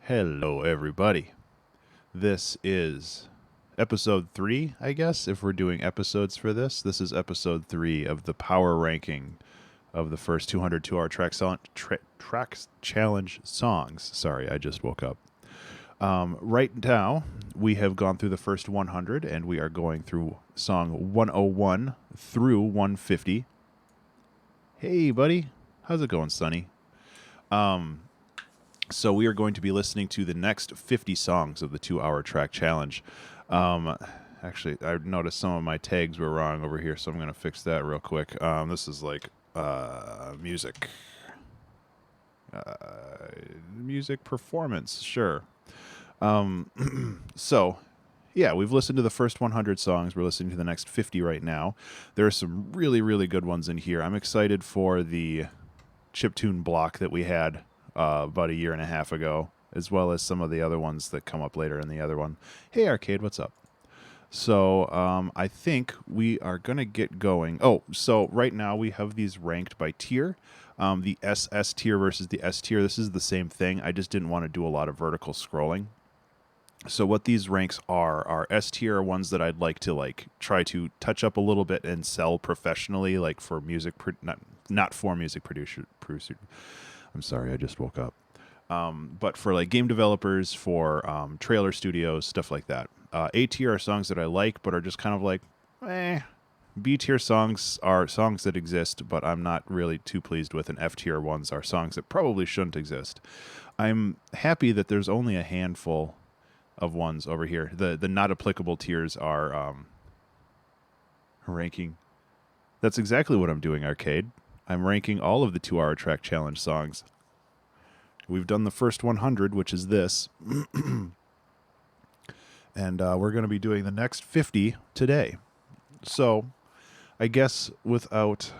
Hello, everybody. This is episode 3, I guess, if we're doing episodes for this. This is episode 3 of the power ranking of the first 200 2-hour tracks challenge songs. Sorry, I just woke up. Right now, we have gone through the first 100, and we are going through song 101 through 150. Hey, buddy. How's it going, Sonny? So we are going to be listening to the next 50 songs of the 2-hour track challenge. Actually, I noticed some of my tags were wrong over here, so I'm going to fix that real quick. This is like music. Music performance, sure. So, yeah, we've listened to the first 100 songs. We're listening to the next 50 right now. There are some really, really good ones in here. I'm excited for the chiptune block that we had about a year and a half ago, as well as some of the other ones that come up later in the other one. Hey, Arcade, what's up? So I think we are going to get going. Oh, so right now we have these ranked by tier. The SS tier versus the S tier, this is the same thing. I just didn't want to do a lot of vertical scrolling. So what these ranks are S tier are ones that I'd like to try to touch up a little bit and sell professionally, like for music, not for music producer. I'm sorry, I just woke up. But for like game developers, for trailer studios, stuff like that. A tier are songs that I like, but are just kind of like, B tier songs are songs that exist, but I'm not really too pleased with. And F tier ones are songs that probably shouldn't exist. I'm happy that there's only a handful of ones over here. The not applicable tiers are ranking. That's exactly what I'm doing, Arcade. I'm ranking all of the 2-hour track challenge songs. We've done the first 100, which is this. And we're going to be doing the next 50 today. So I guess without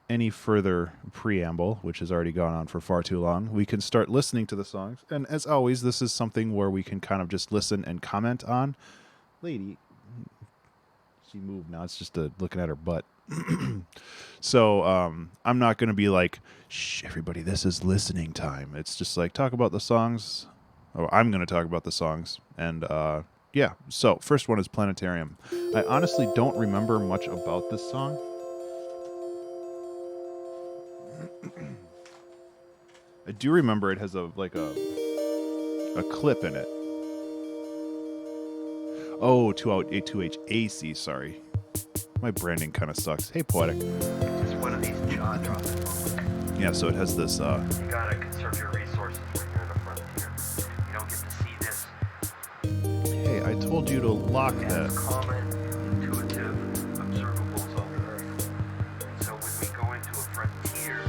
any further preamble, which has already gone on for far too long, we can start listening to the songs. And as always, this is something where we can kind of just listen and comment on. Lady, she moved now. It's just looking at her butt. So I'm not going to be like, shh, everybody, this is listening time. It's just like, talk about the songs. Oh, I'm going to talk about the songs. And yeah, so first one is Planetarium. I honestly don't remember much about this song. I do remember it has a clip in it. Oh, 2H AC, sorry. My branding kind of sucks. Hey, Poetic. Just one of these jaw drops. Yeah, so it has this. You gotta conserve your resources when you're in the frontier. You don't get to see this. Hey, I told you to lock that. Common, intuitive, observables on the Earth. So when we go into a frontier,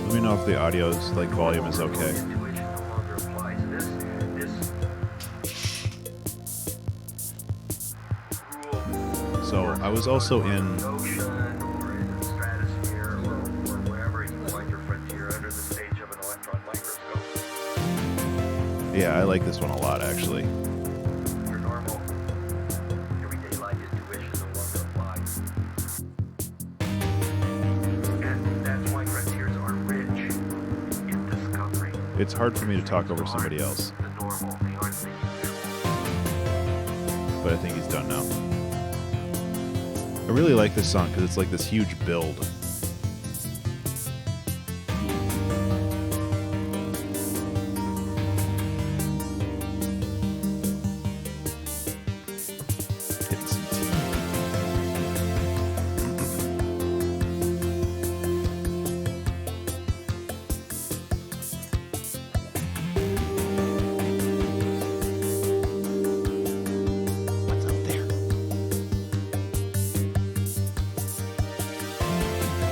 Let me know if the audio's volume is okay. intuition no longer applies. This rule. So I was also in. The ocean or in the stratosphere or wherever you find your frontier under the stage of an electron microscope. Yeah, I like this one a lot, actually. Your normal, everyday life intuition no longer applies. And that's why frontiers are rich in discovery. It's hard for me to talk over somebody else, The normal, they aren't the usual. but I think he's done now. I really like this song because it's like this huge build. Hitting some tea. What's out there?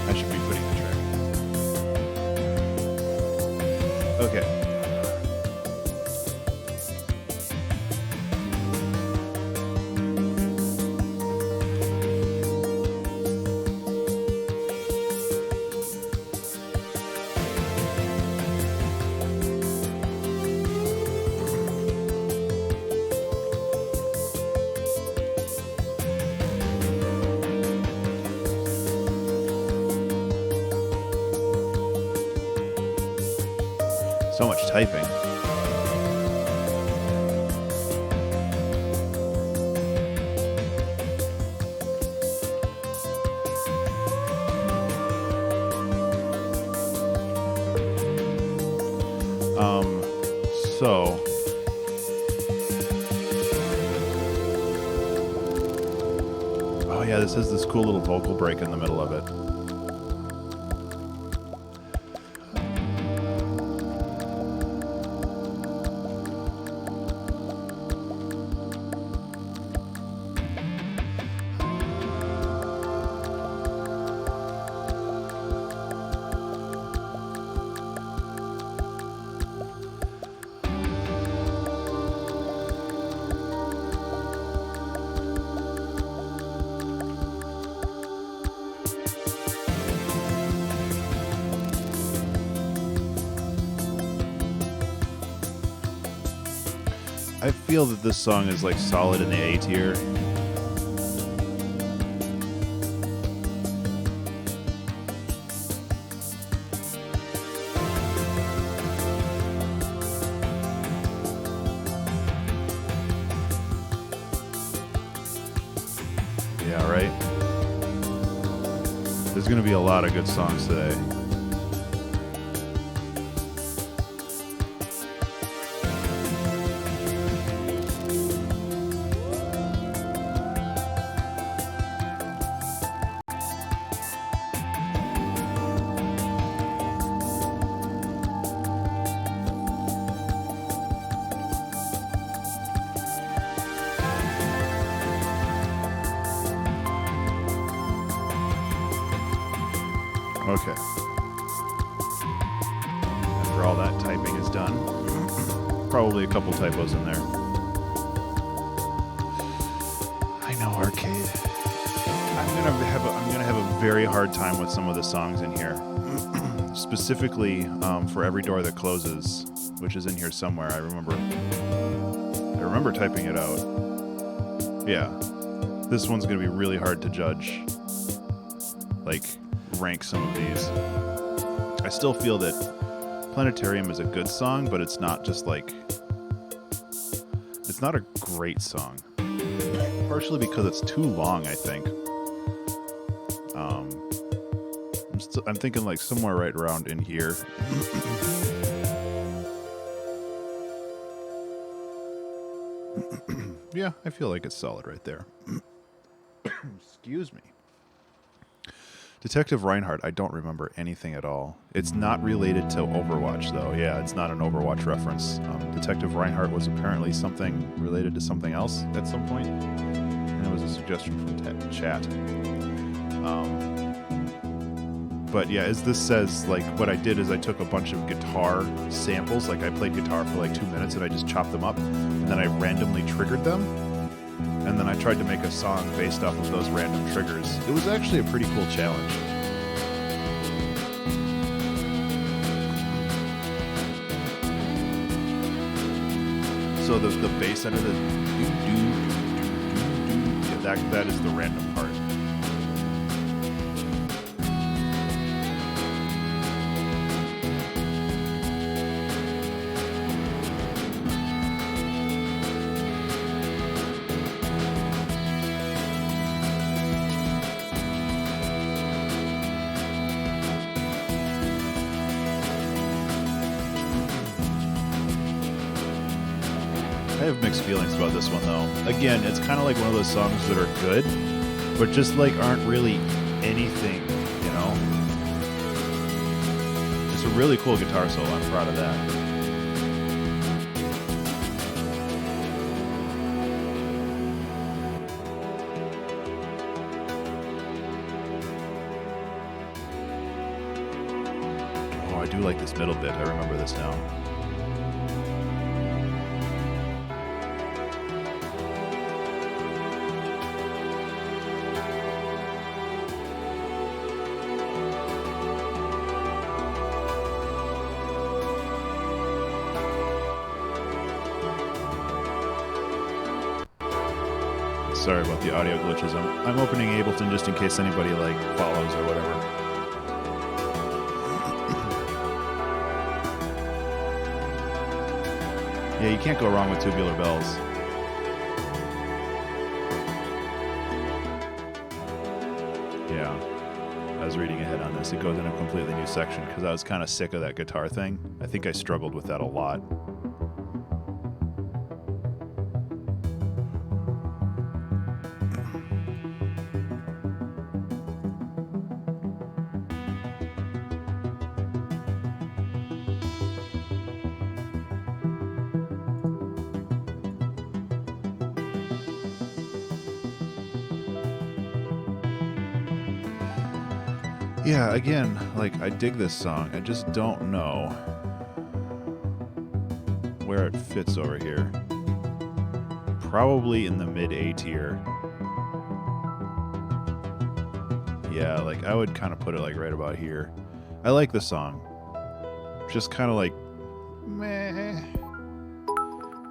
I should be putting the track. Okay. So much typing. So oh yeah, this has this cool little vocal break in the middle of it. I feel that this song is like solid in the A tier. Yeah, right? There's going to be a lot of good songs today. Okay. After all that typing is done, probably a couple typos in there. I know, Arcade. I'm gonna have a very hard time with some of the songs in here. Specifically, for Every Door That Closes, which is in here somewhere. I remember typing it out. Yeah. This one's gonna be really hard to judge. Like, rank some of these. I still feel that Planetarium is a good song, but it's not just like, it's not a great song. Partially because it's too long, I think. I'm thinking like somewhere right around in here. Yeah, I feel like it's solid right there. Excuse me. Detective Reinhardt, I don't remember anything at all. It's not related to Overwatch, though. Yeah, it's not an Overwatch reference. Detective Reinhardt was apparently something related to something else at some point, and it was a suggestion from chat. But yeah, as this says, like, what I did is I took a bunch of guitar samples, like I played guitar for like 2 minutes, and I just chopped them up, and then I randomly triggered them. And then I tried to make a song based off of those random triggers. It was actually a pretty cool challenge. So the bass end of the yeah, that is the random part. I have mixed feelings about this one, though. Again, it's kind of like one of those songs that are good, but just like aren't really anything, you know? It's a really cool guitar solo. I'm proud of that. Oh, I do like this middle bit. I remember this now. Sorry about the audio glitches. I'm opening Ableton just in case anybody like follows or whatever. Yeah, you can't go wrong with Tubular Bells. Yeah, I was reading ahead on this. It goes in a completely new section because I was kind of sick of that guitar thing. I think I struggled with that a lot. Yeah, again, like, I dig this song. I just don't know where it fits over here. Probably in the mid-A tier. Yeah, like, I would kind of put it, like, right about here. I like the song. Just kind of like, meh.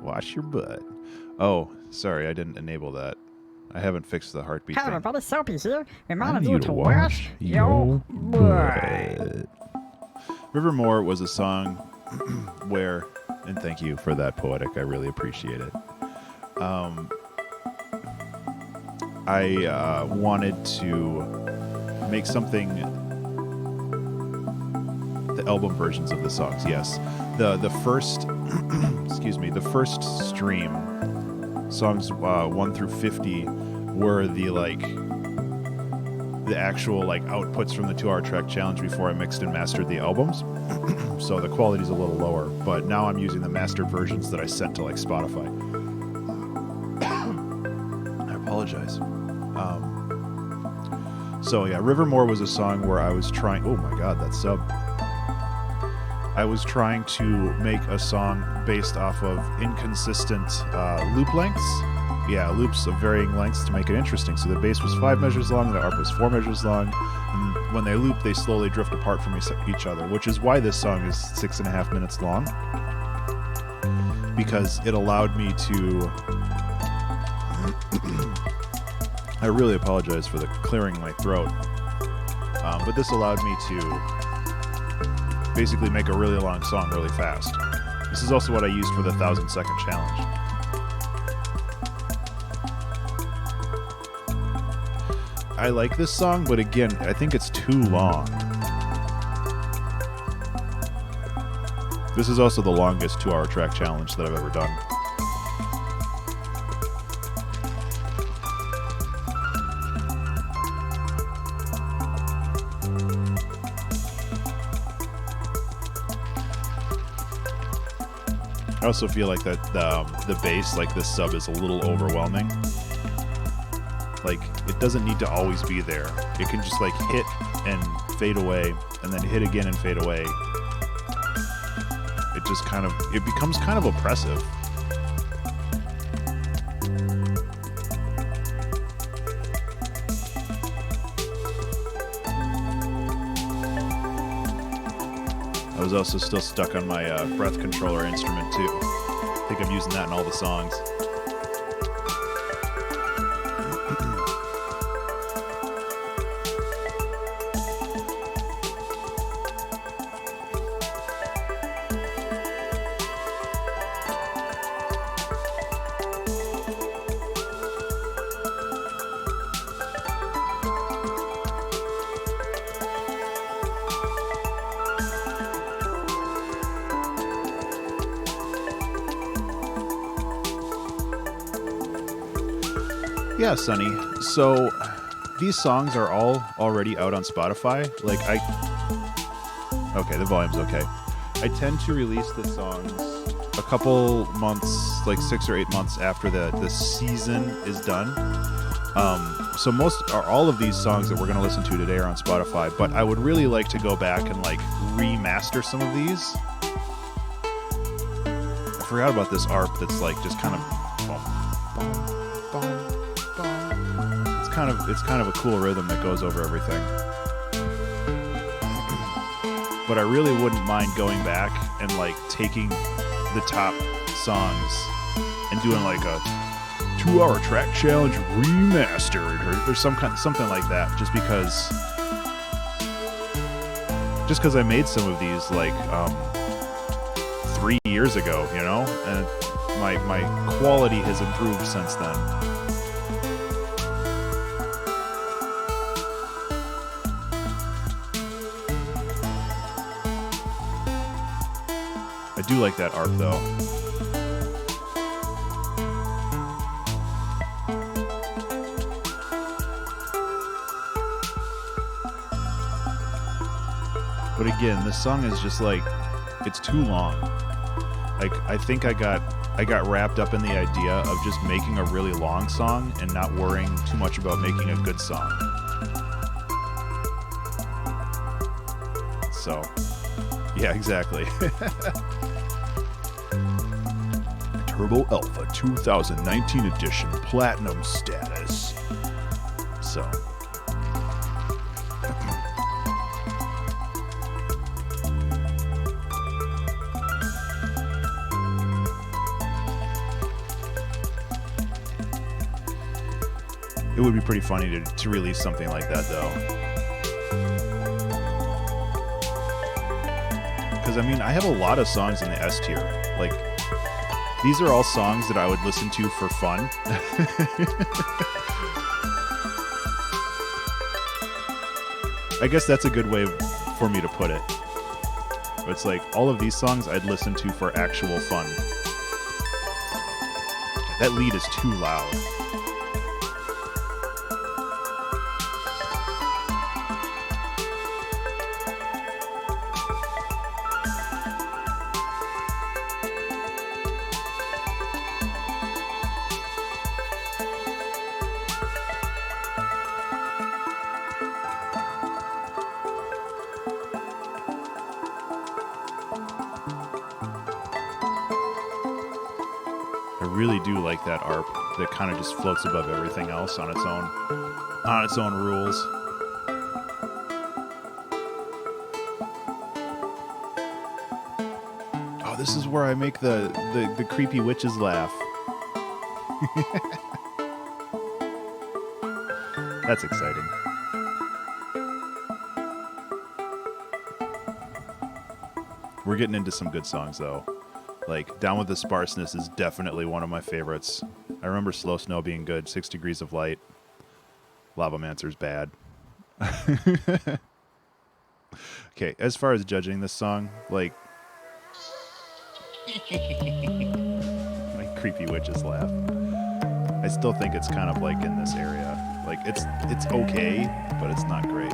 Wash your butt. Oh, sorry, I didn't enable that. I haven't fixed the heartbeat Hey thing. everybody, Soapy here. I Reminding need you to to wash wash your butt. Rivermore was a song where, and thank you for that, Poetic, I really appreciate it. I wanted to make something, the album versions of the songs, yes. The first, excuse me, the first stream, songs 1 through 50, were the actual like outputs from the 2-hour track challenge before I mixed and mastered the albums. So the quality's a little lower, but now I'm using the mastered versions that I sent to like Spotify. I apologize. So yeah, Rivermore was a song where I was trying, oh my god, that sub. I was trying to make a song based off of inconsistent loop lengths. Yeah, loops of varying lengths to make it interesting. So the bass was 5 measures long, the ARP was 4 measures long, and when they loop, they slowly drift apart from each other, which is why this song is 6.5 minutes long, because it allowed me to... I really apologize for the clearing my throat, but this allowed me to basically make a really long song really fast. This is also what I used for the 1,000-second challenge. I like this song, but again, I think it's too long. This is also the longest 2-hour track challenge that I've ever done. I also feel like that the bass, like this sub, is a little overwhelming. Like, it doesn't need to always be there. It can just like hit and fade away, and then hit again and fade away. It just kind of, it becomes kind of oppressive. I was also still stuck on my breath controller instrument too. I think I'm using that in all the songs. Yeah, Sonny. So these songs are all already out on Spotify. Like okay, the volume's okay. I tend to release the songs a couple months, like 6 or 8 months after the season is done. So all of these songs that we're going to listen to today are on Spotify, but I would really like to go back and like remaster some of these. I forgot about this ARP that's like just kind of it's kind of a cool rhythm that goes over everything. But I really wouldn't mind going back and like taking the top songs and doing like a 2-hour track challenge remastered or something like that, just because I made some of these like 3 years ago, you know, and my quality has improved since then. do like that ARP though. But again, this song is just like, it's too long. Like, I think I got wrapped up in the idea of just making a really long song and not worrying too much about making a good song. So, yeah, exactly. Turbo Alpha 2019 edition platinum status. So. It would be pretty funny to release something like that, though. Because, I mean, I have a lot of songs in the S tier. Like, these are all songs that I would listen to for fun. I guess that's a good way for me to put it. It's like, all of these songs I'd listen to for actual fun. That lead is too loud. I really do like that ARP that kind of just floats above everything else on its own rules. Oh, this is where I make the creepy witches laugh. That's exciting. We're getting into some good songs though. Like, Down with the Sparseness is definitely one of my favorites. I remember Slow Snow being good. 6 Degrees of Light. Lavamancer's bad. Okay, as far as judging this song, like... my creepy witches laugh. I still think it's kind of like in this area. Like, it's okay, but it's not great.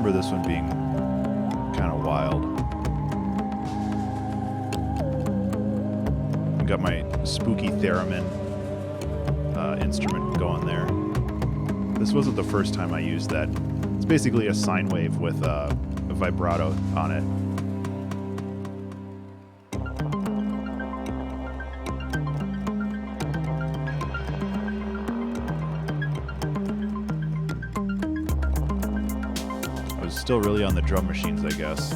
This one being kind of wild. Got my spooky theremin instrument going there. This wasn't the first time I used that. It's basically a sine wave with a vibrato on it. Still really on the drum machines, I guess.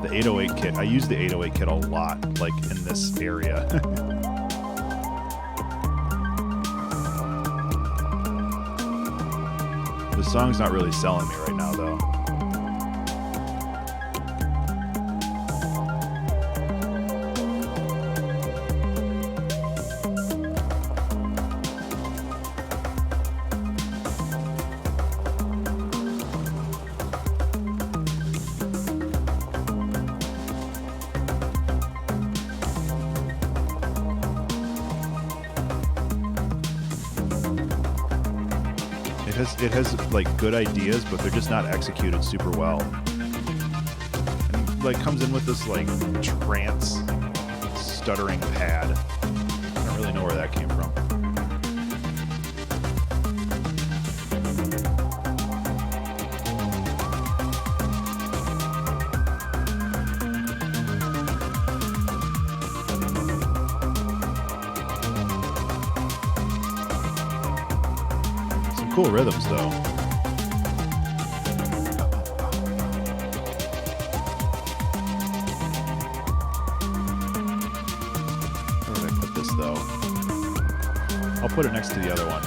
The 808 kit, I use the 808 kit a lot, like in this area. The song's not really selling me right now, though. It has like good ideas, but they're just not executed super well. And like comes in with this like trance stuttering pad. I don't really know where that came from. Cool rhythms, though. Where did I put this, though? I'll put it next to the other one.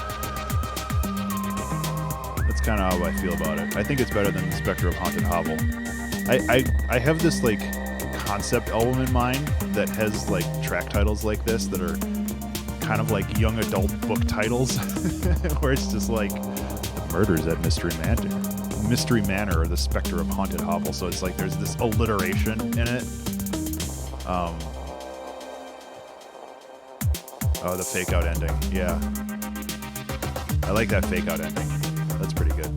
That's kind of how I feel about it. I think it's better than the Spectre of Haunted Hovel. I have this, like, concept album in mind that has like track titles like this that are kind of like young adult book titles, where it's just like the murders at Mystery Manor, or the Spectre of Haunted Hovel. So it's like there's this alliteration in it. Oh, the fake out ending. Yeah. I like that fake out ending. That's pretty good.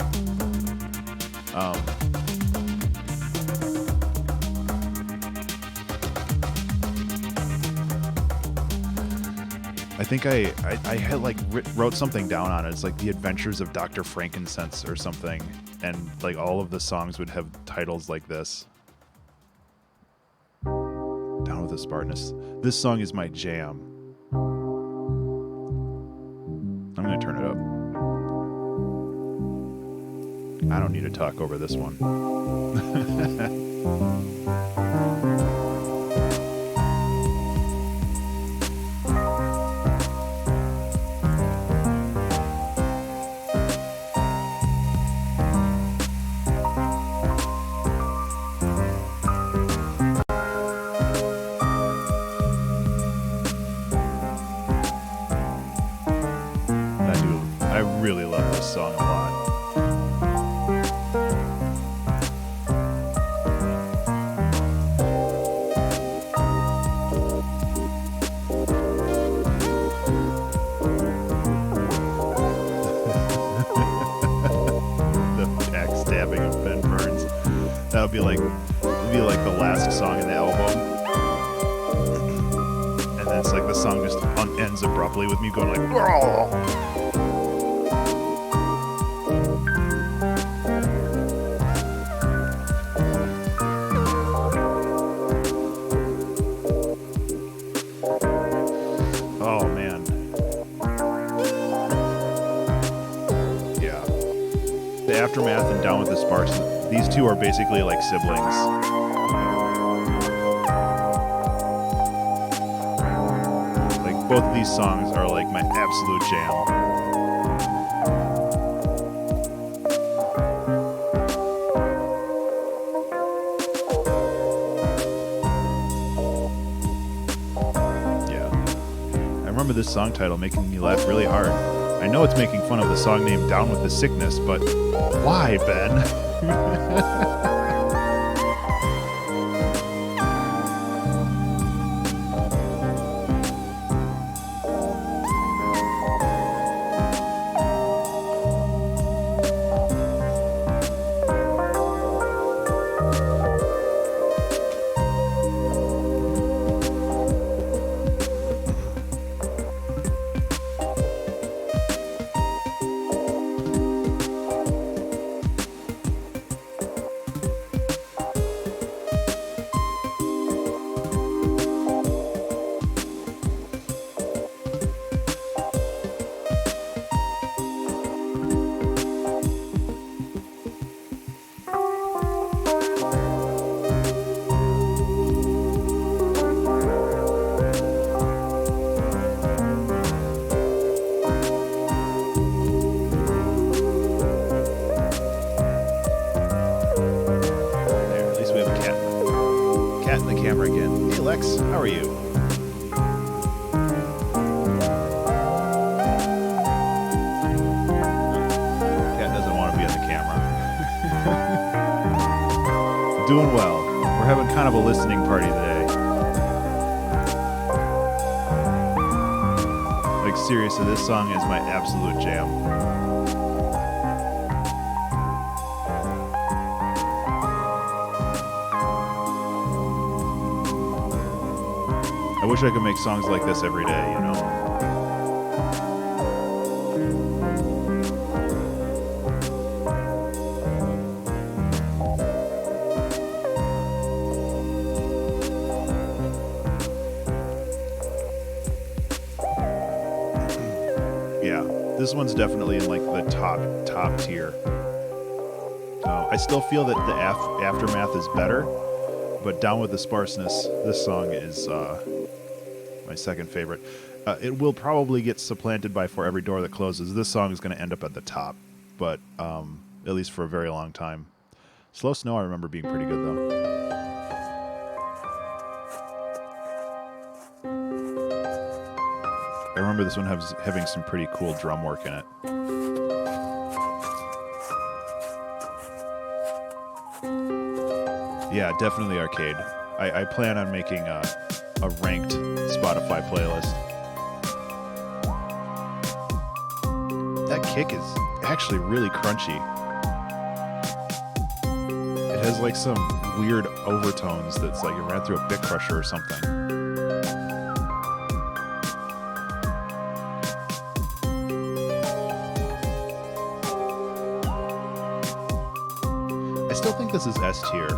I think I had like wrote something down on it. It's like The Adventures of Dr. Frankincense or something. And like all of the songs would have titles like this. Down with the Spartans. This song is my jam. I'm going to turn it up. I don't need to talk over this one. I really love this song a lot. The backstabbing of Ben Burns. That would be like the last song in the album. And then it's like the song just ends abruptly with me going like, "Growl!" Oh man. Yeah. The Aftermath and Down with the Sparks, these two are basically like siblings. Like both of these songs are like my absolute jam. This song title making me laugh really hard. I know it's making fun of the song named Down with the Sickness, but why, Ben? How are you? Cat doesn't want to be on the camera. Doing well. We're having kind of a listening party today. Like seriously, this song is my absolute jam. I wish I could make songs like this every day, you know? Yeah, this one's definitely in like the top tier. I still feel that the Aftermath is better, but Down with the Sparseness, this song is my second favorite. It will probably get supplanted by For Every Door That Closes. This song is going to end up at the top, but at least for a very long time. Slow Snow I remember being pretty good, though. remember this one having some pretty cool drum work in it. Yeah, definitely arcade. I plan on making a ranked Spotify playlist. That kick is actually really crunchy. It has like some weird overtones that's like it ran through a bit crusher or something. I still think this is S tier.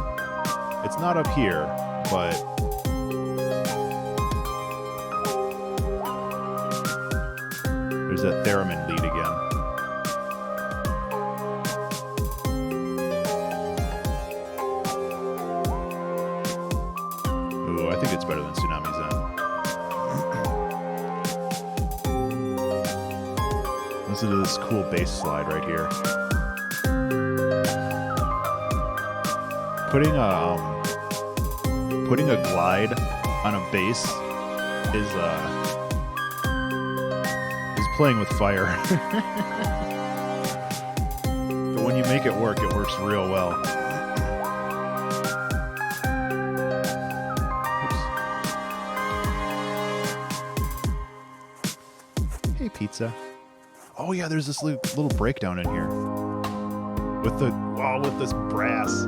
It's not up here, but there's that theremin lead again. Ooh, I think it's better than Tsunami Zen. Listen to this cool bass slide right here. Putting a glide on a bass is playing with fire. But when you make it works real well. Oops. Hey, pizza. Oh yeah, there's this little breakdown in here with this brass.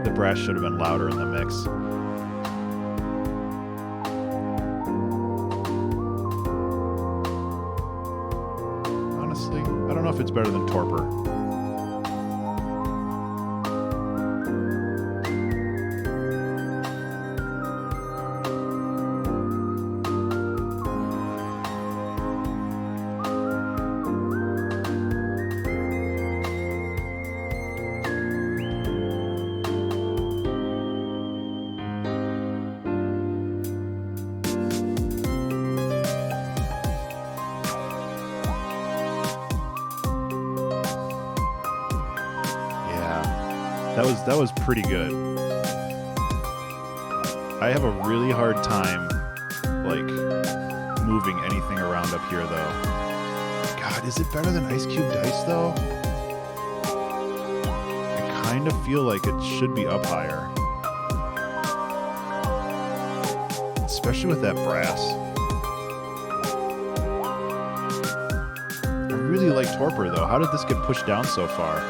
The brass should have been louder in the mix. Honestly, I don't know if it's better than Torpor. That was pretty good. I have a really hard time, like, moving anything around up here, though. God, is it better than Ice Cube Dice, though? I kind of feel like it should be up higher. Especially with that brass. I really like Torpor, though. How did this get pushed down so far?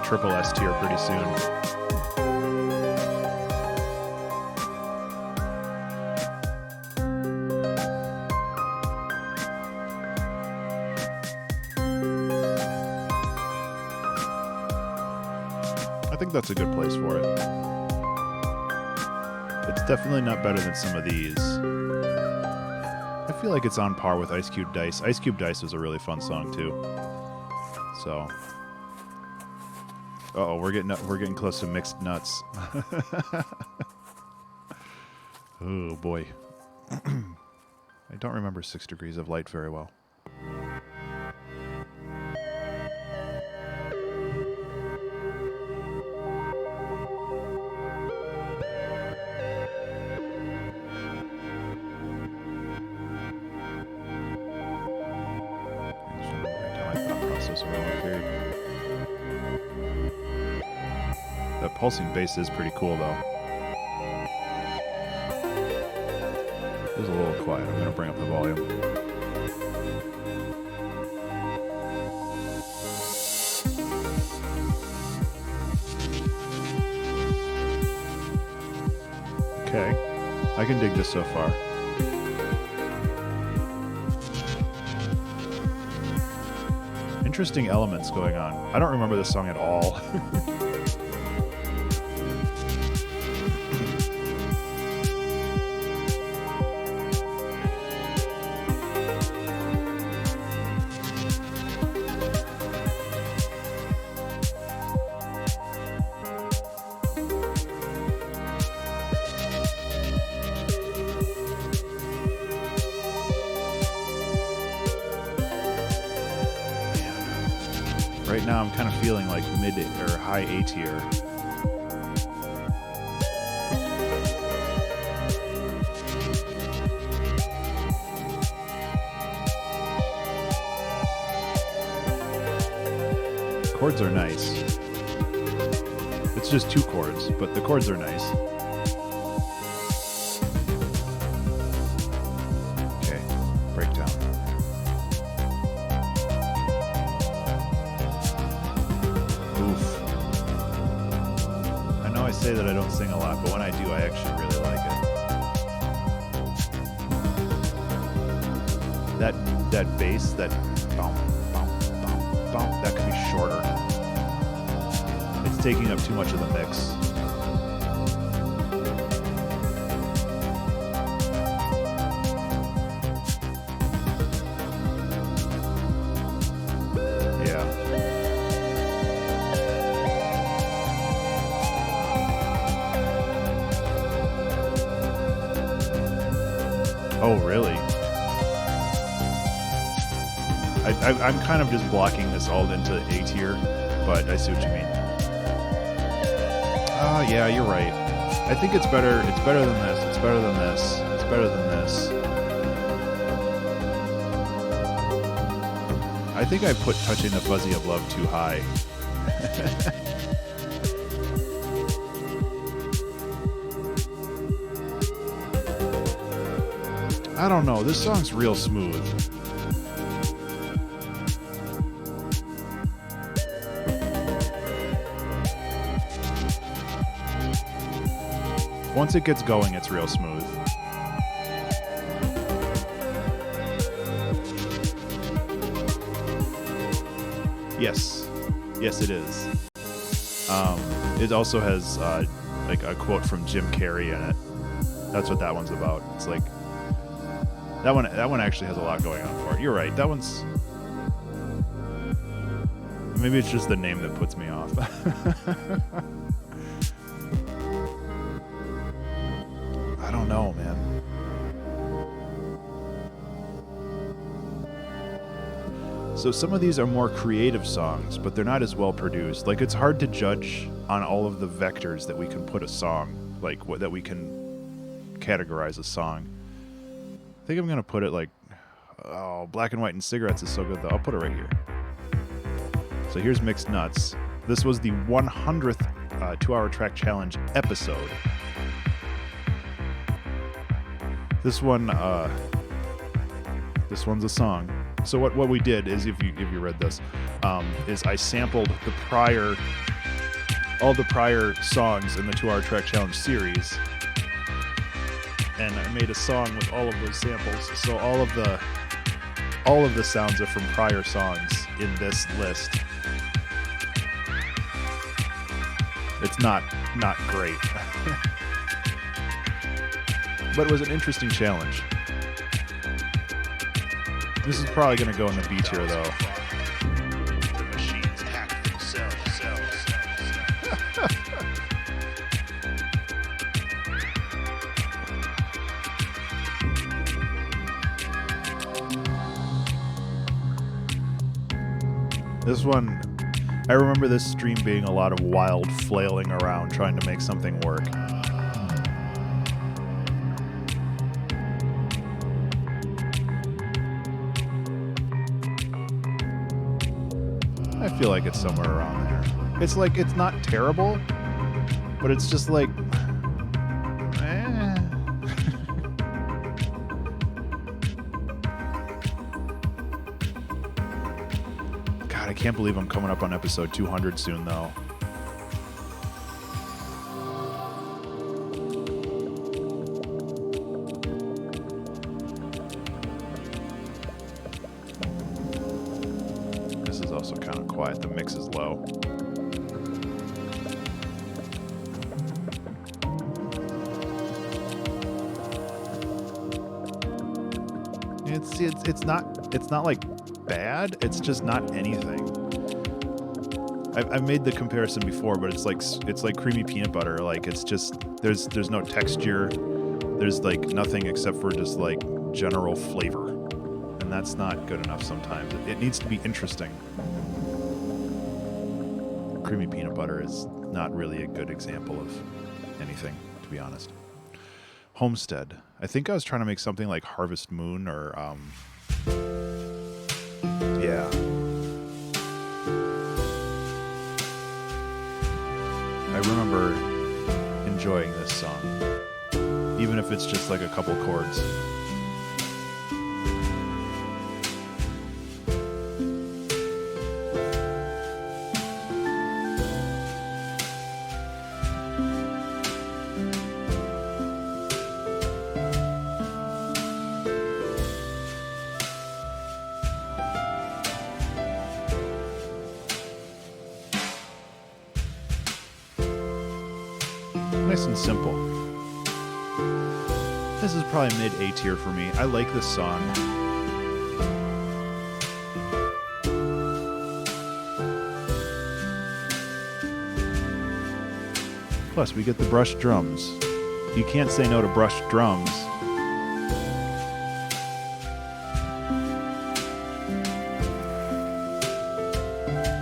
Triple S tier pretty soon. I think that's a good place for it. It's definitely not better than some of these. I feel like it's on par with Ice Cube Dice. Ice Cube Dice was a really fun song too. So. Uh-oh, we're getting close to mixed nuts. Oh boy. I don't remember 6 Degrees of Light very well. That pulsing bass is pretty cool, though. It was a little quiet. I'm going to bring up the volume. Okay. I can dig this so far. Interesting elements going on. I don't remember this song at all. kind of feeling like mid or high A tier. Chords are nice. It's just 2 chords, but the chords are nice. Okay, breakdown. Oof. I know I say that I don't sing a lot, but when I do, I actually really like it. That bass, that bump, that could be shorter. It's taking up too much of the mix. Yeah. Oh, really? I'm kind of just blocking this all into A tier, but I see what you mean. Oh, yeah, you're right. I think it's better. It's better than this. It's better than this. It's better than this. I think I put Touching the Fuzzy of Love too high. I don't know. This song's real smooth. Once it gets going, it's real smooth. Yes. Yes, it is. It also has like a quote from Jim Carrey in it. That's what that one's about. It's like that one actually has a lot going on for it. You're right. That one's maybe it's just the name that puts me off. I don't know, man. So some of these are more creative songs, but they're not as well produced. Like, it's hard to judge on all of the vectors that we can put a song, like that we can categorize a song. I think I'm gonna put it like, oh, Black and White and Cigarettes is so good though. I'll put it right here. So here's Mixed Nuts. This was the 100th 2-hour track challenge episode. This one's a song. So what we did is, if you read this, is I sampled all the prior songs in the 2-hour track challenge series, and I made a song with all of those samples. So all of the sounds are from prior songs in this list. It's not great, but it was an interesting challenge. This is probably going to go in the B tier, though. The machines hack themselves. This one, I remember this stream being a lot of wild flailing around trying to make something work. I feel like it's somewhere around there. It's like, it's not terrible, but it's just like, God, I can't believe I'm coming up on episode 200 soon, though. This is also kind of quiet. The mix is low. It's not like bad. It's just not anything. I've made the comparison before, but it's like creamy peanut butter. Like, it's just there's no texture. There's like nothing except for just like general flavor, and that's not good enough sometimes. It needs to be interesting. creamy peanut butter is not really a good example of anything, to be honest. Homestead. I think I was trying to make something like Harvest Moon or, yeah. I remember enjoying this song, even if it's just like a couple chords. Nice and simple. This is probably mid A tier for me. I like this song. Plus, we get the brushed drums. You can't say no to brushed drums.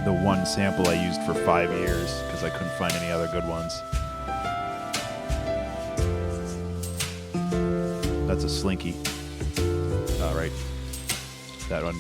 The one sample I used for 5 years because I couldn't find any other good ones. That's a slinky. All right. That one.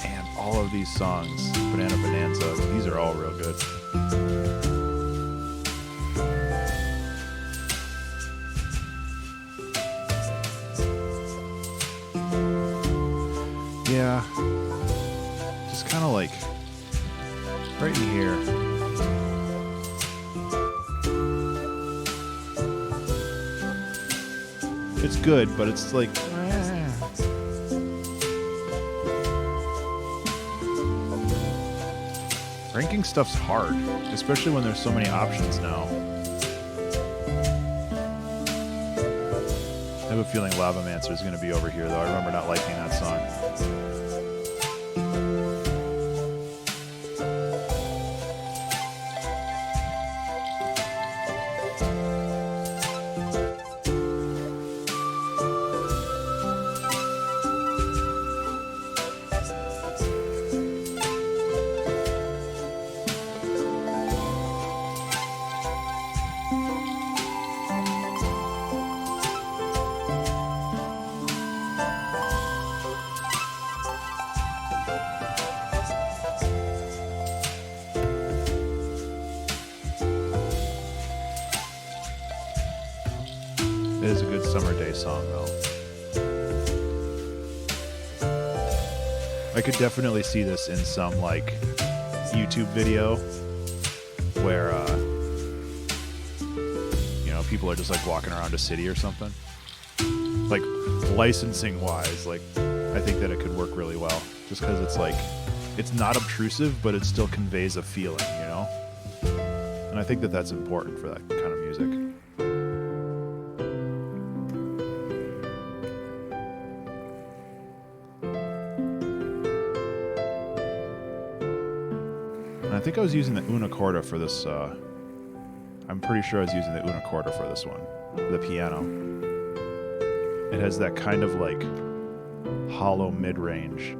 And all of these songs, Banana Bonanza, these are all real good. Yeah, just kind of like right in here. It's good, but it's like ranking stuff's hard, especially when there's so many options now. I have a feeling Lavamancer is going to be over here, though. I remember not liking that song. It is a good summer day song, though. I could definitely see this in some, like, YouTube video where, you know, people are just, like, walking around a city or something. Like, licensing-wise, like, I think that it could work really well. Just because it's, like, it's not obtrusive, but it still conveys a feeling, you know? And I think that that's important for that kind of music. I think I was using the una corda for this, I'm pretty sure I was using the una corda for this one, the piano. It has that kind of like hollow mid-range.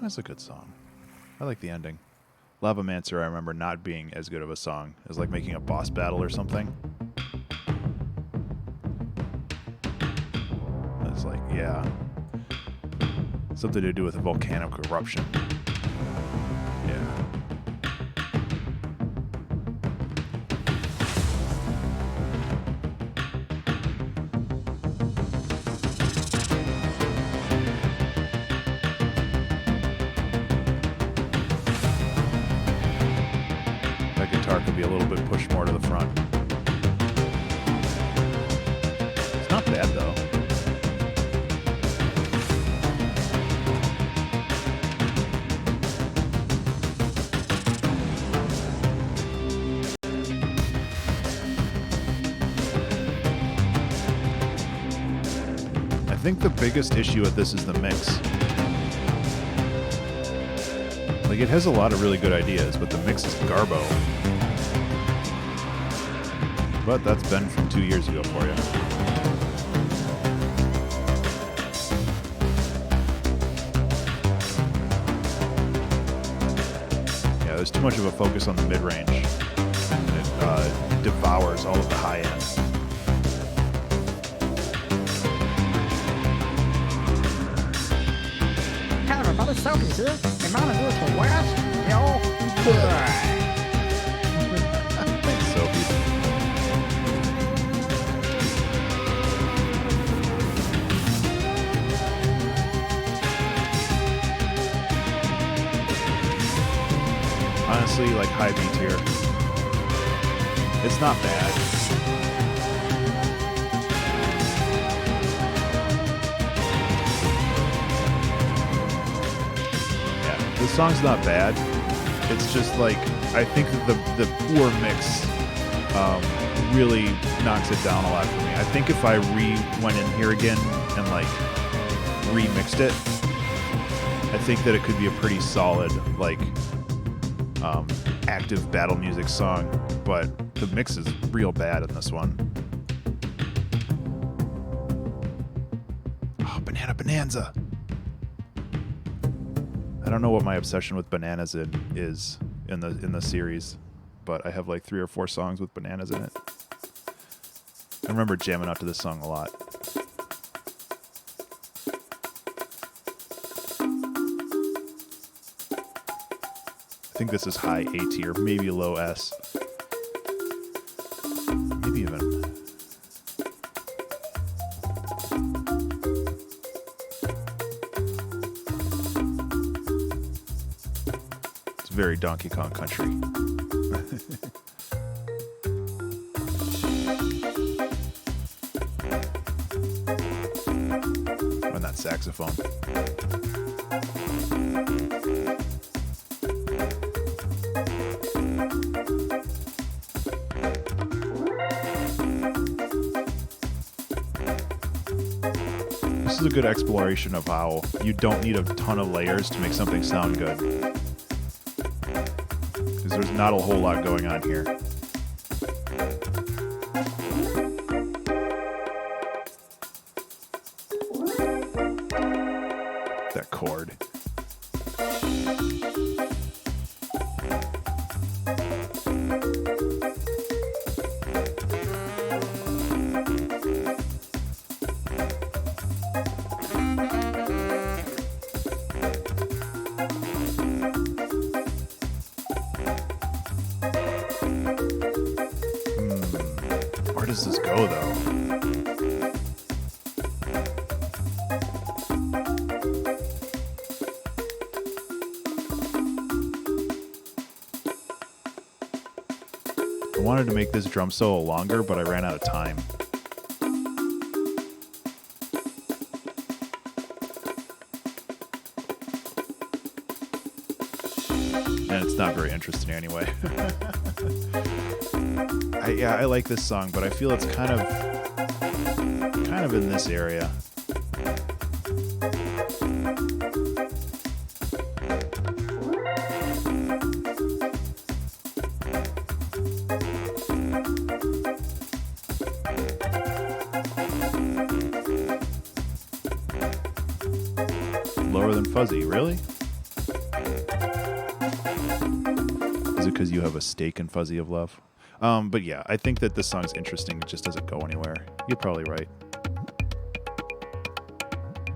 That's a good song. I like the ending. Lavamancer, I remember not being as good of a song as like making a boss battle or something. It's like, yeah. Something to do with a volcanic eruption. Yeah. Could be a little bit pushed more to the front. It's not bad though. think the biggest issue with this is the mix. Like, it has a lot of really good ideas, but the mix is garbo. But that's been from 2 years ago for you. Yeah, there's too much of a focus on the mid-range. And it devours all of the high end. Hello everybody, Sophie's here. And mine is the West. Yo, Thanks, Sophie. Honestly, like high B tier. It's not bad. Yeah, the song's not bad. It's just like, I think that the poor mix really knocks it down a lot for me. I think if I went in here again and like remixed it, I think that it could be a pretty solid like active battle music song, but the mix is real bad in this one. Oh, Banana Bonanza. I don't know what my obsession with bananas is in the series, but I have like 3 or 4 songs with bananas in it. I remember jamming out to this song a lot. I think this is high A tier, maybe low S. Maybe even. It's very Donkey Kong Country. And that saxophone. This is a good exploration of how you don't need a ton of layers to make something sound good. Because there's not a whole lot going on here. That chord. Where does this go, though? I wanted to make this drum solo longer, but I ran out of time. And it's not very interesting anyway. I like this song, but I feel it's kind of in this area. Lower than Fuzzy, really? Is it because you have a stake in Fuzzy of Love? But yeah, I think that this song's interesting. It just doesn't go anywhere. You're probably right.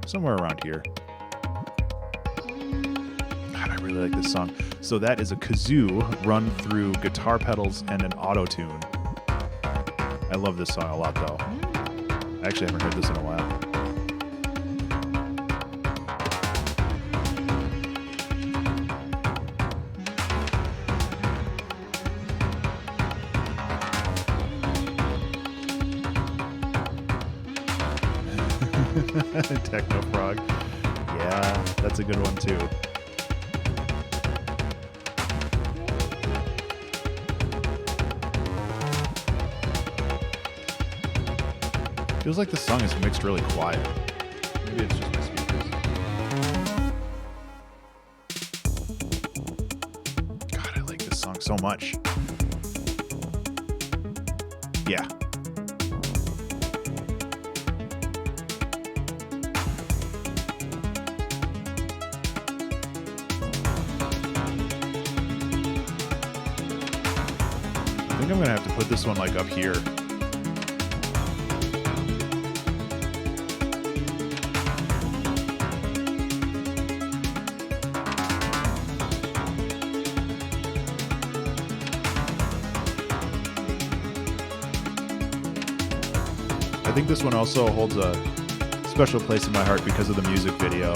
Somewhere around here. God, I really like this song. So that is a kazoo run through guitar pedals and an auto-tune. I love this song a lot, though. I actually haven't heard this in a while. Techno Frog. Yeah, that's a good one too. Feels like the song is mixed really quiet. Maybe it's just my speakers. God, I like this song so much. Yeah. I think I'm gonna have to put this one like up here. I think this one also holds a special place in my heart because of the music video.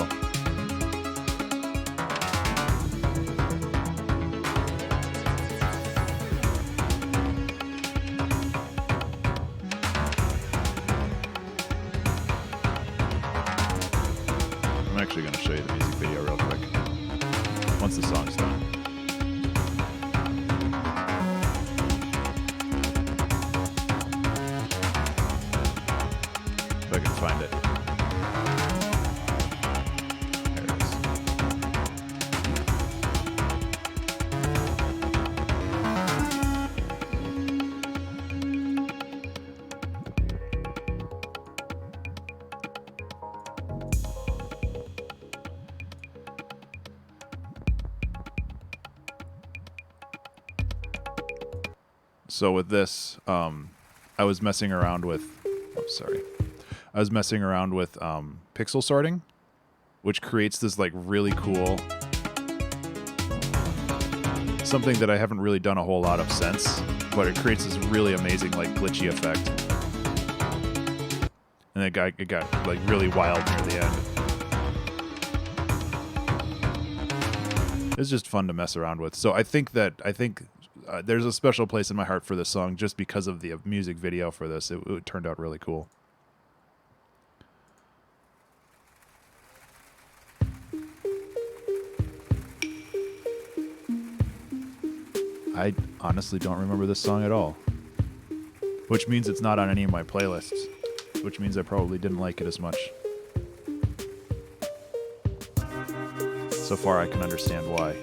I'm actually going to show you the music video real quick once the song's done. If I can find it. There it is. So with this, I was messing around with, I was messing around with pixel sorting, which creates this like really cool, something that I haven't really done a whole lot of since, but it creates this really amazing like glitchy effect. And it got like really wild near the end. It's just fun to mess around with. So I think there's a special place in my heart for this song just because of the music video for this. It turned out really cool. I honestly don't remember this song at all, which means it's not on any of my playlists, which means I probably didn't like it as much. So far, I can understand why.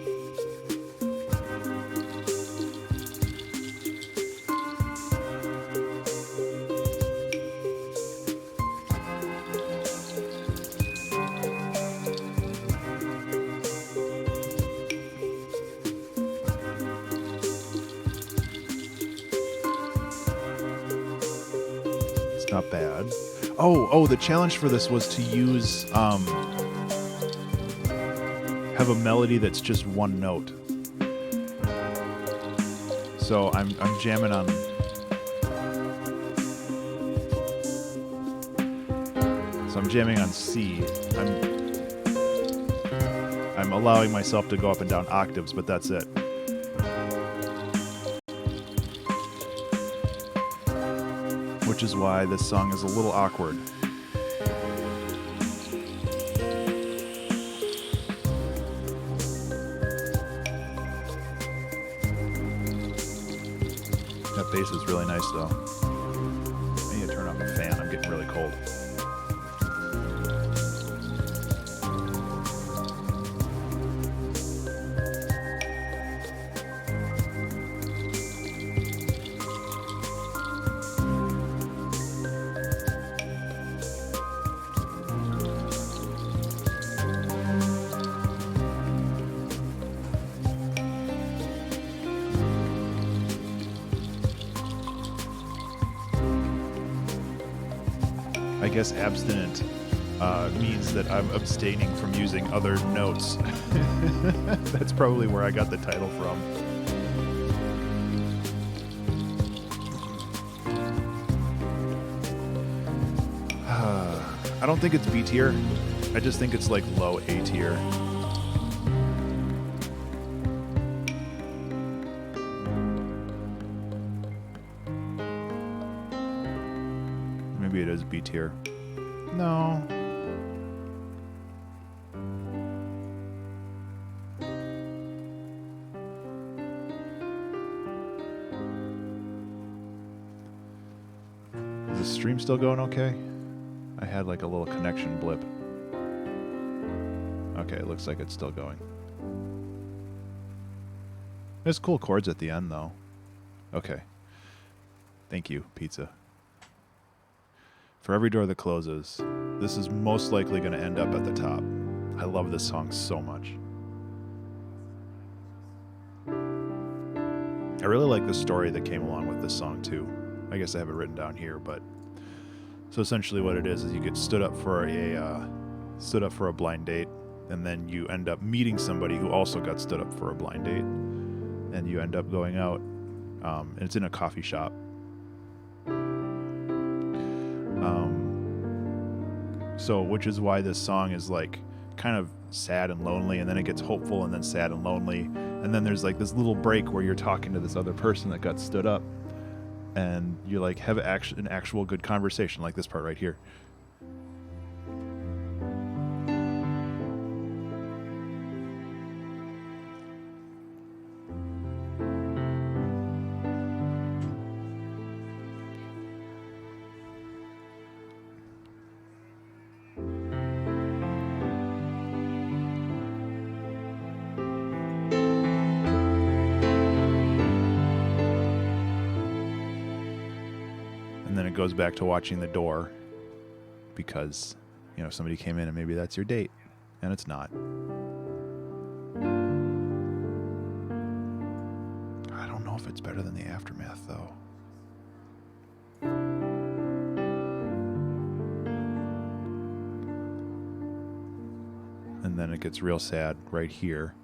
Not bad. Oh, the challenge for this was to use have a melody that's just one note. So I'm jamming on C. I'm allowing myself to go up and down octaves, but that's it. Which is why this song is a little awkward. That bass is really nice though. I need to turn off the fan, I'm getting really cold. I guess abstinent means that I'm abstaining from using other notes. That's probably where I got the title from. I don't think it's B tier. I just think it's like low A tier. Maybe it is B tier. No. Is the stream still going okay? I had like a little connection blip. Okay, it looks like it's still going. There's cool chords at the end, though. Okay. Thank you, pizza. For every door that closes, this is most likely going to end up at the top. I love this song so much. I really like the story that came along with this song, too. I guess I have it written down here, but... So essentially what it is you get stood up for a blind date, and then you end up meeting somebody who also got stood up for a blind date, and you end up going out, and it's in a coffee shop. So which is why this song is like kind of sad and lonely, and then it gets hopeful and then sad and lonely, and then there's like this little break where you're talking to this other person that got stood up, and you like have an actual good conversation, like this part right here. And then it goes back to watching the door because, you know, somebody came in and maybe that's your date, and it's not. I don't know if it's better than the Aftermath, though. And then it gets real sad right here,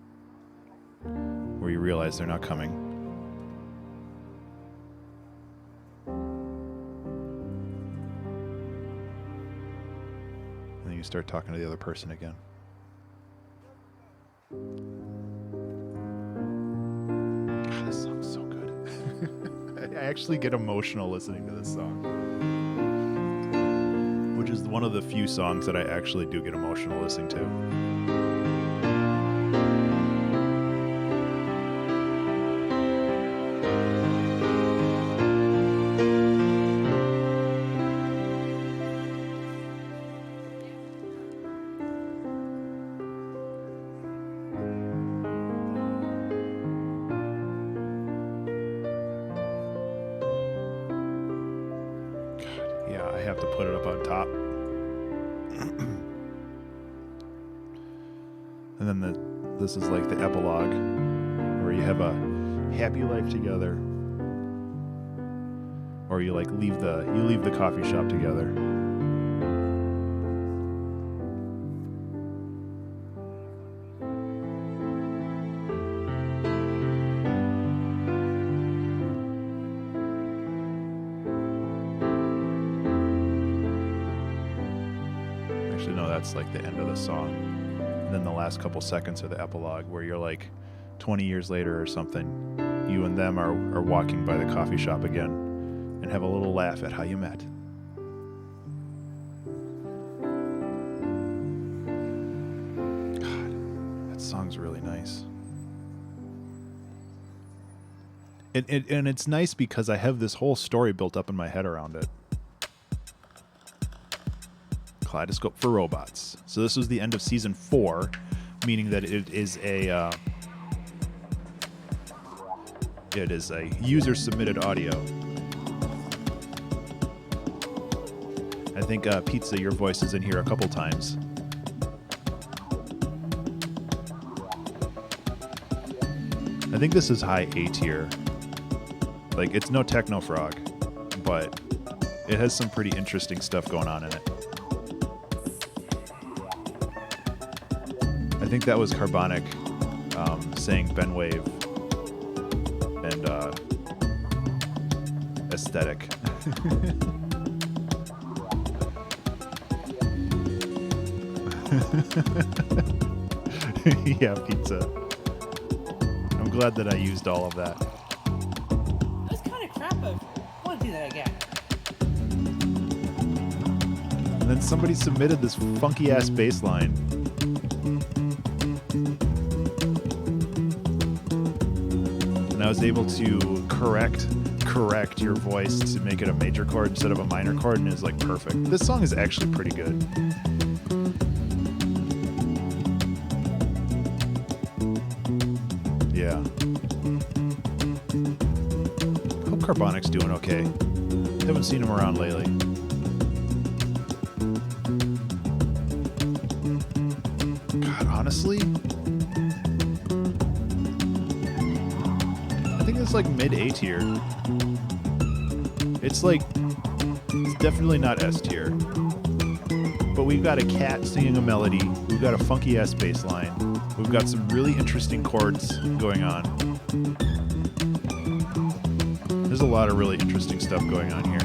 where you realize they're not coming. You start talking to the other person again. God, this song's so good. I actually get emotional listening to this song, which is one of the few songs that I actually do get emotional listening to. Yeah, I have to put it up on top. And then this is like the epilogue, where you have a happy life together, or you like leave the coffee shop together. Actually, no, that's like the end of the song. And then the last couple seconds are the epilogue, where you're like 20 years later or something, you and them are walking by the coffee shop again and have a little laugh at how you met. God, that song's really nice. And it's nice because I have this whole story built up in my head around it. Kaleidoscope for Robots. So this was the end of season 4, meaning that it is a user submitted audio. I think Pizza, your voice is in here a couple times. I think this is high A tier. Like, it's no Techno Frog, but it has some pretty interesting stuff going on in it. I think that was Carbonic saying Benwave and aesthetic. Yeah, Pizza. I'm glad that I used all of that. That was kind of crap. I want to do that again. And then somebody submitted this funky ass bass line. And I was able to correct your voice to make it a major chord instead of a minor chord, and it's like perfect. This song is actually pretty good. Carbonic's doing okay. Haven't seen him around lately. God, honestly, I think it's like mid A tier. It's like, it's definitely not S tier. But we've got a cat singing a melody. We've got a funky S bass line. We've got some really interesting chords going on. There's a lot of really interesting stuff going on here.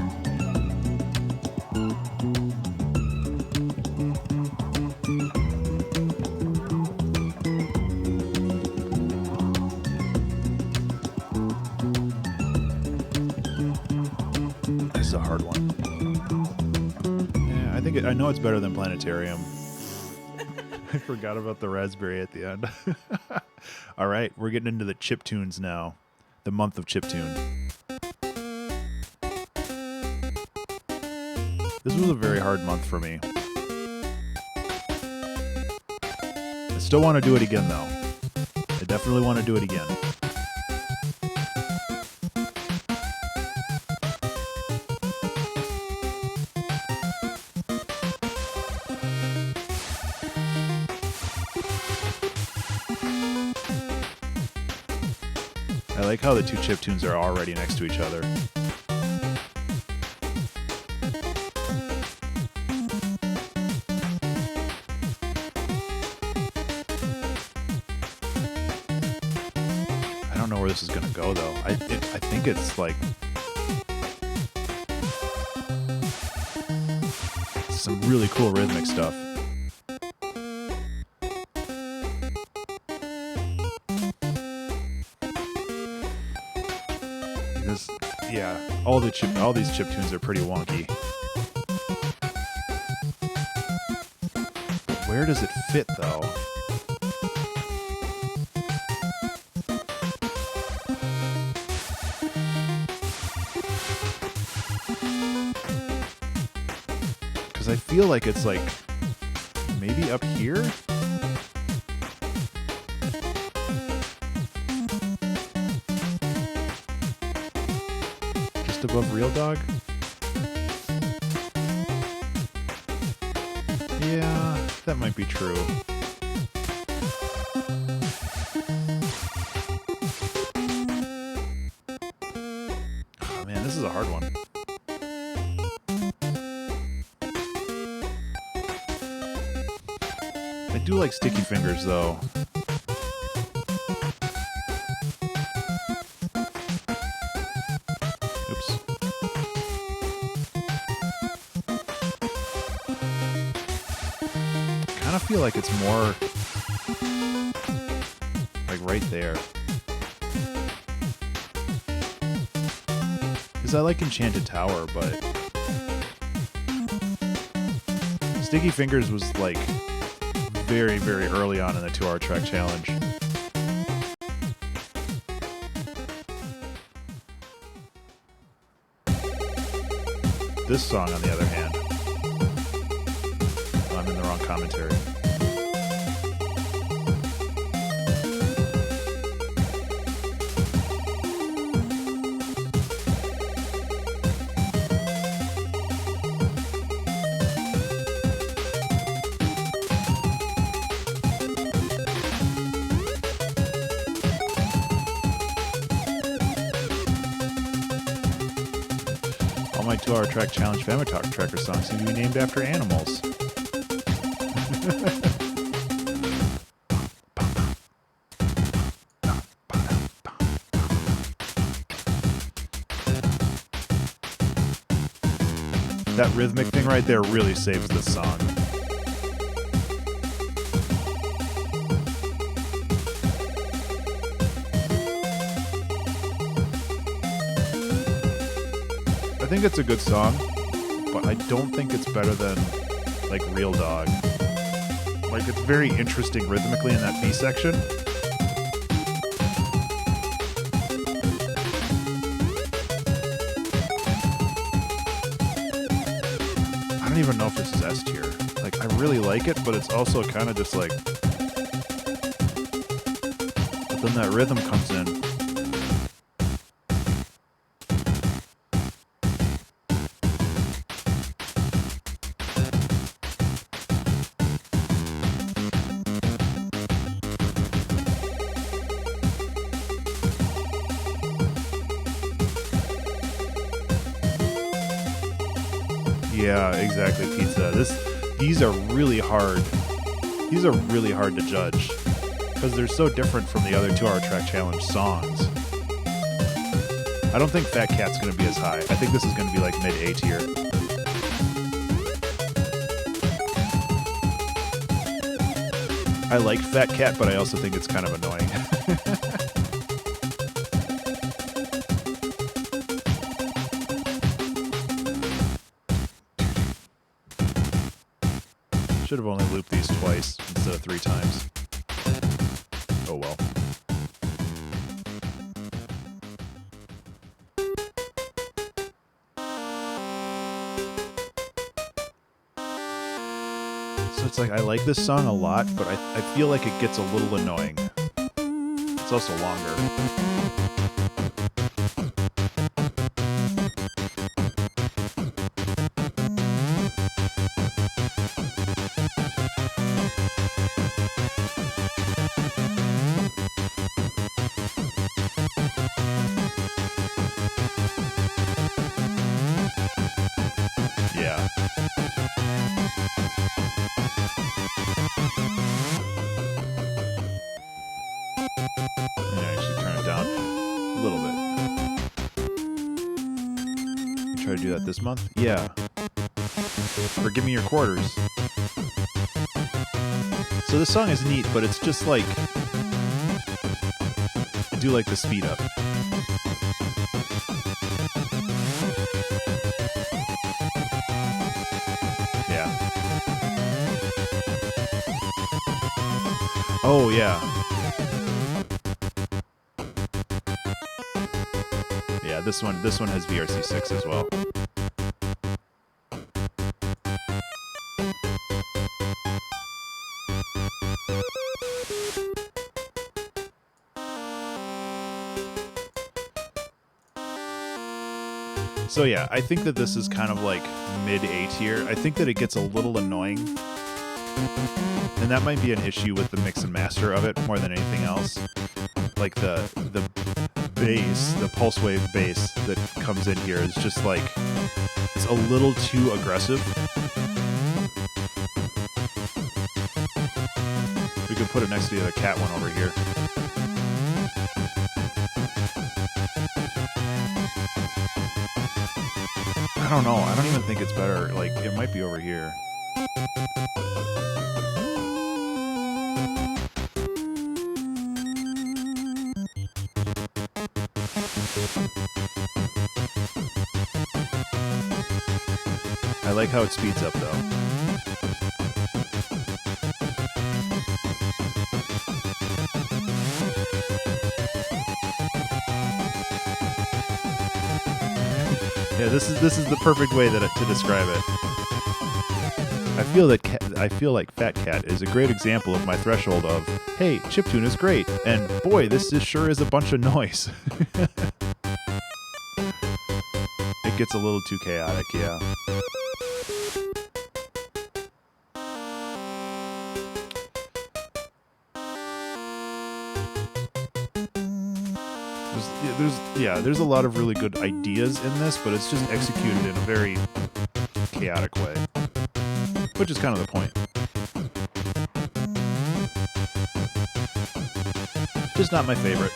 This is a hard one. Yeah, I know it's better than Planetarium. I forgot about the raspberry at the end. All right, we're getting into the chiptunes now. The month of chiptune. This was a very hard month for me. I still want to do it again, though. I definitely want to do it again. I like how the two chiptunes are already next to each other. I don't know where this is gonna go though. I think it's like some really cool rhythmic stuff. Yeah, all these chiptunes are pretty wonky. Where does it fit though? Because I feel like it's like maybe up here? Above Real Dog? Yeah, that might be true. Oh man, this is a hard one. I do like Sticky Fingers though. I feel like it's more like right there. Because I like Enchanted Tower, but Sticky Fingers was like very, very early on in the 2-hour track challenge. This song, on the other hand, I'm in the wrong commentary. All my 2-hour track challenge Family Talk Tracker songs seem to be named after animals. That rhythmic thing right there really saves this song. I think it's a good song, but I don't think it's better than like Real Dog. Like, it's very interesting rhythmically in that B section. I don't even know if this is S tier. Like, I really like it, but it's also kind of just like... But then that rhythm comes in. Yeah, exactly, pizza. These are really hard. These are really hard to judge because they're so different from the other 2-hour track challenge songs. I don't think Fat Cat's going to be as high. I think this is going to be like mid A tier. I like Fat Cat, but I also think it's kind of annoying. Should have only looped these twice instead of 3 times. Oh well. So it's like I like this song a lot, but I feel like it gets a little annoying. It's also longer. Yeah. Actually turn it down a little bit. Try to do that this month? Yeah. Or give me your quarters. So this song is neat, but it's just like... I do like the speed up. Yeah. Oh, yeah. Yeah, this one has VRC6 as well. So yeah, I think that this is kind of like mid A tier. I think that it gets a little annoying. And that might be an issue with the mix and master of it more than anything else. Like the bass, the pulse wave bass that comes in here is just like, it's a little too aggressive. We could put it next to the other cat one over here. I don't know. I don't even think it's better. Like, it might be over here. I like how it speeds up, though. Yeah, this is the perfect way to describe it. I feel like Fat Cat is a great example of my threshold of, hey, chiptune is great, and boy, this sure is a bunch of noise. It gets a little too chaotic, yeah. There's a lot of really good ideas in this, but it's just executed in a very chaotic way, which is kind of the point. Just not my favorite.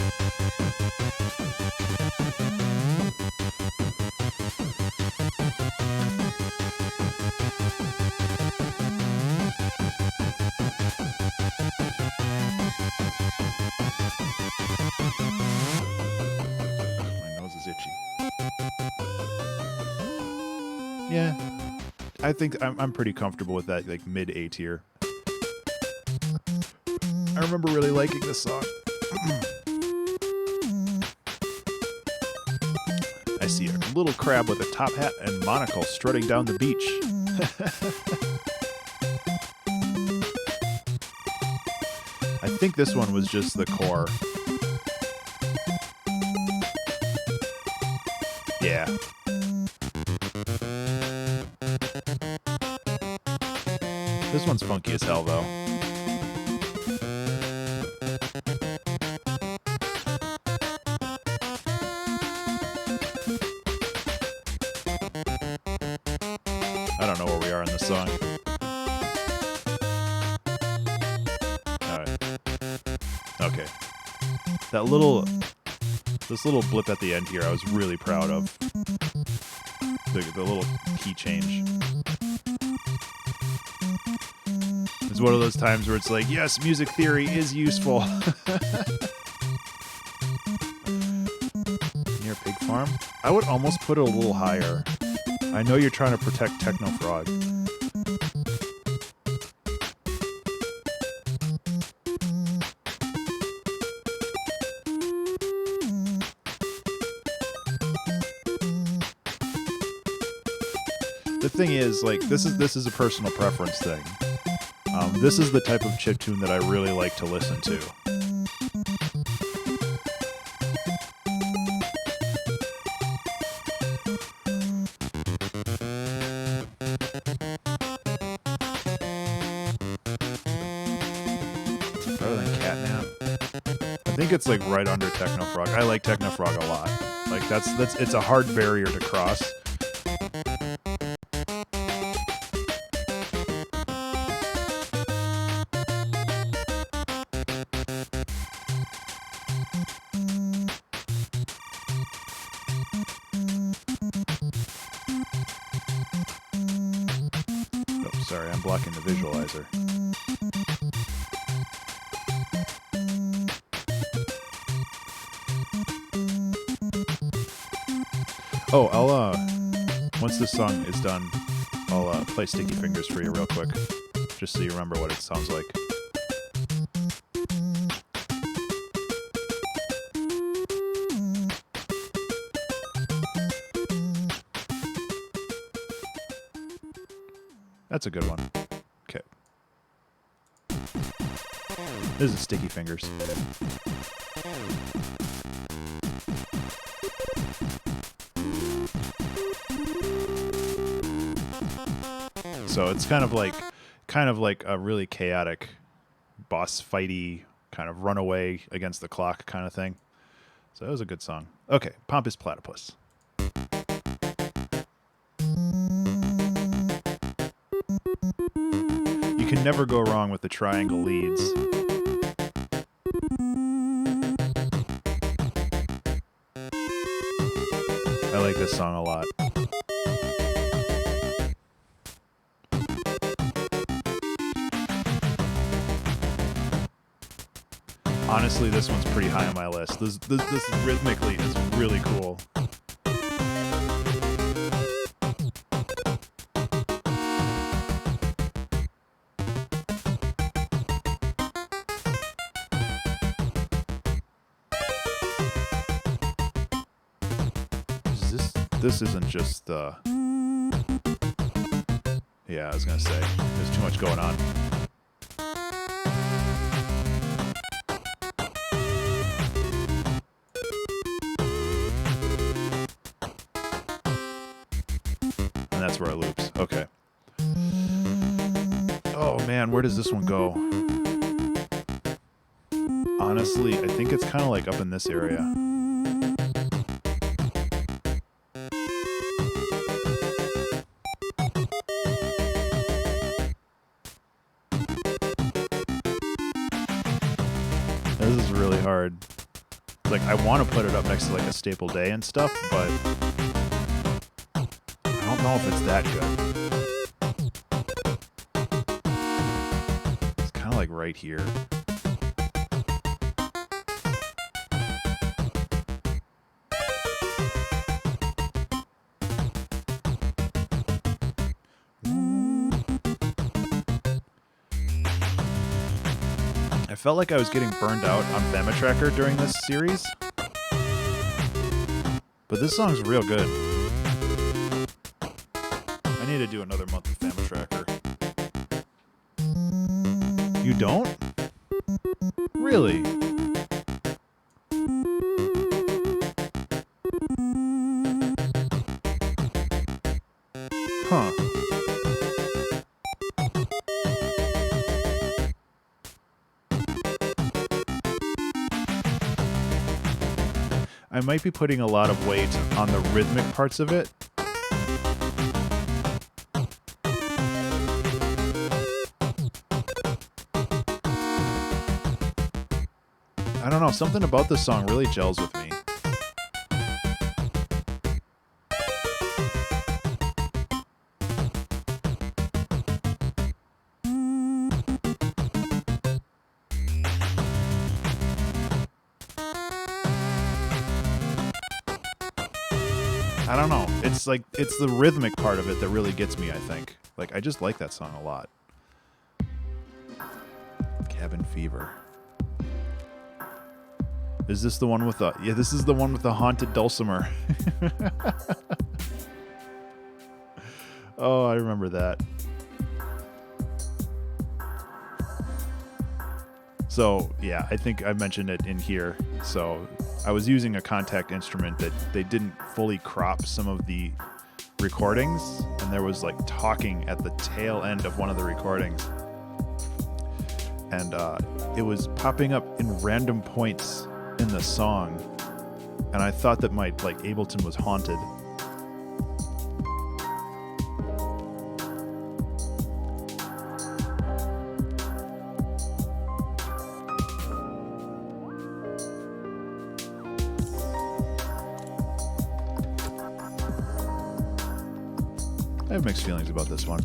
Yeah, I think I'm pretty comfortable with that, like mid A tier. I remember really liking this song. I see a little crab with a top hat and monocle strutting down the beach. I think this one was just the core. Yeah. This one's funky as hell, though. I don't know where we are in this song. Alright. Okay. This little blip at the end here I was really proud of. The little key change. It's one of those times where it's like, yes, music theory is useful. Near Pig Farm? I would almost put it a little higher. I know you're trying to protect Techno Frog. The thing is, like, this is a personal preference thing. This is the type of chiptune that I really like to listen to. Better than Catnap. I think it's like right under Techno Frog. I like Techno Frog a lot. Like it's a hard barrier to cross. Oh, sorry, I'm blocking the visualizer. Oh, I'll, once this song is done, I'll play Sticky Fingers for you real quick, just so you remember what it sounds like. That's a good one. Okay. This is Sticky Fingers. So it's kind of like a really chaotic boss fighty kind of runaway against the clock kind of thing. So that was a good song. Okay, Pompous Platypus. You can never go wrong with the triangle leads. I like this song a lot. Honestly, this one's pretty high on my list. This rhythmically is really cool. This isn't just the... Yeah, I was gonna say, there's too much going on. And that's where it loops. Okay. Oh man, where does this one go? Honestly, I think it's kind of like up in this area. This is really hard. Like, I want to put it up next to like a Staple Day and stuff, but I don't know if it's that good. It's kind of like right here. I felt like I was getting burned out on Fama Tracker during this series. But this song's real good. I need to do another month of Fama Tracker. You don't? Really? Huh. I might be putting a lot of weight on the rhythmic parts of it. I don't know, something about this song really gels with me. I don't know. It's like, it's the rhythmic part of it that really gets me, I think. Like, I just like that song a lot. Cabin Fever. Is this the one with the... Yeah, this is the one with the haunted dulcimer. Oh, I remember that. So, yeah, I think I mentioned it in here. So, I was using a contact instrument that they didn't fully crop some of the recordings, and there was like talking at the tail end of one of the recordings. And it was popping up in random points in the song, and I thought that my like Ableton was haunted. I have mixed feelings about this one.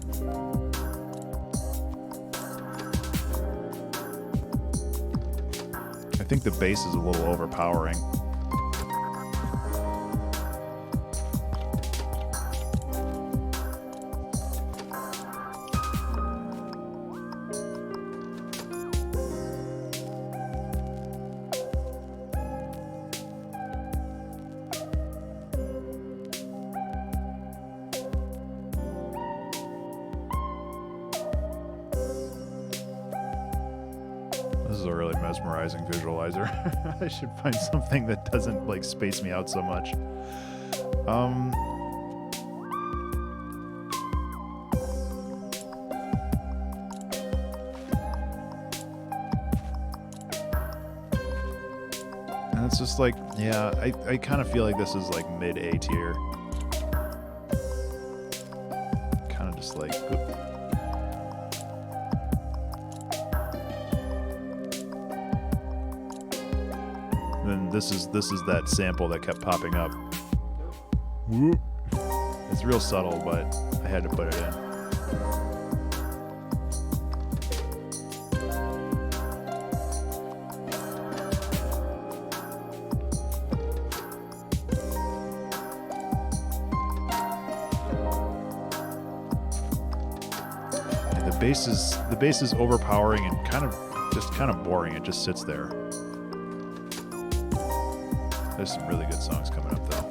I think the bass is a little overpowering. This is a really mesmerizing visualizer. I should find something that doesn't like space me out so much. And it's just like, yeah, I kind of feel like this is like mid A tier. Kind of just like, oop. And this is that sample that kept popping up. Whoop. It's real subtle, but I had to put it in. And the bass is overpowering and kind of boring. It just sits there. There's some really good songs coming up, though.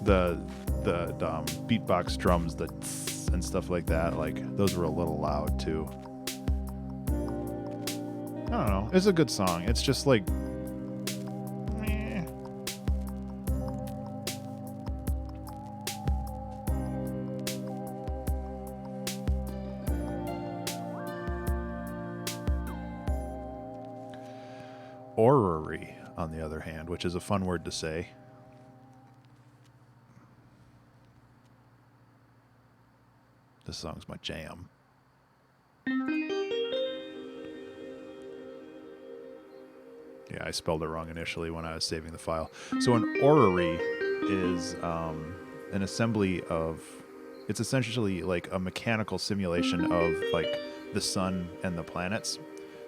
The beatbox drums, the tss and stuff like that, like those were a little loud too. I don't know. It's a good song. It's just like, meh. Orrery, on the other hand, which is a fun word to say. This song's my jam. Yeah, I spelled it wrong initially when I was saving the file. So an orrery is an assembly of... It's essentially like a mechanical simulation of like the sun and the planets.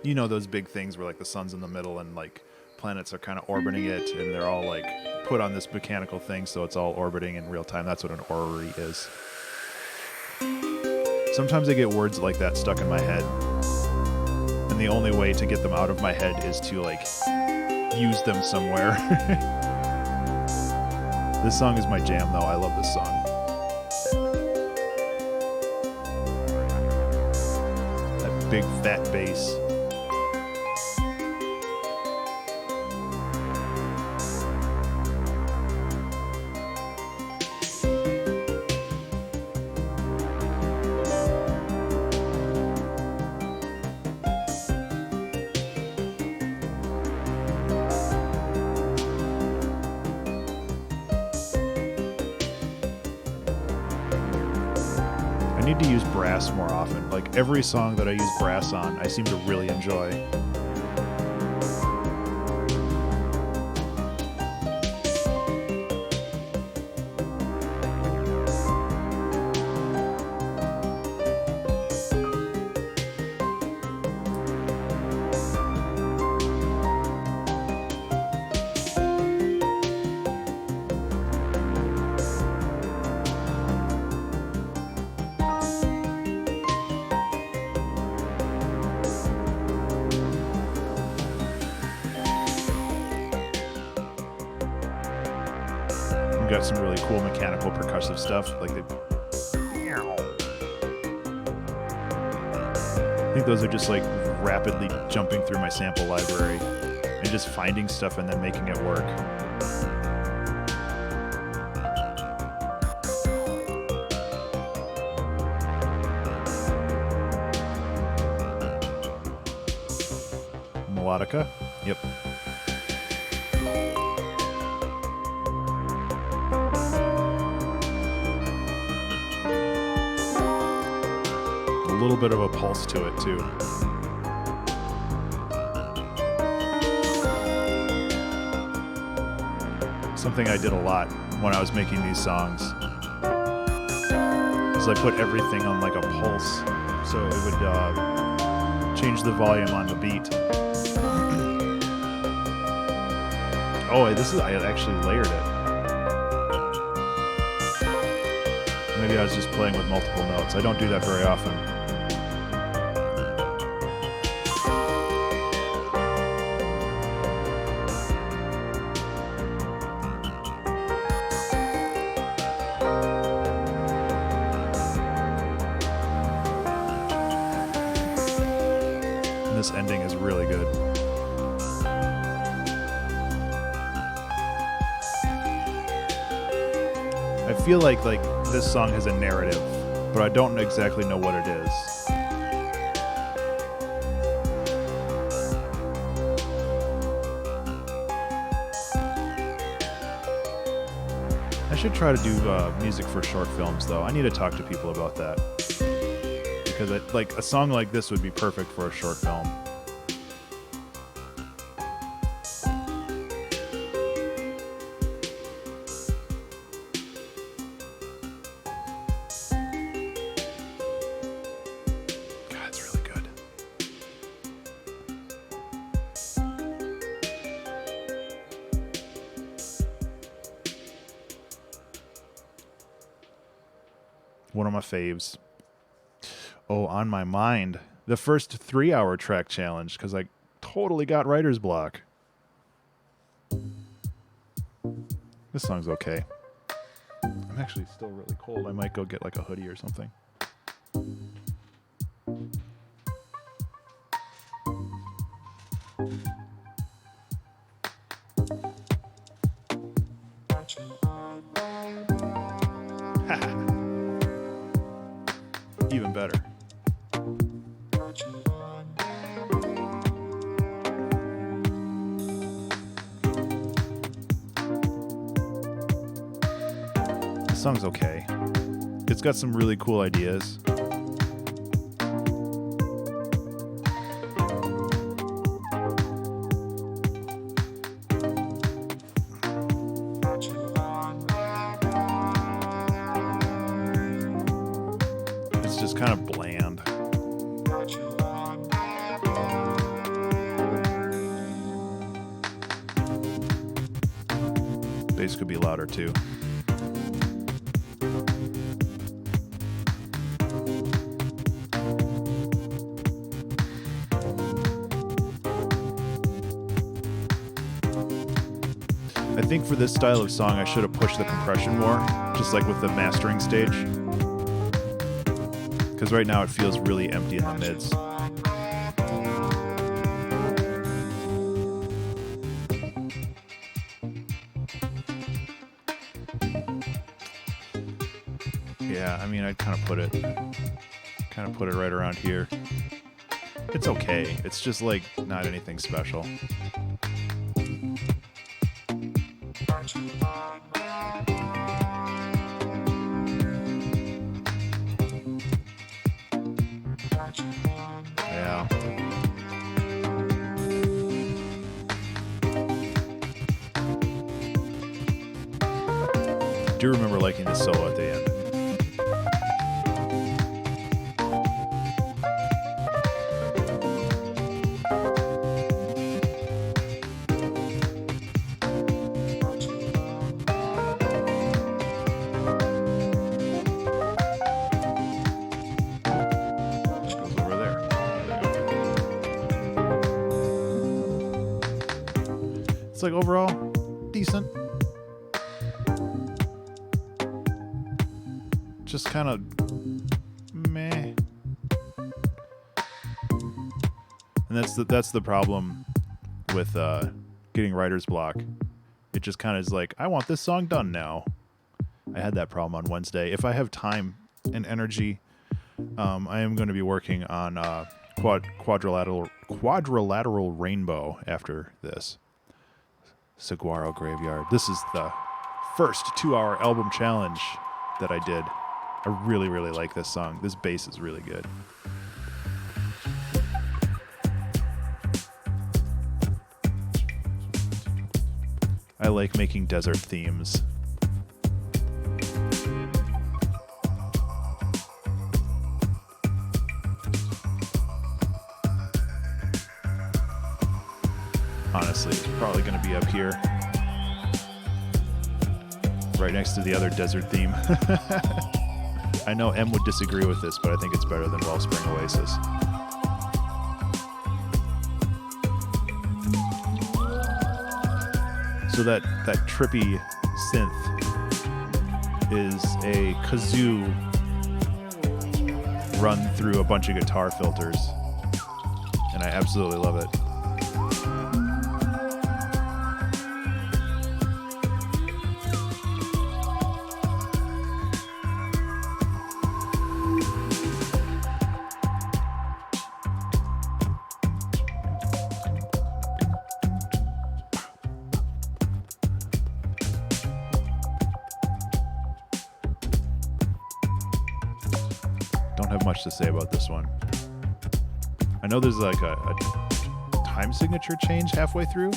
You know those big things where like the sun's in the middle and like planets are kind of orbiting it, and they're all like put on this mechanical thing so it's all orbiting in real time. That's what an orrery is. Sometimes I get words like that stuck in my head, and the only way to get them out of my head is to like use them somewhere. This song is my jam though. I love this song. That big fat bass. I need to use brass more often. Like every song that I use brass on, I seem to really enjoy. We've got some really cool mechanical percussive stuff. Like I think those are just like rapidly jumping through my sample library and just finding stuff and then making it work. Melodica. Yep. A little bit of a pulse to it too. Something I did a lot when I was making these songs is I put everything on like a pulse, so it would change the volume on the beat. Oh, I actually layered it. Maybe I was just playing with multiple notes. I don't do that very often. And this ending is really good. I feel like this song has a narrative, but I don't exactly know what it is. I should try to do music for short films, though. I need to talk to people about that. Because a song like this would be perfect for a short film. One of my faves. Oh, On My Mind. The first 3-hour track challenge, because I totally got writer's block. This song's okay. I'm actually still really cold. I might go get like a hoodie or something. Even better. This song's okay. It's got some really cool ideas. It's just kind of bland. Bass could be louder too. I think for this style of song, I should have pushed the compression more, just like with the mastering stage. Because right now it feels really empty in the mids. Yeah, I mean, I'd kind of put it right around here. It's okay. It's just like not anything special. do remember liking the solo at the end. Goes over there. It's like overall decent. Just kind of meh. And that's the problem with getting writer's block. It just kind of is like, I want this song done now. I had that problem on Wednesday. If I have time and energy, I am going to be working on quadrilateral rainbow after this. Saguaro Graveyard. This is the first 2-hour album challenge that I did. I really, really like this song. This bass is really good. I like making desert themes. Honestly, it's probably going to be up here. Right next to the other desert theme. I know M would disagree with this, but I think it's better than Wellspring Oasis. So that trippy synth is a kazoo run through a bunch of guitar filters, and I absolutely love it. Don't have much to say about this one. I know there's like a time signature change halfway through.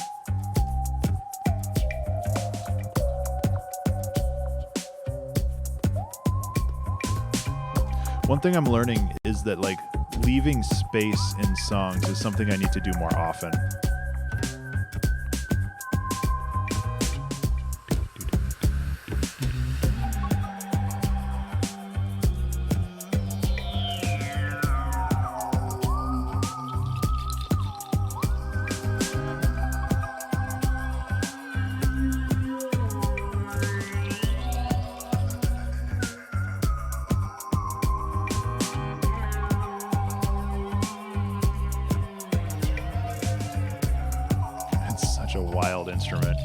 One thing I'm learning is that like leaving space in songs is something I need to do more often. A wild instrument.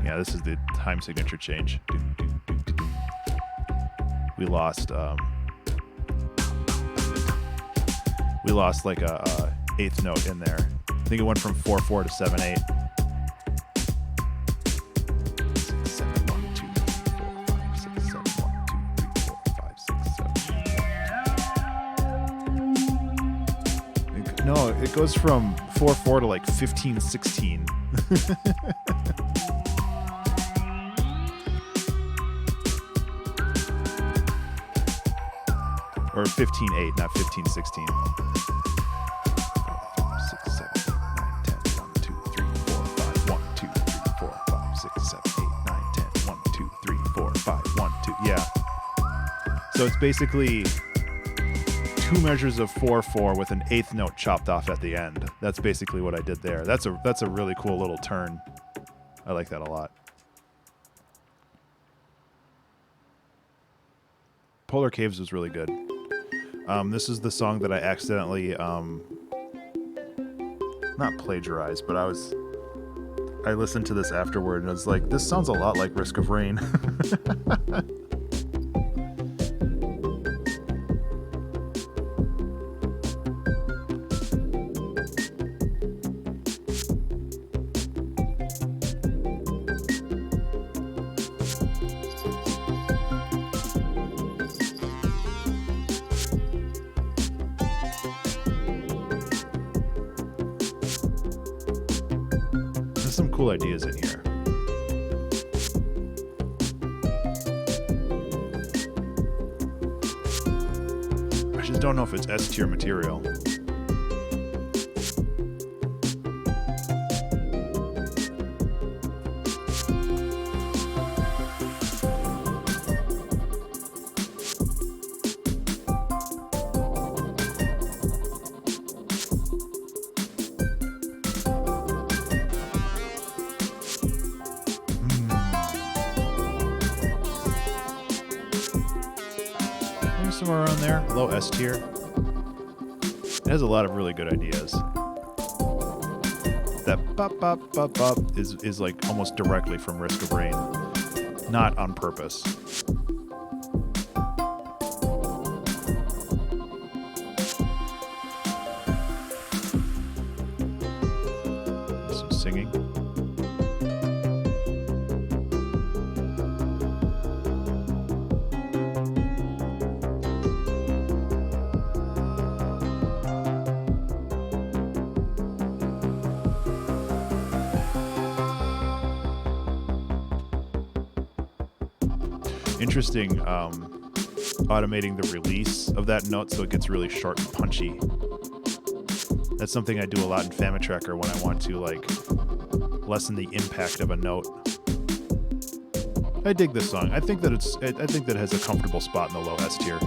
Yeah, this is the time signature change. We lost like a eighth note in there. I think it went from 4/4 to 7/8. No, it goes from 4/4 to like 15/16. Or 15/8, not 15/16. 6, 7, 8, 9, 10, 1, 2, 3, 4, 5, 1, 2, 3, 4, 5, 6, 7, 8, 9, 10, 1, 2, 3, 4, 5, 1, 2. Yeah. So it's basically 2 measures of 4/4 with an eighth note chopped off at the end. That's basically what I did there. That's a really cool little turn. I like that a lot. Polar Caves was really good. This is the song that I accidentally not plagiarized, but I listened to this afterward and I was like, this sounds a lot like Risk of Rain. cool ideas in here. I just don't know if it's S tier material. Somewhere around there, low S tier. It has a lot of really good ideas. That bop bop bop bop is like almost directly from Risk of Rain, not on purpose. Some singing. Interesting automating the release of that note so it gets really short and punchy. That's something I do a lot in Famitracker when I want to like lessen the impact of a note. I dig this song. I think that it has a comfortable spot in the low S tier.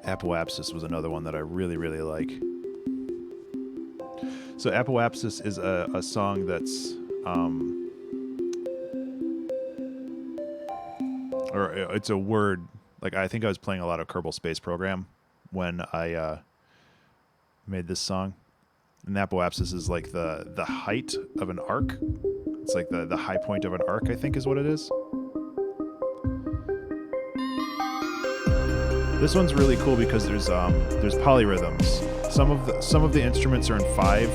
Apoapsis was another one that I really, really like. So Apoapsis is a song that's, or it's a word, like I think I was playing a lot of Kerbal Space Program when I made this song. And Apoapsis is like the height of an arc. It's like the high point of an arc, I think is what it is. This one's really cool because there's polyrhythms. Some of the instruments are in 5.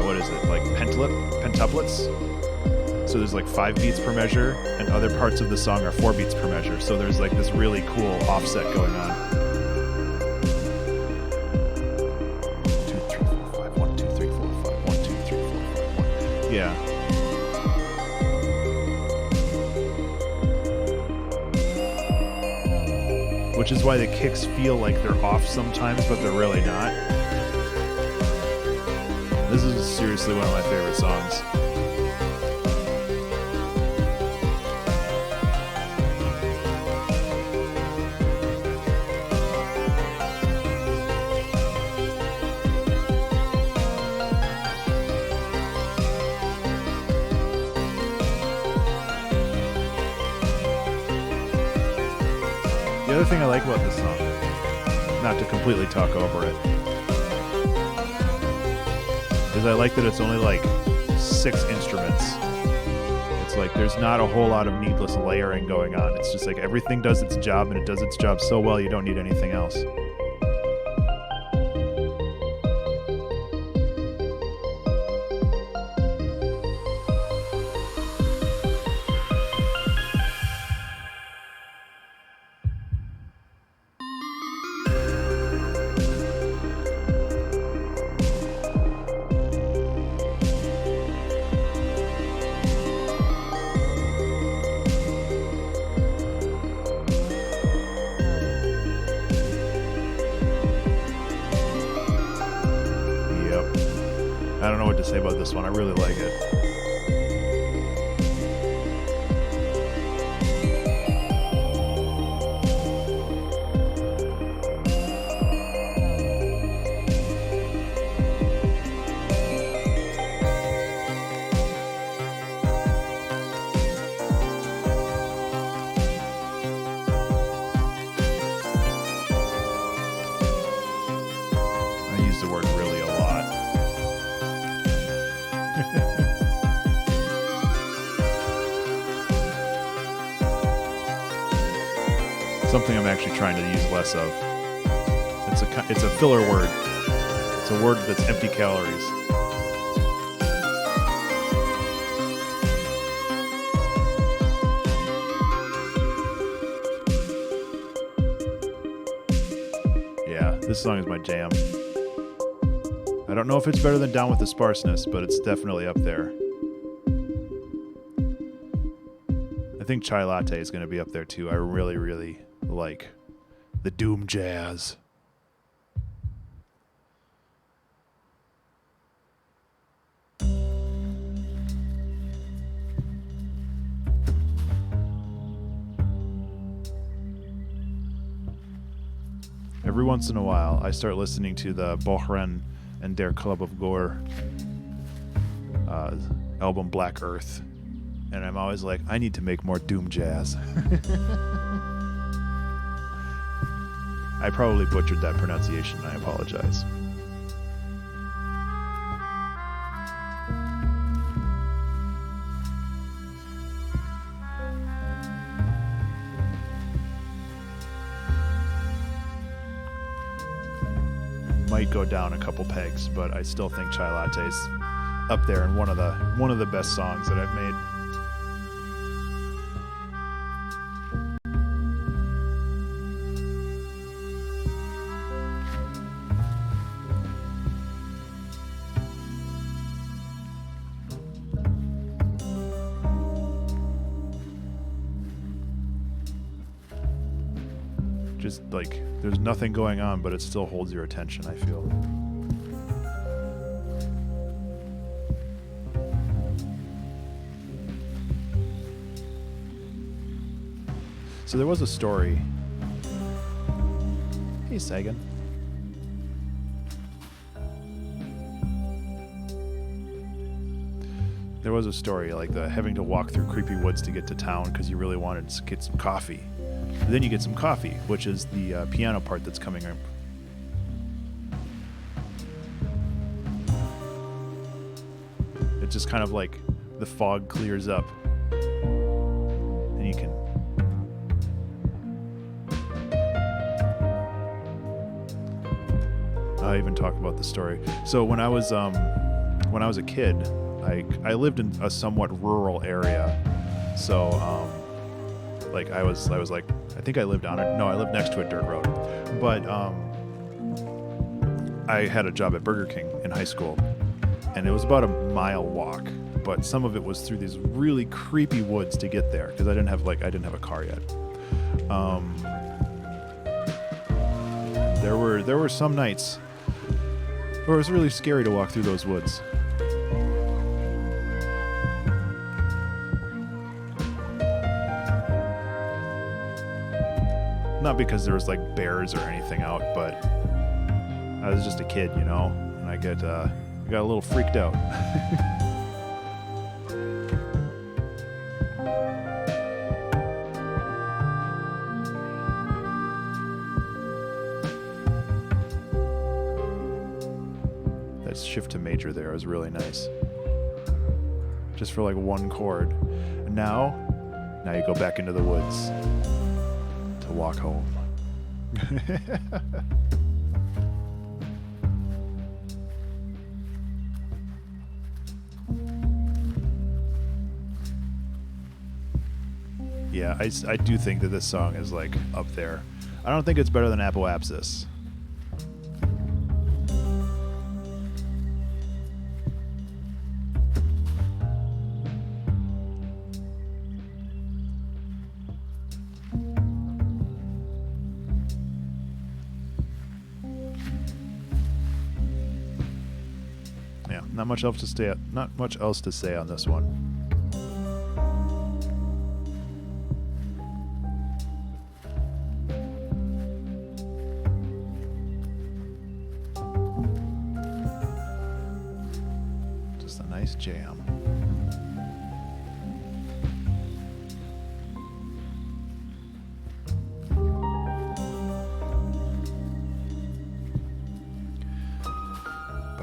What is it, like pentuplets? So there's like 5 beats per measure, and other parts of the song are 4 beats per measure. So there's like this really cool offset going on. 2, 3, 4, 5. 1, 2, 3, 4, 5. 1, 2, 3, 4, 5. 1. Yeah. Which is why the kicks feel like they're off sometimes, but they're really not. This is seriously one of my favorite songs. The other thing I like about this song, not to completely talk over it, is I like that it's only like 6 instruments. It's like there's not a whole lot of needless layering going on. It's just like everything does its job, and it does its job so well you don't need anything else. I don't know what to say about this one. I really like it. I use the word really a lot. Something I'm actually trying to use less of. It's a filler word. It's a word that's empty calories. This song is my jam. I don't know if it's better than Down with the Sparseness, but it's definitely up there. I think Chai Latte is going to be up there too. I really, really like the doom jazz. Every once in a while, I start listening to the Bohren and Der Club of Gore album Black Earth, and I'm always like, I need to make more doom jazz. I probably butchered that pronunciation, and I apologize. Might go down a couple pegs, but I still think Chai Latte's up there and one of the best songs that I've made. Just like there's nothing going on, but it still holds your attention, I feel. So there was a story. Hey, Sagan. There was a story like the having to walk through creepy woods to get to town because you really wanted to get some coffee. And then you get some coffee, which is the piano part that's coming up. It's just kind of like the fog clears up, and you can. I even talk about the story. So when I was a kid, I lived in a somewhat rural area, so like I was like, I think I lived on it. No, I lived next to a dirt road, but I had a job at Burger King in high school, and it was about a mile walk, but some of it was through these really creepy woods to get there because I didn't have a car yet. There were some nights where it was really scary to walk through those woods. Not because there was like bears or anything out, but I was just a kid, you know, and I got a little freaked out. That shift to major there was really nice. Just for like one chord. And now you go back into the woods to walk home. Yeah, I do think that this song is like up there. I don't think it's better than Apoapsis. Not much else to say on this one. Just a nice jam.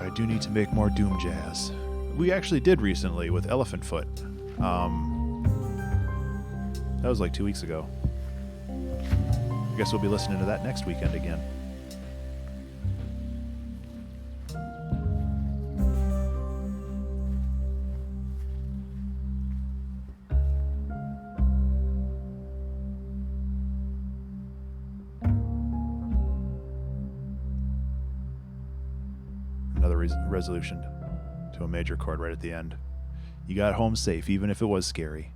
I do need to make more doom jazz. We actually did recently with Elephant Foot. That was like 2 weeks ago. I guess we'll be listening to that next weekend again. resolution to a major chord right at the end. You got home safe, even if it was scary.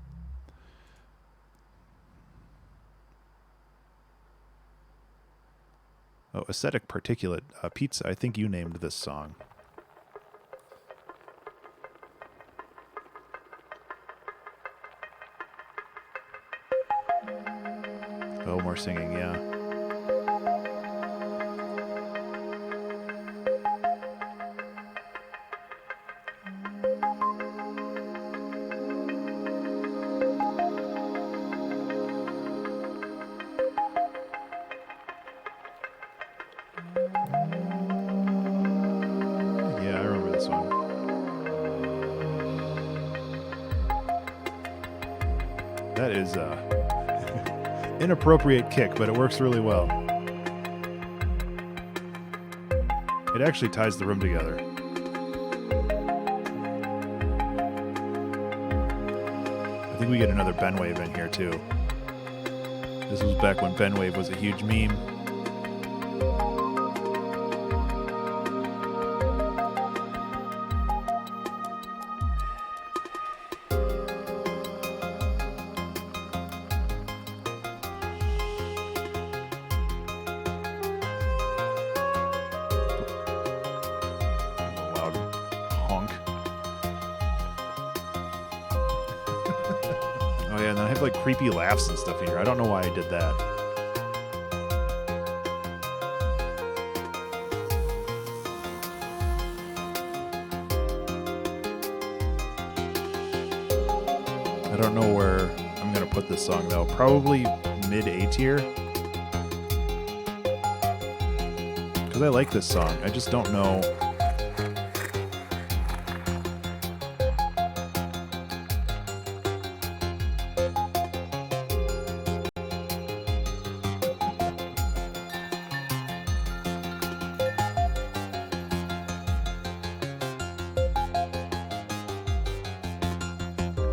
Oh, Aesthetic Particulate Pizza. I think you named this song. Oh, more singing, yeah. Yeah, I remember this one. That is inappropriate kick, but it works really well. It actually ties the room together. I think we get another Benwave in here too. This was back when Benwave was a huge meme. Oh yeah, and then I have like creepy laughs and stuff in here. I don't know why I did that. I don't know where I'm gonna put this song though. Probably mid A tier. Because I like this song. I just don't know.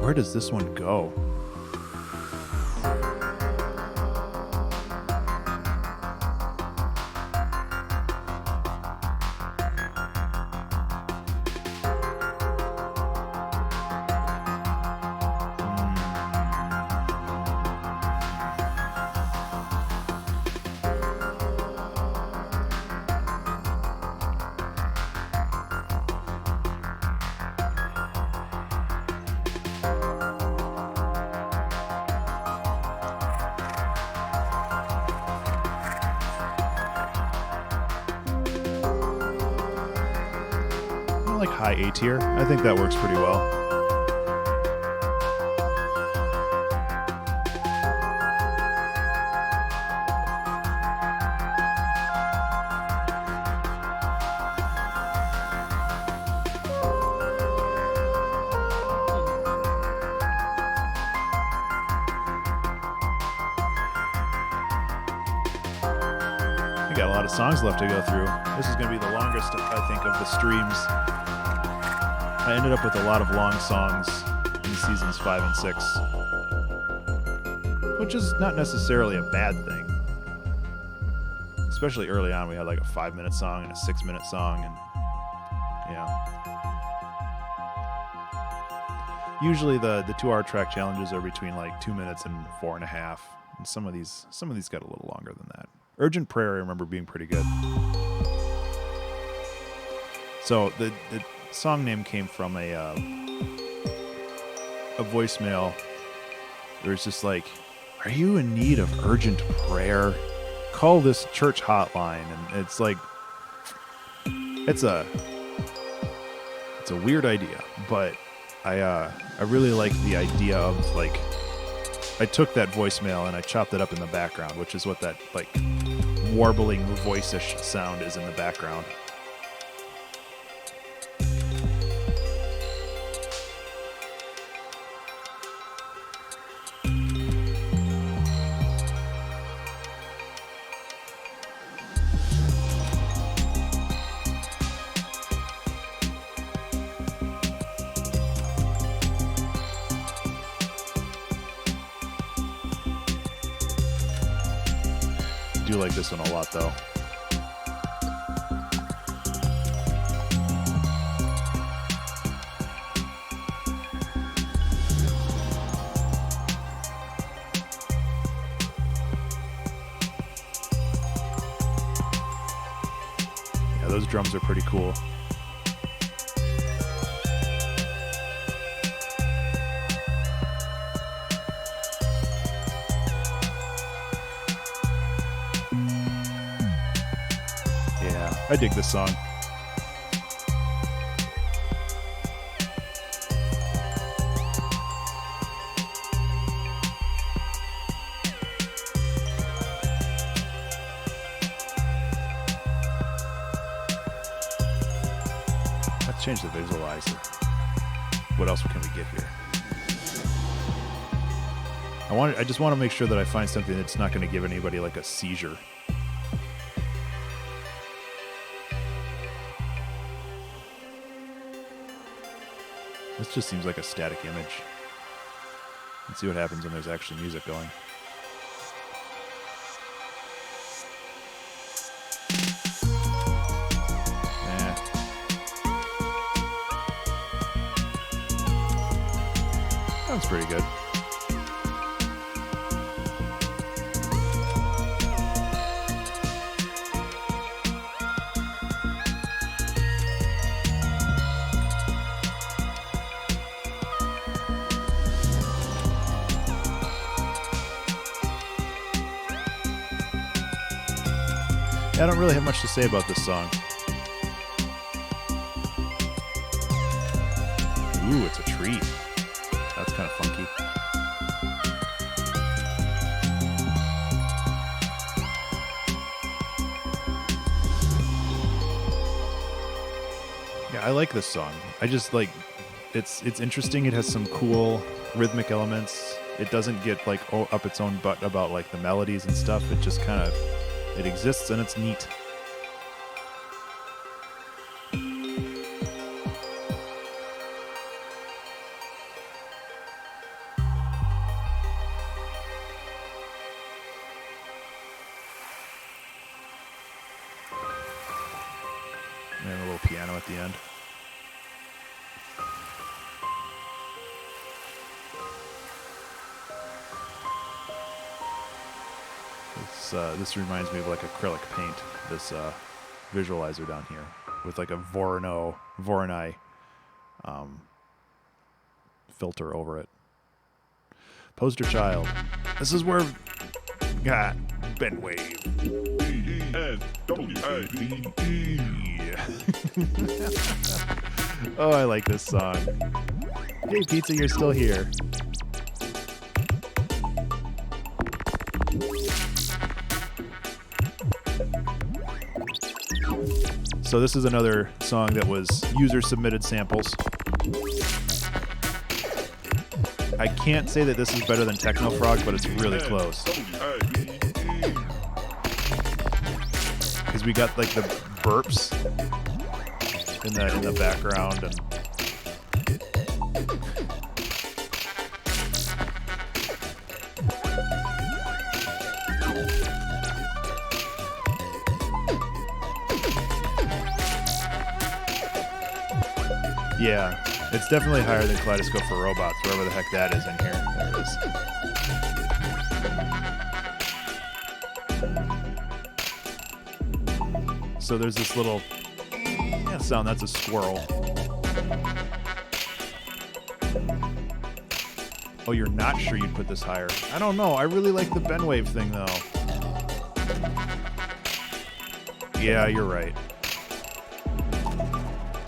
Where does this one go? Like high A tier. I think that works pretty well. We got a lot of songs left to go through. This is going to be the longest, I think, of the streams. I ended up with a lot of long songs in seasons 5 and 6, which is not necessarily a bad thing. Especially early on, we had like a 5-minute song and a 6-minute song, and yeah. Usually the 2-hour track challenges are between like 2 minutes and 4.5, and some of these got a little longer than that. Urgent Prayer, I remember being pretty good. So the song name came from a voicemail. There was just like, are you in need of urgent prayer? Call this church hotline. And it's like, it's a weird idea, but I really like the idea of like, I took that voicemail and I chopped it up in the background, which is what that like warbling voice-ish sound is in the background. I do like this one a lot though. those drums are pretty cool. Yeah, I dig this song. Let's change the visualizer. What else can we get here? I just want to make sure that I find something that's not going to give anybody like a seizure. This just seems like a static image. Let's see what happens when there's actually music going. Sounds pretty good. I don't really have much to say about this song. Ooh, it's a treat. That's kind of funky. Yeah, I like this song. I just like it's interesting. It has some cool rhythmic elements. It doesn't get like up its own butt about like the melodies and stuff. It just kind of it exists and it's neat. And a little piano at the end. This reminds me of like acrylic paint, this visualizer down here, with like a Voronoi filter over it. Poster child. This is where got Benwave. Oh, I like this song. Hey, Pizza, you're still here. So this is another song that was user-submitted samples. I can't say that this is better than Techno Frog, but it's really close. Because we got like the burps in the background and yeah, it's definitely higher than Kaleidoscope for Robots, wherever the heck that is in here. There it is. So there's this little sound, that's a squirrel. Oh, you're not sure you'd put this higher? I don't know. I really like the Benwave thing, though. Yeah, you're right.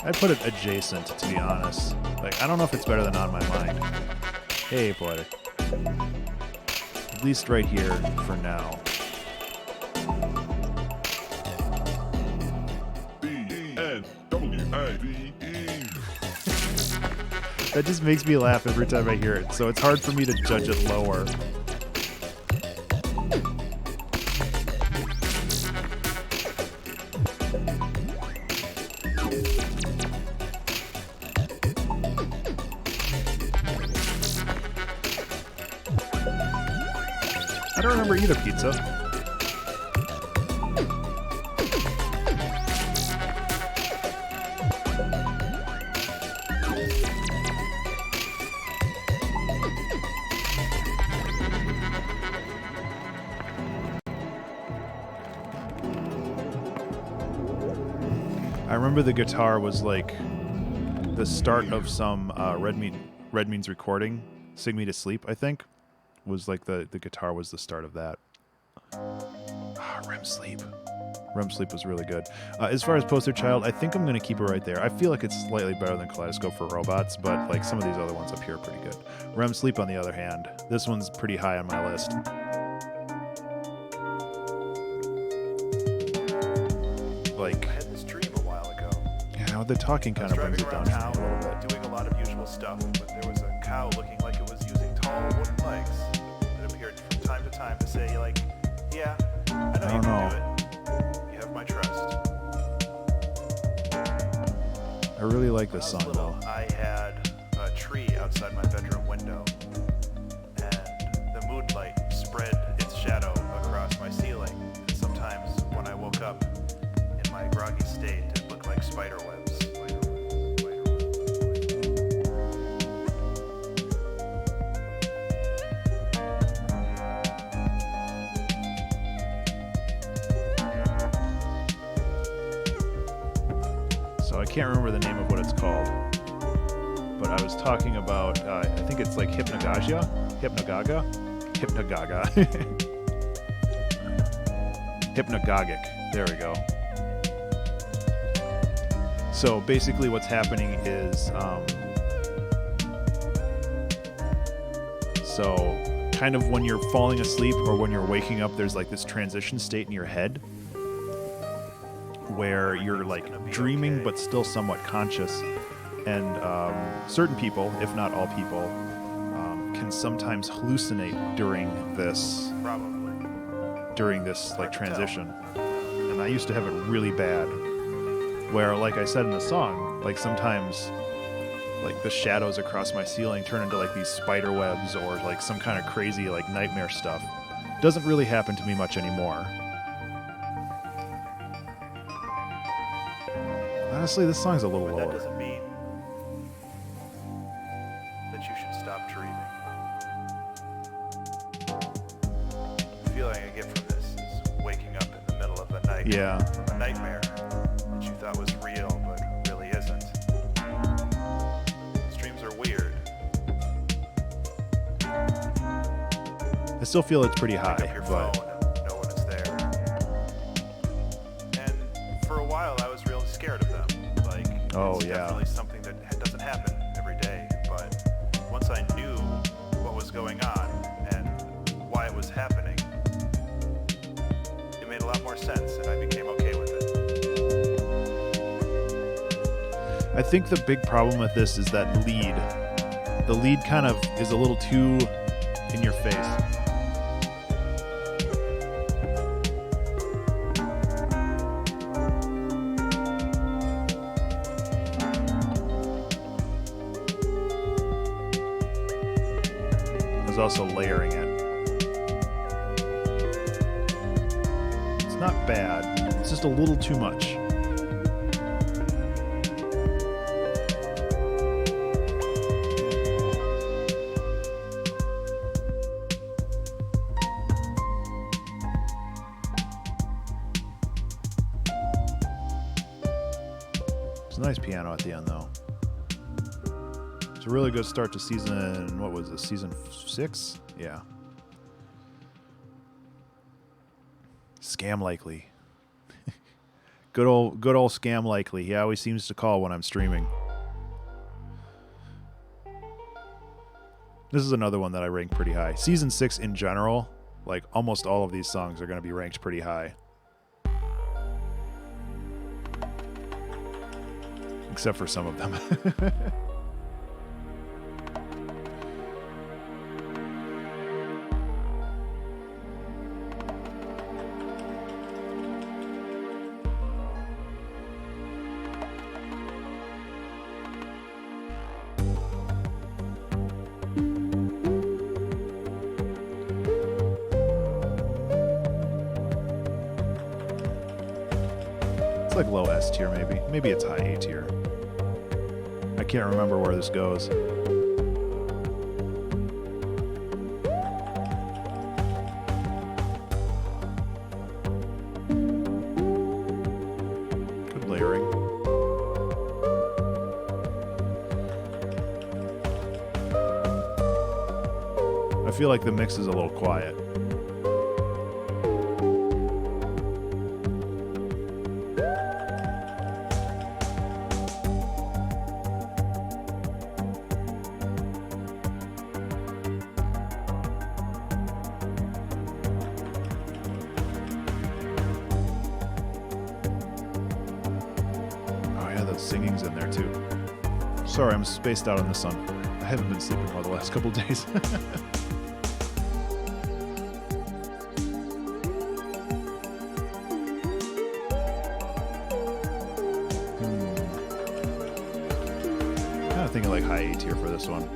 I'd put it adjacent, to be honest. Like, I don't know if it's better than On My Mind. Hey, Poetic. At least right here for now. That just makes me laugh every time I hear it, so it's hard for me to judge it lower. I don't remember either, Pizza. I remember the guitar was like the start of some Red Means recording, Sing Me to Sleep, I think. Was like the guitar was the start of that. REM Sleep. REM Sleep was really good. As far as Poster Child, I think I'm going to keep it right there. I feel like it's slightly better than Kaleidoscope for Robots, but like some of these other ones up here are pretty good. REM Sleep, on the other hand, this one's pretty high on my list. Like, I had this dream a while ago. yeah, the talking kind of brings it down Driving for me a around little town, bit. doing a lot of usual stuff, but there was a cow looking like it was using tall wooden legs that appeared from time to time to say, like, yeah, I know you can do it. You have my trust. I really like this When I song was little, though. I had a tree outside my bedroom window, and the moonlight spread its shadow across my ceiling. And sometimes when I woke up in my groggy state, it looked like spider webs. So I can't remember the name of what it's called, but I was talking about, I think it's like Hypnagogia? Hypnagogia? Hypnagogic. There we go. So basically what's happening is, so kind of when you're falling asleep or when you're waking up, there's like this transition state in your head where you're like dreaming but still somewhat conscious, and certain people, if not all people, can sometimes hallucinate during this like transition. And I used to have it really bad, where, like I said in the song, like sometimes like the shadows across my ceiling turn into like these spider webs or like some kind of crazy like nightmare stuff. Doesn't really happen to me much anymore. Honestly, this song's a little But that lower. doesn't mean that you should stop dreaming. The feeling I get from this is waking up in the middle of the night Yeah. from a nightmare that you thought was real but really isn't. These dreams are weird. I still feel it's pretty high, Pick up your phone but and no one is there. And for a while I was really scared of them. Like, Oh, it's yeah. definitely something that doesn't happen every day. But once I knew what was going on and why it was happening, it made a lot more sense and I became okay with it. I think the big problem with this is that lead. The lead kind of is a little too in your face. There's also layering it. It's not bad, it's just a little too much. It's a nice piano at the end, though. It's a really good start to season, what was this, season 6? Yeah. Scam Likely. good old Scam Likely. He always seems to call when I'm streaming. This is another one that I rank pretty high. Season 6 in general, like almost all of these songs are going to be ranked pretty high. Except for some of them. It's like low S tier, maybe. Maybe it's high A tier. I can't remember where this goes. Good layering. feel like the mix is a little quiet. Singing's in there too. Sorry, I'm spaced out on this one. I haven't been sleeping well the last couple days. Kind of thinking like high A tier for this one.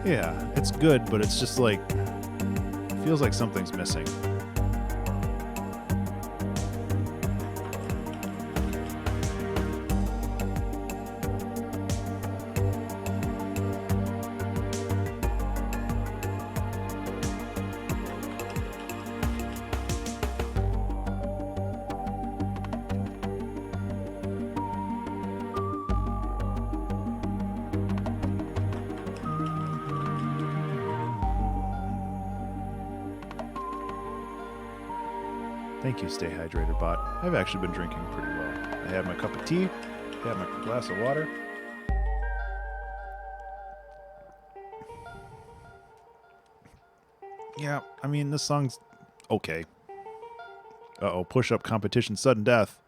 Yeah, it's good, but it's just like, feels like something's missing. Thank you, Stay Hydrated Bot. I've actually been drinking pretty well. I had my cup of tea, I had my glass of water. Yeah, I mean, this song's okay. Uh-oh, push-up competition, sudden death.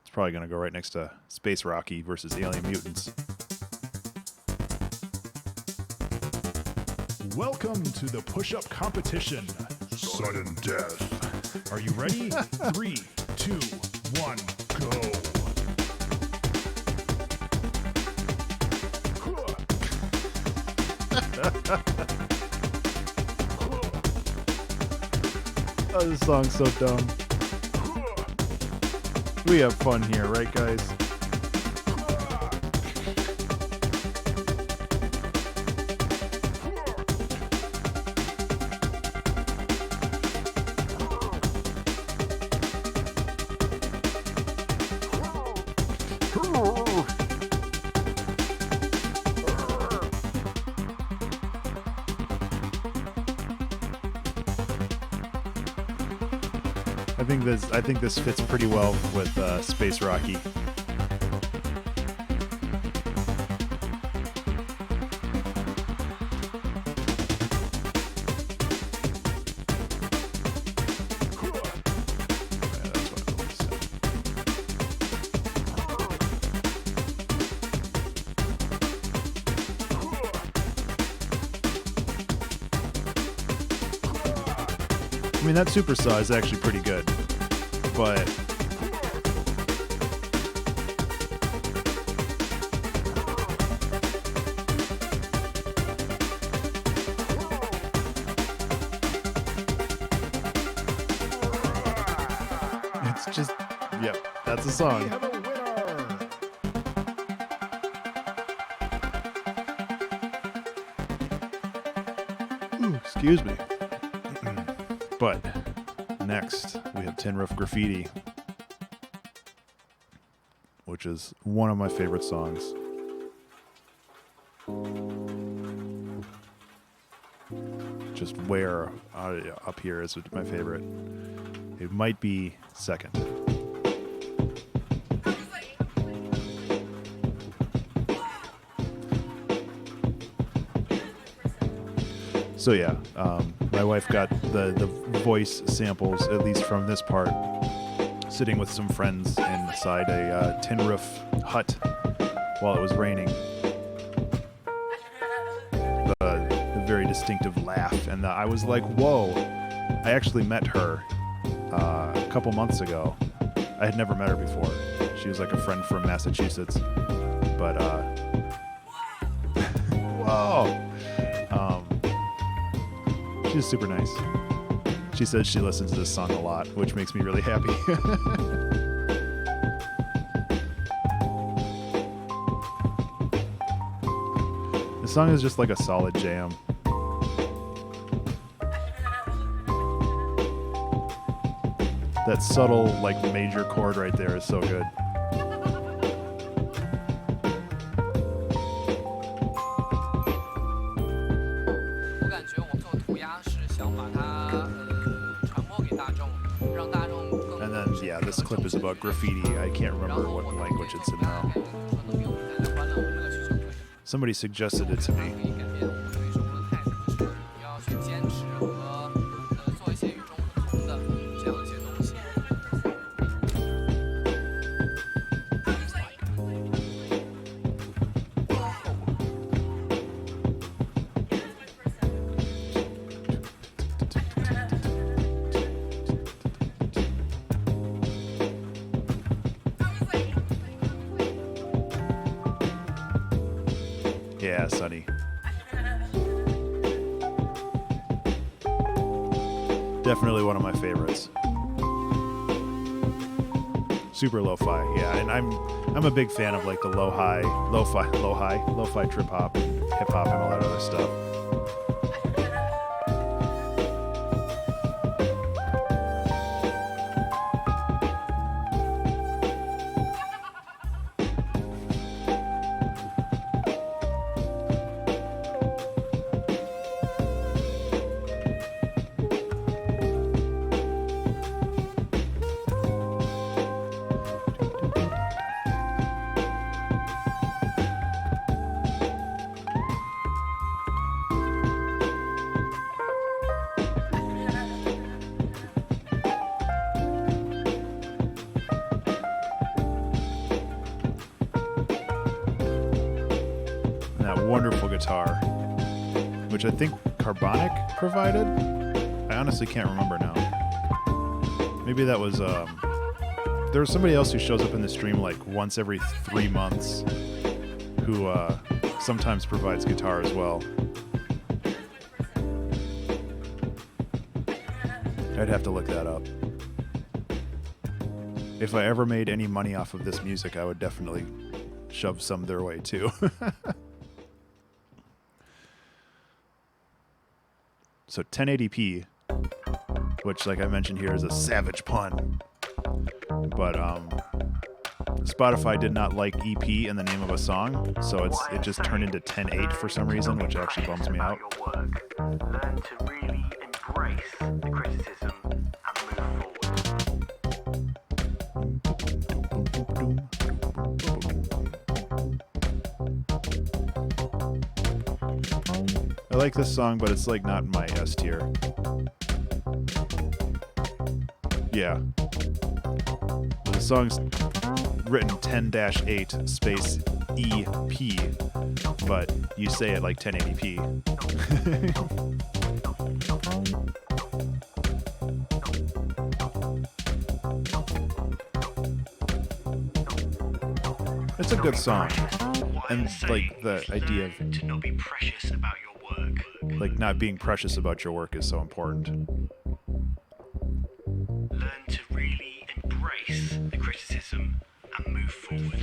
It's probably going to go right next to Space Rocky versus Alien Mutants. Welcome to the push-up competition. Sudden death. Are you ready? 3, 2, 1, go. Oh, this song's so dumb. We have fun here, right, guys? I think this fits pretty well with Space Rocky. I mean, that supersaw is actually pretty good. But it's just, yep, that's a song. We have a winner. Ooh, excuse me. But next, we have Tin Roof Graffiti, which is one of my favorite songs. Just Where up here is my favorite. It might be second. So yeah, my wife got the voice samples, at least from this part, sitting with some friends inside a tin roof hut while it was raining. The very distinctive laugh, and I was like, whoa. I actually met her a couple months ago. I had never met her before. She was like a friend from Massachusetts. But, whoa. She's super nice. She says she listens to this song a lot, which makes me really happy. The song is just like a solid jam. That subtle, like, major chord right there is so good. And then, yeah, this clip is about graffiti. I can't remember what language it's in now. Somebody suggested it to me. Yeah, Sonny. Definitely one of my favorites. Super lo-fi, yeah, and I'm a big fan of like the lo-fi trip hop, hip hop, and all that other stuff. Wonderful guitar, which I think Carbonic provided. I honestly can't remember now. Maybe that was there was somebody else who shows up in the stream like once every 3 months who sometimes provides guitar as well. I'd have to look that up. If I ever made any money off of this music, I would definitely shove some their way too. So 1080p, which, like I mentioned here, is a savage pun. But Spotify did not like EP in the name of a song, so it just turned into 10.8 for some reason, which actually bums me out. Learn to really embrace the criticism and move forward. I like this song, but it's like not my S tier. Yeah. The song's written 10-8 space EP, but you say it like 1080p. It's a good song. And like the idea of to not be precious about your work. Like not being precious about your work is so important. Learn to really embrace the criticism and move forward.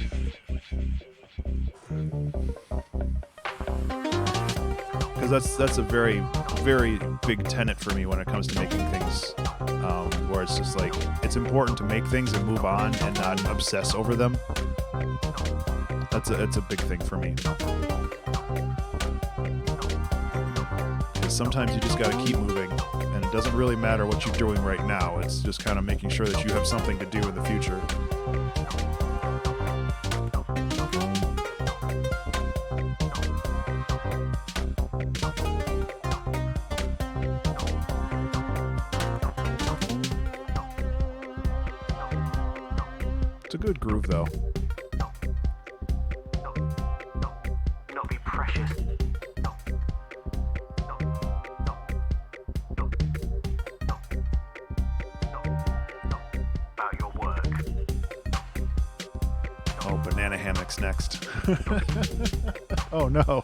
Because that's a very, very big tenet for me when it comes to making things, where it's just like, it's important to make things and move on and not obsess over them. It's a big thing for me. Because sometimes you just got to keep moving, and it doesn't really matter what you're doing right now. It's just kind of making sure that you have something to do in the future. It's a good groove, though. Not be precious. About your work. Oh, banana hammocks next. Oh no.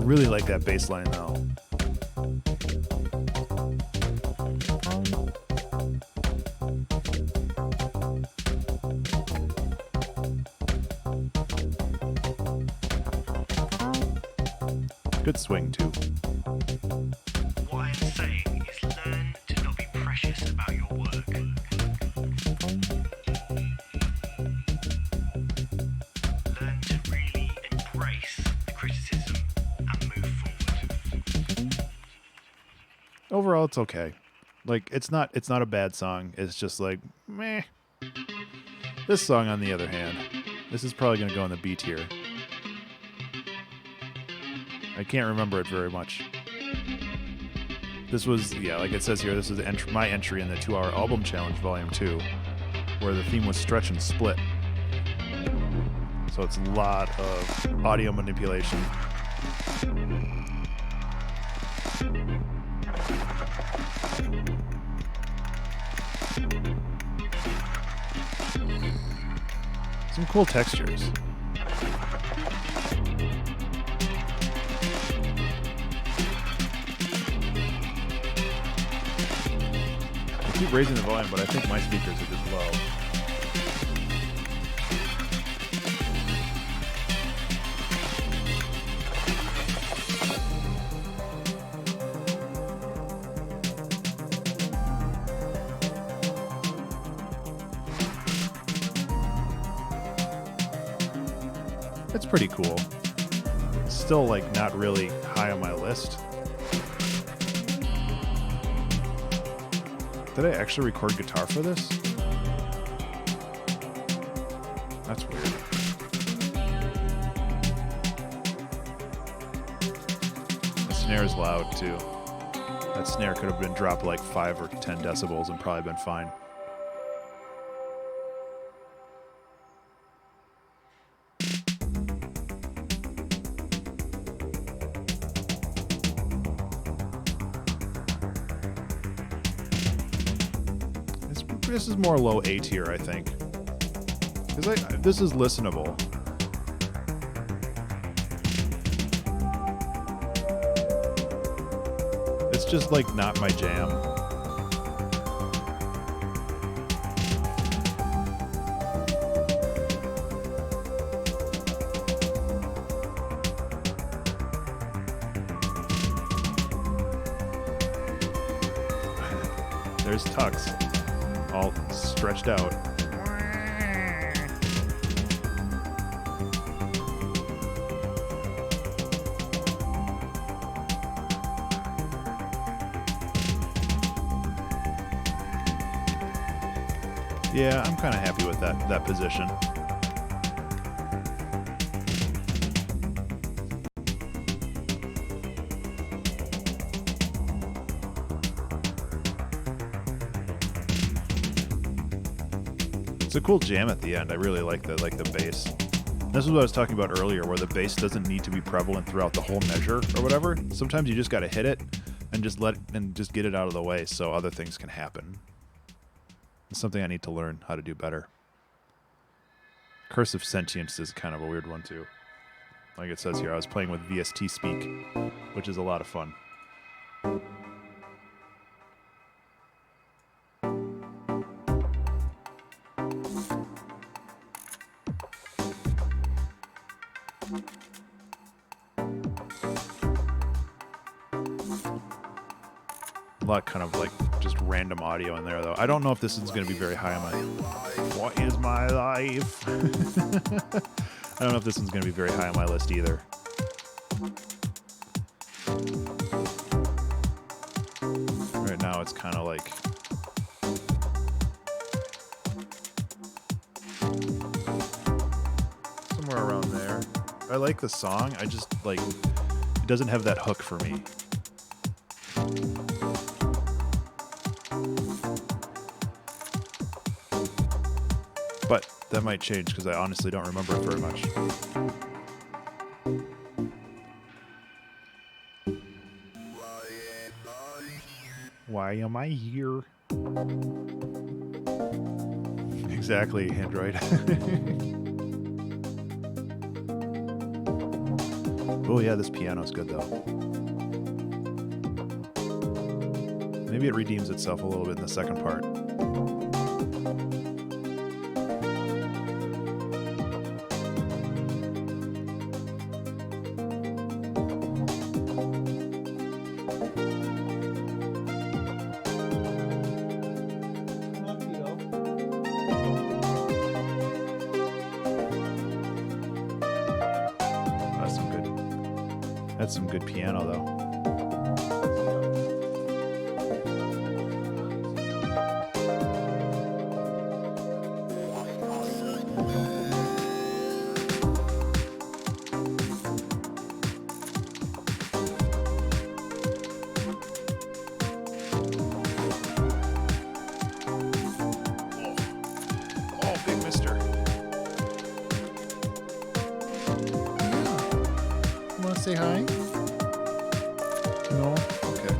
really like that bass line though. Good swing too. What I'm saying is learn to not be precious about your work. Learn to really embrace the criticism and move forward. Overall, it's okay. Like it's not a bad song. It's just like meh. This song, on the other hand, this is probably going to go in the B tier. I can't remember it very much. This was, yeah, like it says here, this is my entry in the 2-hour album challenge, volume 2, where the theme was stretch and split. So it's a lot of audio manipulation. Some cool textures. I keep raising the volume, but I think my speakers are just low. It's pretty cool. It's still like not really high on my list. Did I actually record guitar for this? That's weird. The snare is loud too. That snare could have been dropped like 5 or 10 decibels and probably been fine. This is more low A tier, I think. Because this is listenable. It's just like not my jam. There's Tux. All stretched out. Yeah, I'm kind of happy with that position. It's a cool jam at the end. I really like the bass. This is what I was talking about earlier, where the bass doesn't need to be prevalent throughout the whole measure or whatever. Sometimes you just got to hit it and just get it out of the way so other things can happen. It's something I need to learn how to do better. Cursive Sentience is kind of a weird one too. Like it says here, I was playing with VST Speak, which is a lot of fun. A lot kind of like just random audio in there though. I don't know if this is going to be very high on my... What is my life? I don't know if this one's going to be very high on my list either. Right now it's kind of like... somewhere around there. I like the song, I just like... it doesn't have that hook for me. But that might change because I honestly don't remember it very much. Why am I here? Exactly, Android. Oh yeah, this piano's good though. Maybe it redeems itself a little bit in the second part. That's some good piano though. Oh, big mister. Want to say hi? No. Okay.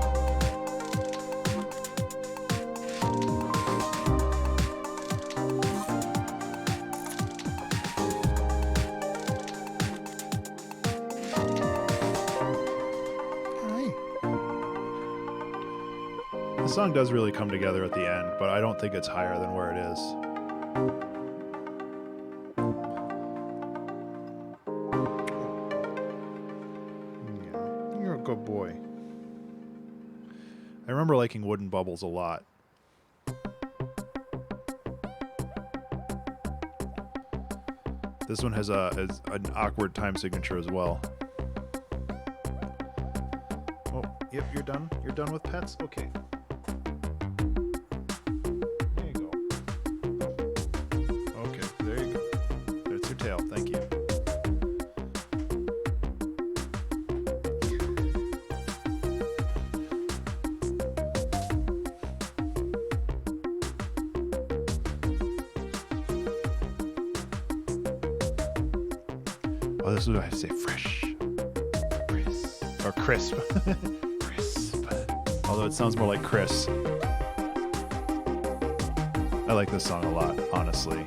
Hi. The song does really come together at the end, but I don't think it's higher than where it is. Yeah, you're a good boy. I remember liking Wooden Bubbles a lot. This one has an awkward time signature as well. Oh, yep, you're done. You're done with pets? Okay. There you go. Okay, there you go. That's your tail. Thank you. Oh, this is what I have to say. Fresh. Crisp. Or crisp. Crisp. Although it sounds more like Chris. I like this song a lot, honestly.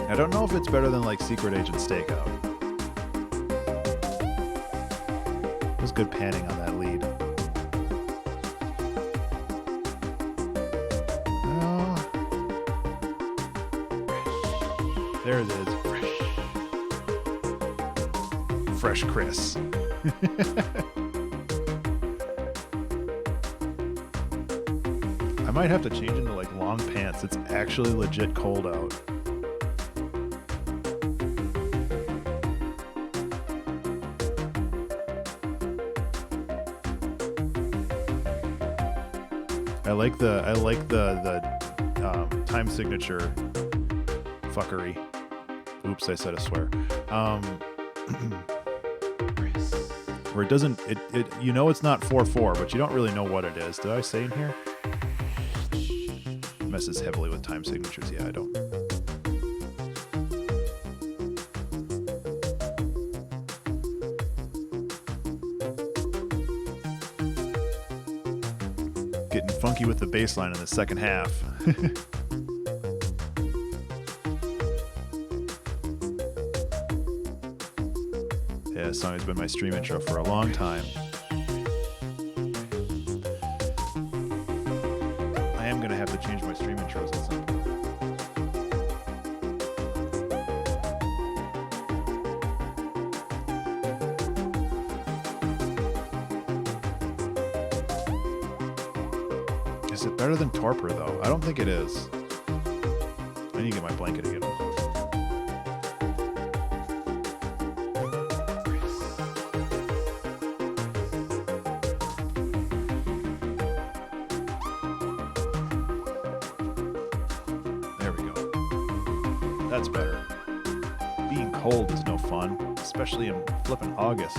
I don't know if it's better than like Secret Agent Stakeout. There's good panning on that lead. There it is. Fresh Chris. I might have to change into like long pants. It's actually legit cold out. I like the time signature fuckery. Oops, I said a swear. Where it doesn't, it you know it's not 4/4, but you don't really know what it is. Did I say in here? It messes heavily with time signatures. Yeah, I don't. Getting funky with the bass line in the second half. Yeah, this song has been my stream intro for a long time. I am going to have to change my stream intros at some point. Is it better than Torpor, though? I don't think it is. I need to get my blanket again. There we go. That's better. Being cold is no fun, especially in flipping August.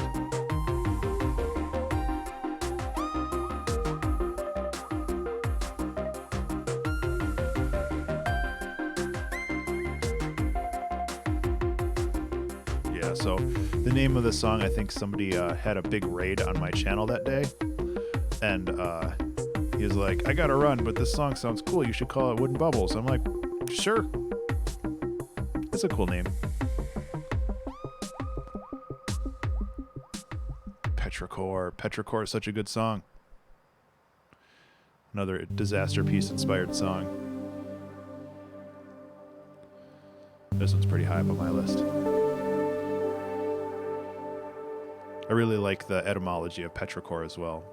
So the name of the song, I think somebody had a big raid on my channel that day, and he was like, I gotta run, but this song sounds cool, you should call it Wooden Bubbles. I'm like, sure, it's a cool name. Petrichor. Petrichor is such a good song. Another Disaster Piece inspired song. This one's pretty high up on my list. I really like the etymology of petrichor as well.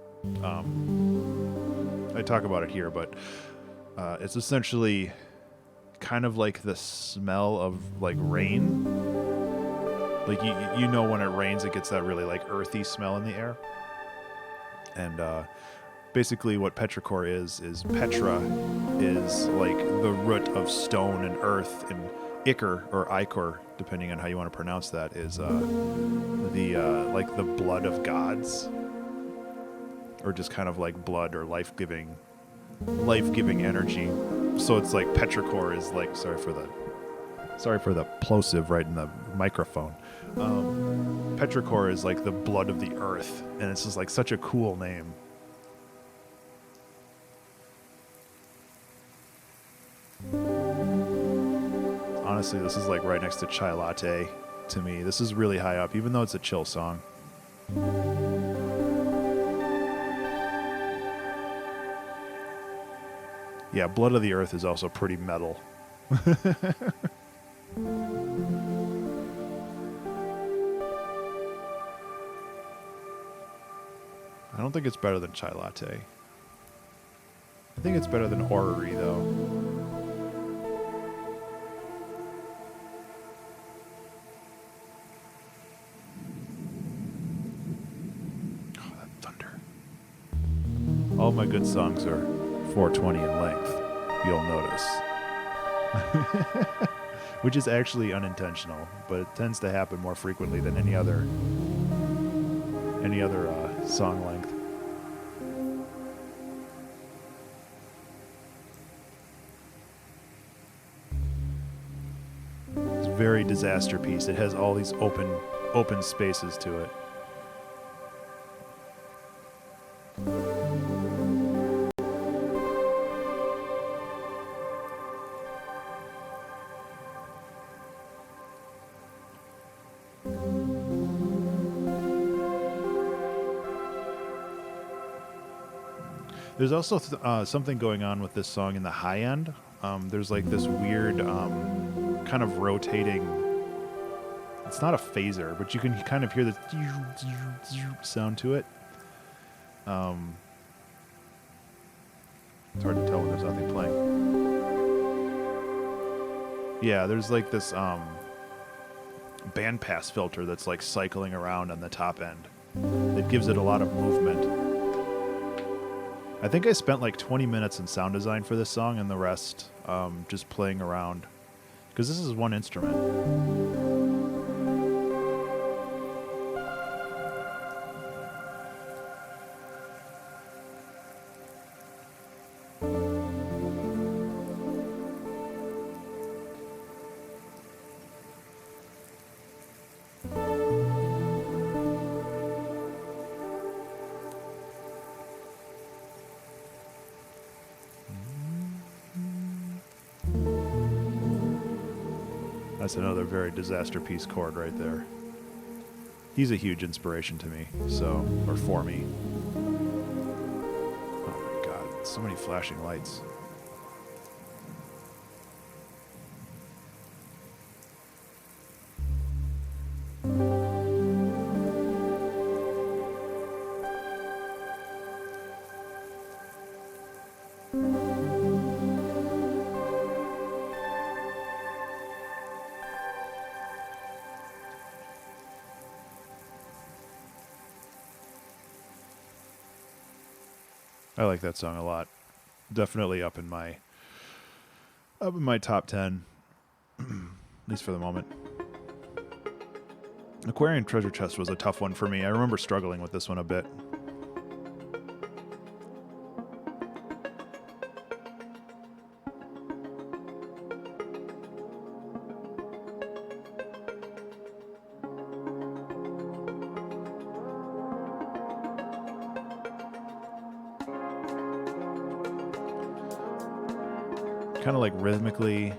I talk about it here, but it's essentially kind of like the smell of like rain. Like you know when it rains, it gets that really like earthy smell in the air. And basically what petrichor is petra is like the root of stone and earth, and ichor or ichor, depending on how you want to pronounce that, is the like the blood of gods, or just kind of like blood or life-giving energy. So it's like petrichor is like, sorry for the plosive right in the microphone. Petrichor is like the blood of the earth, and it's just like such a cool name. Honestly, this is like right next to Chai Latte to me. This is really high up, even though it's a chill song. Yeah, Blood of the Earth is also pretty metal. I don't think it's better than Chai Latte. I think it's better than Orrery, though. All my good songs are 420 in length, you'll notice. Which is actually unintentional, but it tends to happen more frequently than any other song length. It's a very Disaster Piece. It has all these open spaces to it. There's also something going on with this song in the high end. There's like this weird kind of rotating, it's not a phaser, but you can kind of hear the sound to it. It's hard to tell when there's nothing playing. Yeah, there's like this bandpass filter that's like cycling around on the top end. It gives it a lot of movement. I think I spent like 20 minutes in sound design for this song, and the rest just playing around, because this is one instrument. That's another very Disaster Piece chord right there. He's a huge inspiration to me, or for me. Oh my god, so many flashing lights. I like that song a lot. Definitely up in my top 10, at least for the moment. Aquarian Treasure Chest was a tough one for me. I remember struggling with this one a bit. Kind of like rhythmically,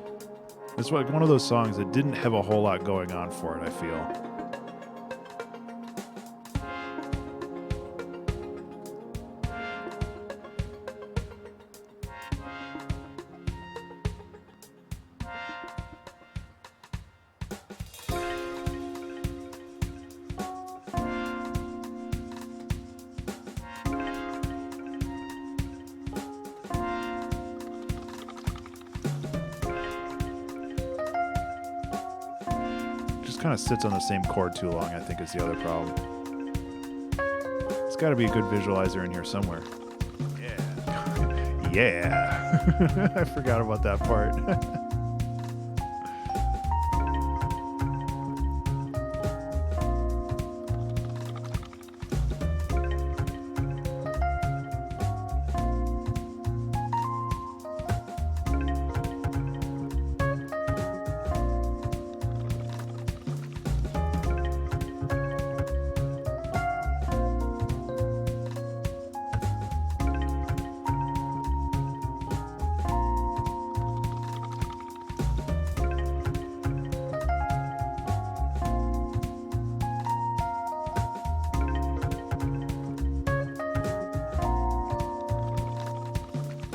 it's like one of those songs that didn't have a whole lot going on for it, I feel. kind of sits on the same chord too long, I think, is the other problem. There's got to be a good visualizer in here somewhere. Yeah. Yeah. I forgot about that part.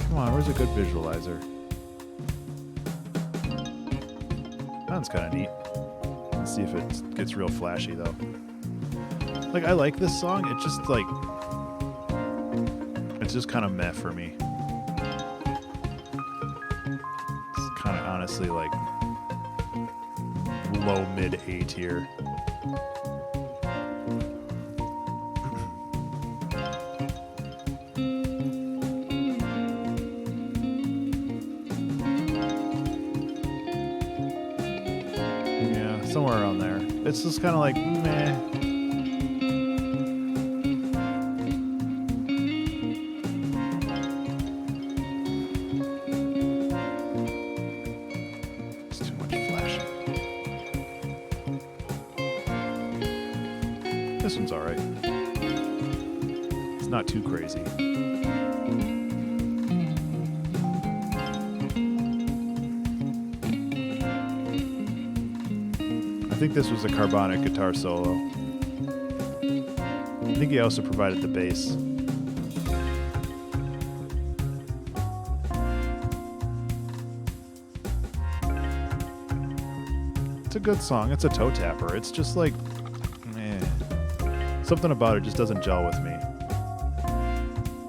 Come on, where's a good visualizer? That one's kind of neat. Let's see if it gets real flashy, though. Like, I like this song. It's just, like... It's just kind of meh for me. It's kind of, honestly, like... Low, mid A tier. Somewhere around there. It's just kind of like, meh. It's too much flashing. This one's alright. It's not too crazy. I think this was a carbonic guitar solo. I think he also provided the bass. It's a good song. It's a toe tapper. It's just like, meh. Something about it just doesn't gel with me.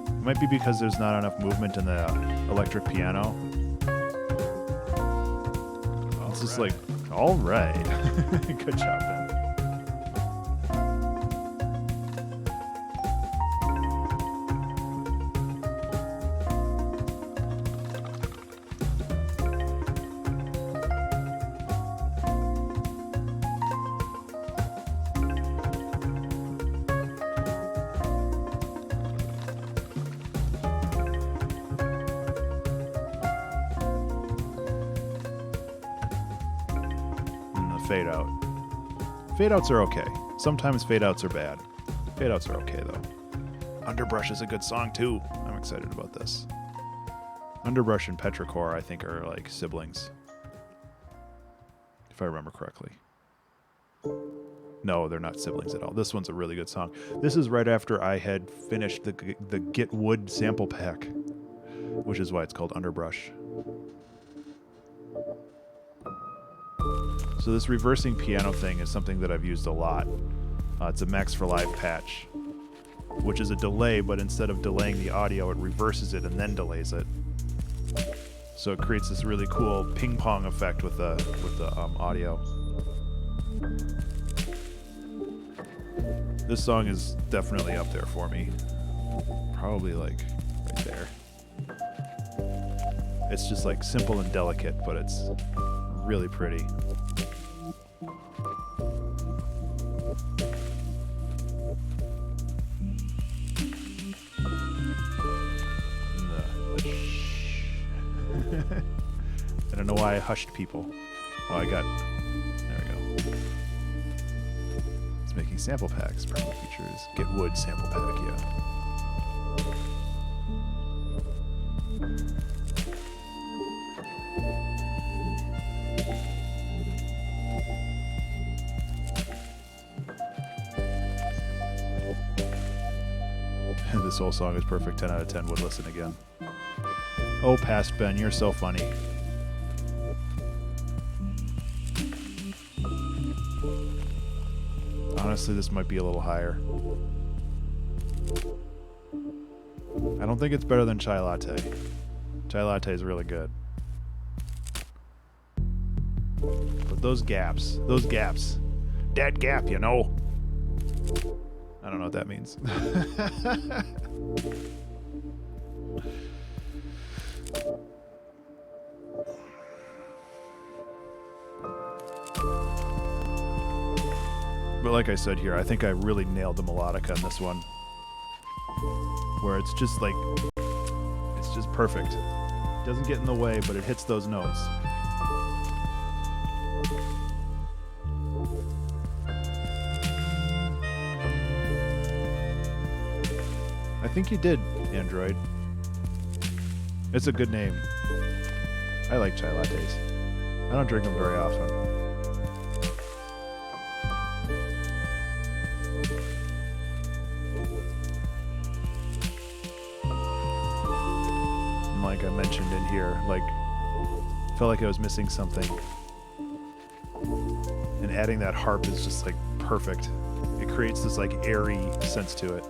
It might be because there's not enough movement in the electric piano. It's just like, all right. Good job, Ben. Fade out. Fade outs are okay. Sometimes fade outs are bad. Fade outs are okay though. Underbrush is a good song too. I'm excited about this. Underbrush and Petrichor, I think, are like siblings. If I remember correctly. No, they're not siblings at all. This one's a really good song. This is right after I had finished the Get Wood sample pack, which is why it's called Underbrush. So this reversing piano thing is something that I've used a lot. It's a Max for Live patch, which is a delay, but instead of delaying the audio, it reverses it and then delays it. So it creates this really cool ping pong effect with the audio. This song is definitely up there for me. Probably like right there. It's just like simple and delicate, but it's really pretty. I don't know why I hushed people. Oh, I got... There we go. It's making sample packs. Promo features. Get Wood sample pack, yeah. This whole song is perfect. 10 out of 10 would listen again. Oh, past Ben, you're so funny. Honestly, this might be a little higher. I don't think it's better than Chai Latte. Chai Latte is really good. But those gaps, Dead gap, you know. I don't know what that means. But like I said here, I think I really nailed the melodica in this one. Where it's just like, it's just perfect. It doesn't get in the way, but it hits those notes. I think you did, Android. It's a good name. I like chai lattes. I don't drink them very often. And like I mentioned in here, like, felt like I was missing something. And adding that harp is just like perfect. It creates this like airy sense to it.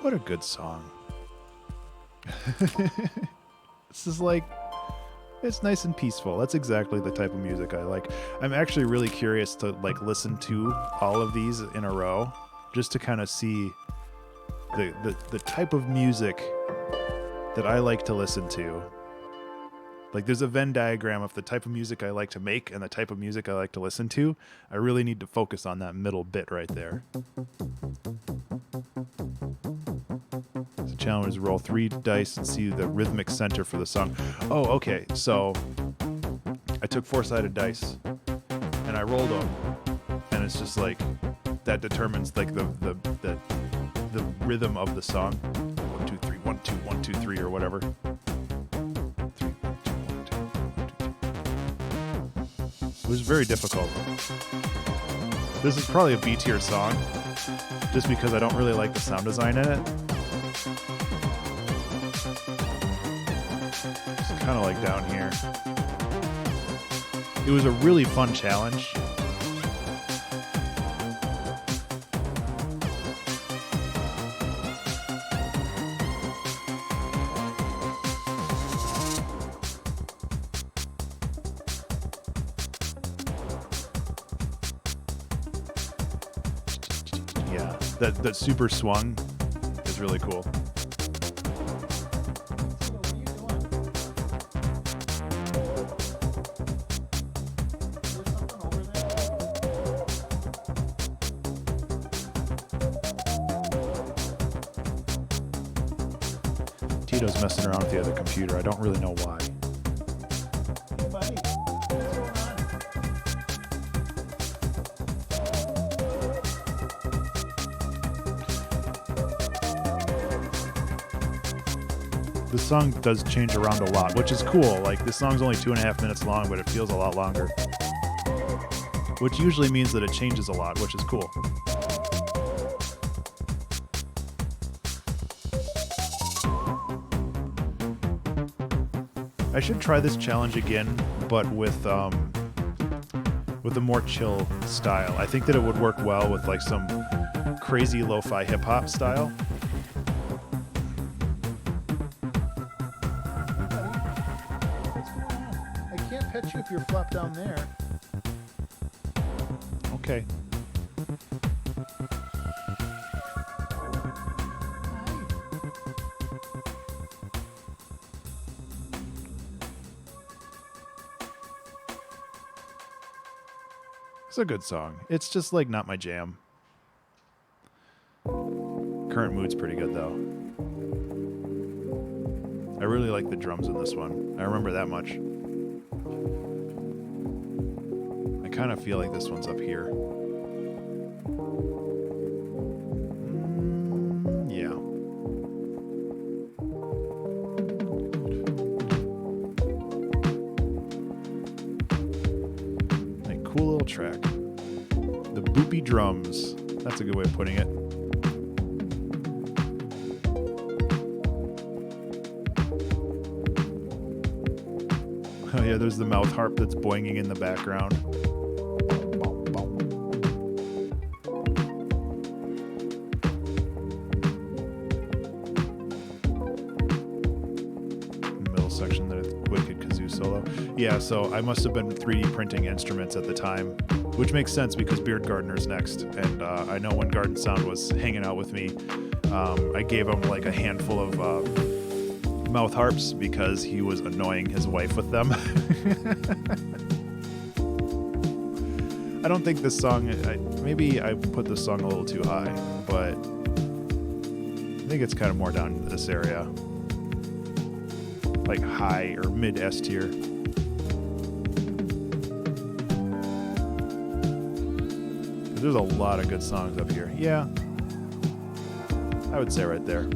What a good song. This is like, it's nice and peaceful. That's exactly the type of music I like. I'm actually really curious to like listen to all of these in a row just to kind of see the type of music that I like to listen to. Like there's a Venn diagram of the type of music I like to make and the type of music I like to listen to. I really need to focus on that middle bit right there. The challenge is roll 3 dice and see the rhythmic center for the song. Oh, okay. So I took 4-sided dice and I rolled them, and it's just like that determines like the rhythm of the song. 1 2 3 1 2 1 2 3 or whatever. 3 1 2 1 2 1 2 3. It was very difficult. This is probably a B tier song, just because I don't really like the sound design in it. It's kind of like down here. It was a really fun challenge. Yeah, that super swung is really cool. Tito's messing around with the other computer. I don't really know why. The song does change around a lot, which is cool. Like, this song's only 2.5 minutes long, but it feels a lot longer. Which usually means that it changes a lot, which is cool. I should try this challenge again, but with a more chill style. I think that it would work well with like some crazy lo-fi hip-hop style. I can't pet you if you're flopped down there. Okay. It's a good song. It's just like not my jam. Current mood's pretty good though. I really like the drums in this one. I remember that much. I kind of feel like this one's up here. Yeah. Like, cool little track. The boopy drums. That's a good way of putting it. Oh yeah, there's the mouth harp that's boinging in the background. Middle section, the wicked kazoo solo. Yeah, so I must have been 3D printing instruments at the time, which makes sense because Beard Gardener's next. And I know when Garden Sound was hanging out with me, I gave him like a handful of mouth harps because he was annoying his wife with them. I don't think this song, maybe I put this song a little too high, but I think it's kind of more down to this area. Like high or mid S tier. There's a lot of good songs up here. Yeah, I would say right there.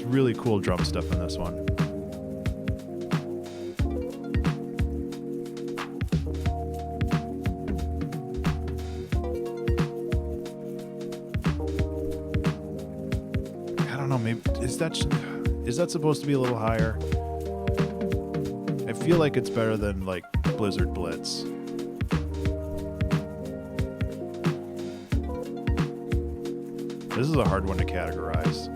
Really cool drum stuff in this one. I don't know, maybe is that supposed to be a little higher? I feel like it's better than like Blizzard Blitz. This is a hard one to categorize.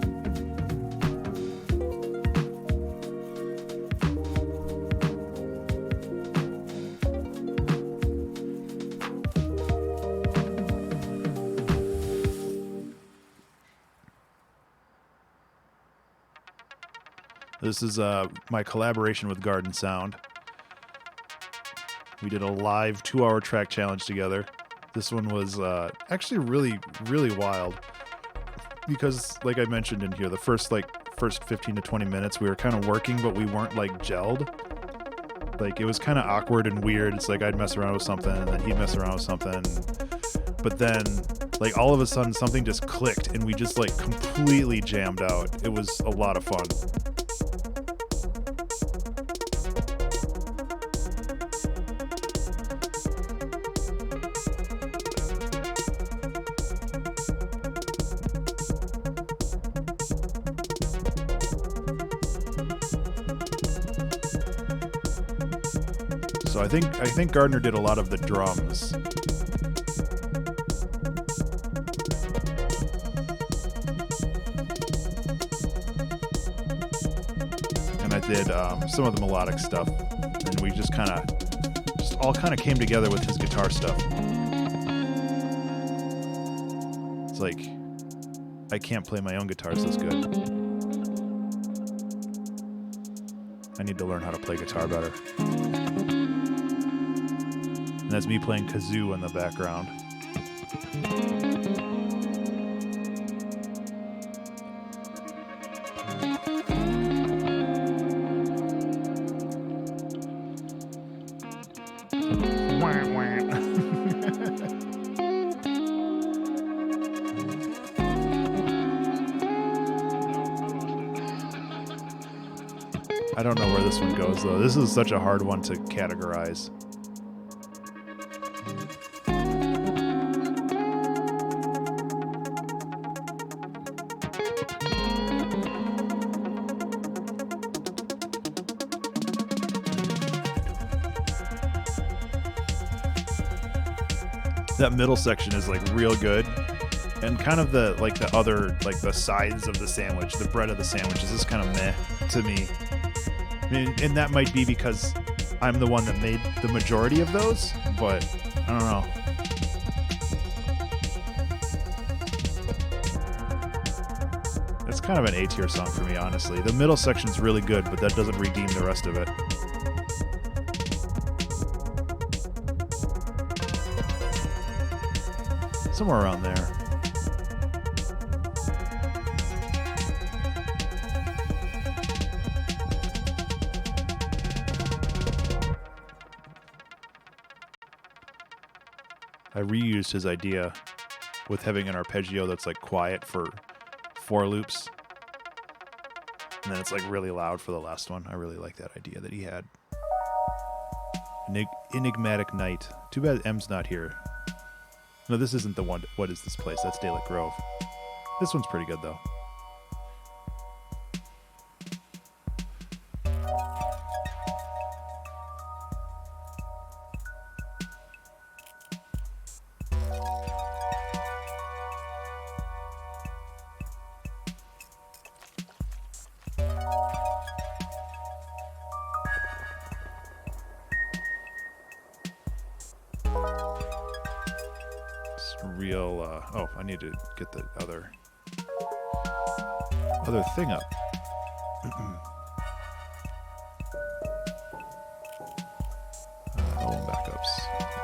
This is my collaboration with Garden Sound. We did a live 2-hour track challenge together. This one was actually really, really wild because, like I mentioned in here, the first 15 to 20 minutes we were kind of working, but we weren't like gelled. Like it was kind of awkward and weird. It's like I'd mess around with something and then he'd mess around with something, but then like all of a sudden something just clicked and we just like completely jammed out. It was a lot of fun. So I think Gardner did a lot of the drums. And I did some of the melodic stuff, and we just all kind of came together with his guitar stuff. It's like I can't play my own guitars this good. I need to learn how to play guitar better. And that's me playing kazoo in the background. I don't know where this one goes though. This is such a hard one to categorize. That middle section is like real good, and kind of the other the sides of the sandwich, the bread of the sandwich is just kind of meh to me. I mean, and that might be because I'm the one that made the majority of those, but I don't know. It's kind of an A-tier song for me, honestly. The middle section's really good, but that doesn't redeem the rest of it. Somewhere around there. I reused his idea with having an arpeggio that's like quiet for 4 loops. And then it's like really loud for the last one. I really like that idea that he had. Enigmatic Night. Too bad M's not here. No, this isn't the one. What is this place? That's Daylight Grove. This one's pretty good though. Real oh, I need to get the other thing up. Album backups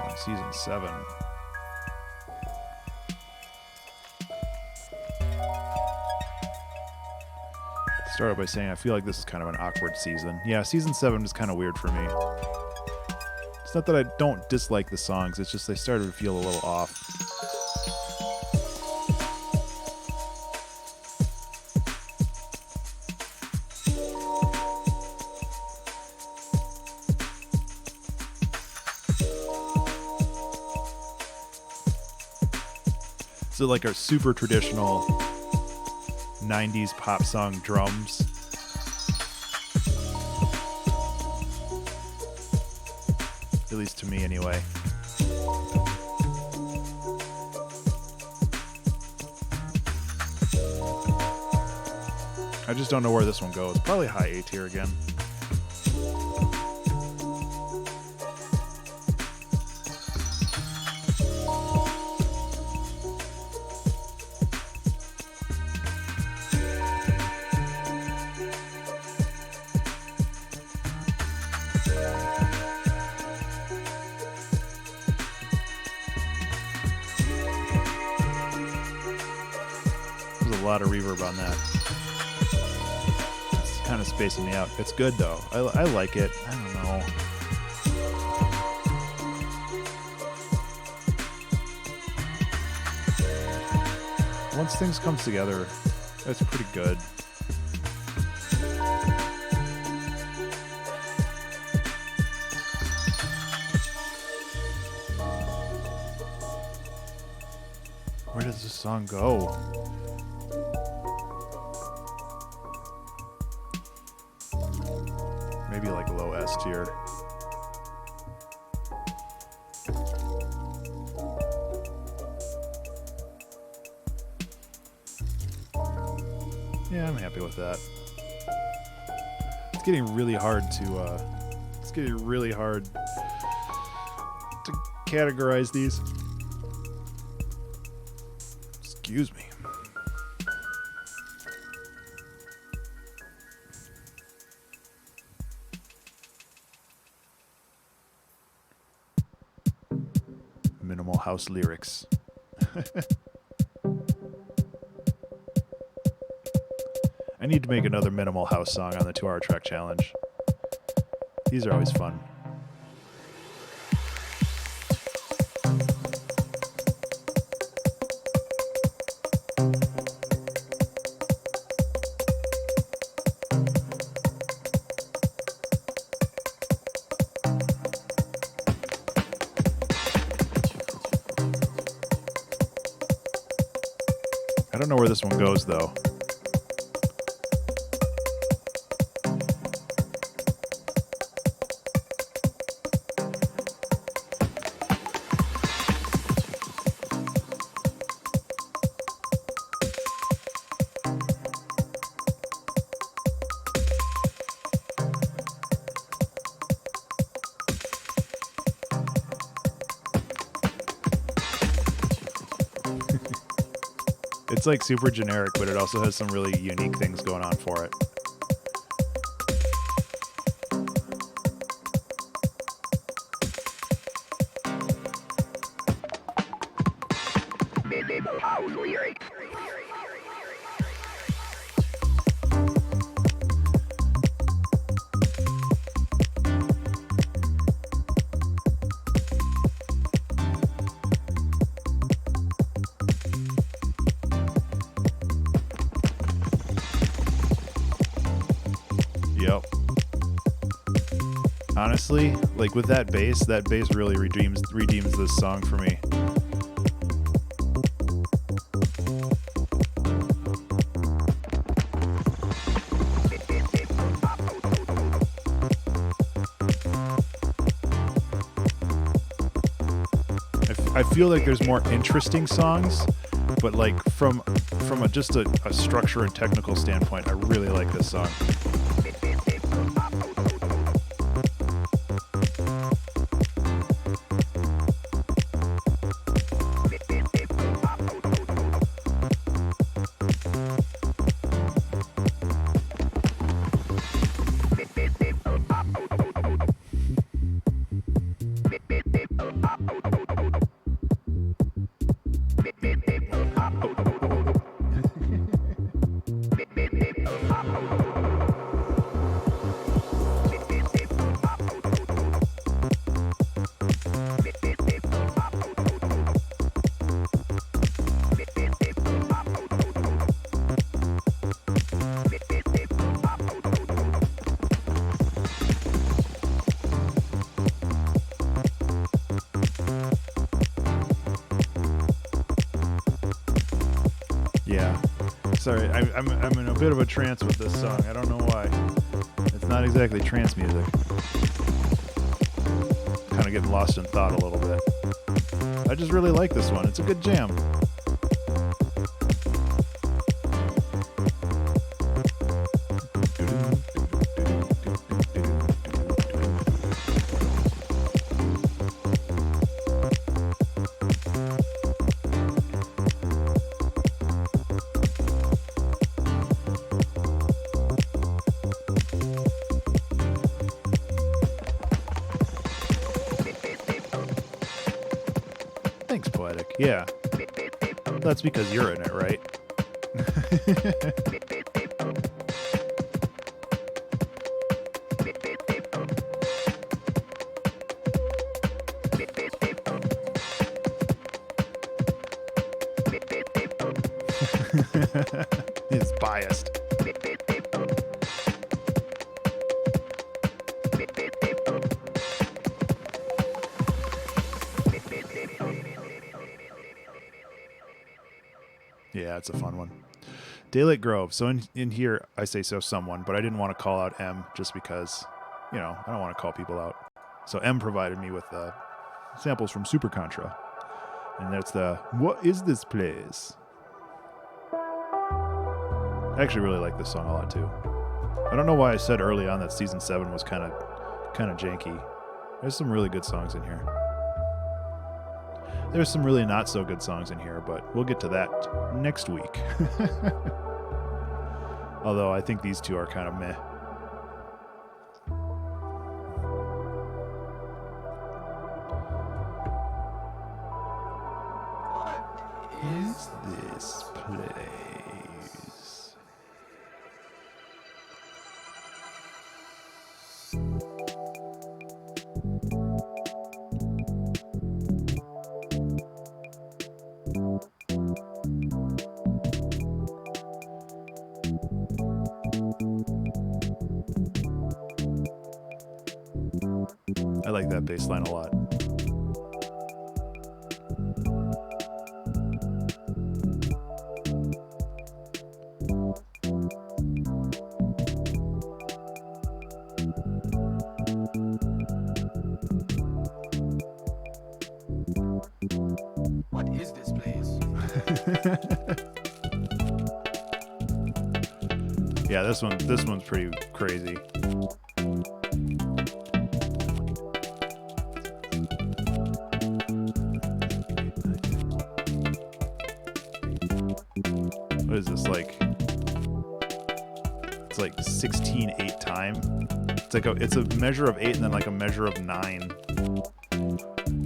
on season 7. Start out by saying I feel like this is kind of an awkward season. Yeah, season 7 is kind of weird for me. It's not that I don't dislike the songs, it's just they started to feel a little off. So like our super traditional 90s pop song drums. At least to me anyway. I just don't know where this one goes. Probably high A tier again. A lot of reverb on that. It's kind of spacing me out. It's good though. I like it. I don't know. Once things come together, it's pretty good. Where does this song go? Maybe like low S tier. Yeah, I'm happy with that. It's getting really hard to categorize these. Excuse me. Minimal house lyrics. I need to make another minimal house song on the 2-hour track challenge. These are always fun. I don't know where this one goes though. It's like super generic, but it also has some really unique things going on for it. Honestly, like with that bass really redeems this song for me. I feel like there's more interesting songs, but like from just a structure and technical standpoint, I really like this song. Yeah. Sorry, I'm in a bit of a trance with this song. I don't know why. It's not exactly trance music. Kind of getting lost in thought a little bit. I just really like this one. It's a good jam. Thanks, Poetic. Yeah. That's because you're in it, right? It's biased. Yeah, it's a fun one. Daylight Grove. So in here, I say so someone, but I didn't want to call out M just because, you know, I don't want to call people out. So M provided me with samples from Super Contra. And that's the What Is This Place? I actually really like this song a lot too. I don't know why I said early on that season 7 was kind of janky. There's some really good songs in here. There's some really not so good songs in here, but we'll get to that next week. Although I think these two are kind of meh. What is this place? I like that bass line a lot. What is this place? Yeah, this one's pretty crazy. What is this, like? It's like 16/8 time. It's a measure of 8 and then like a measure of 9.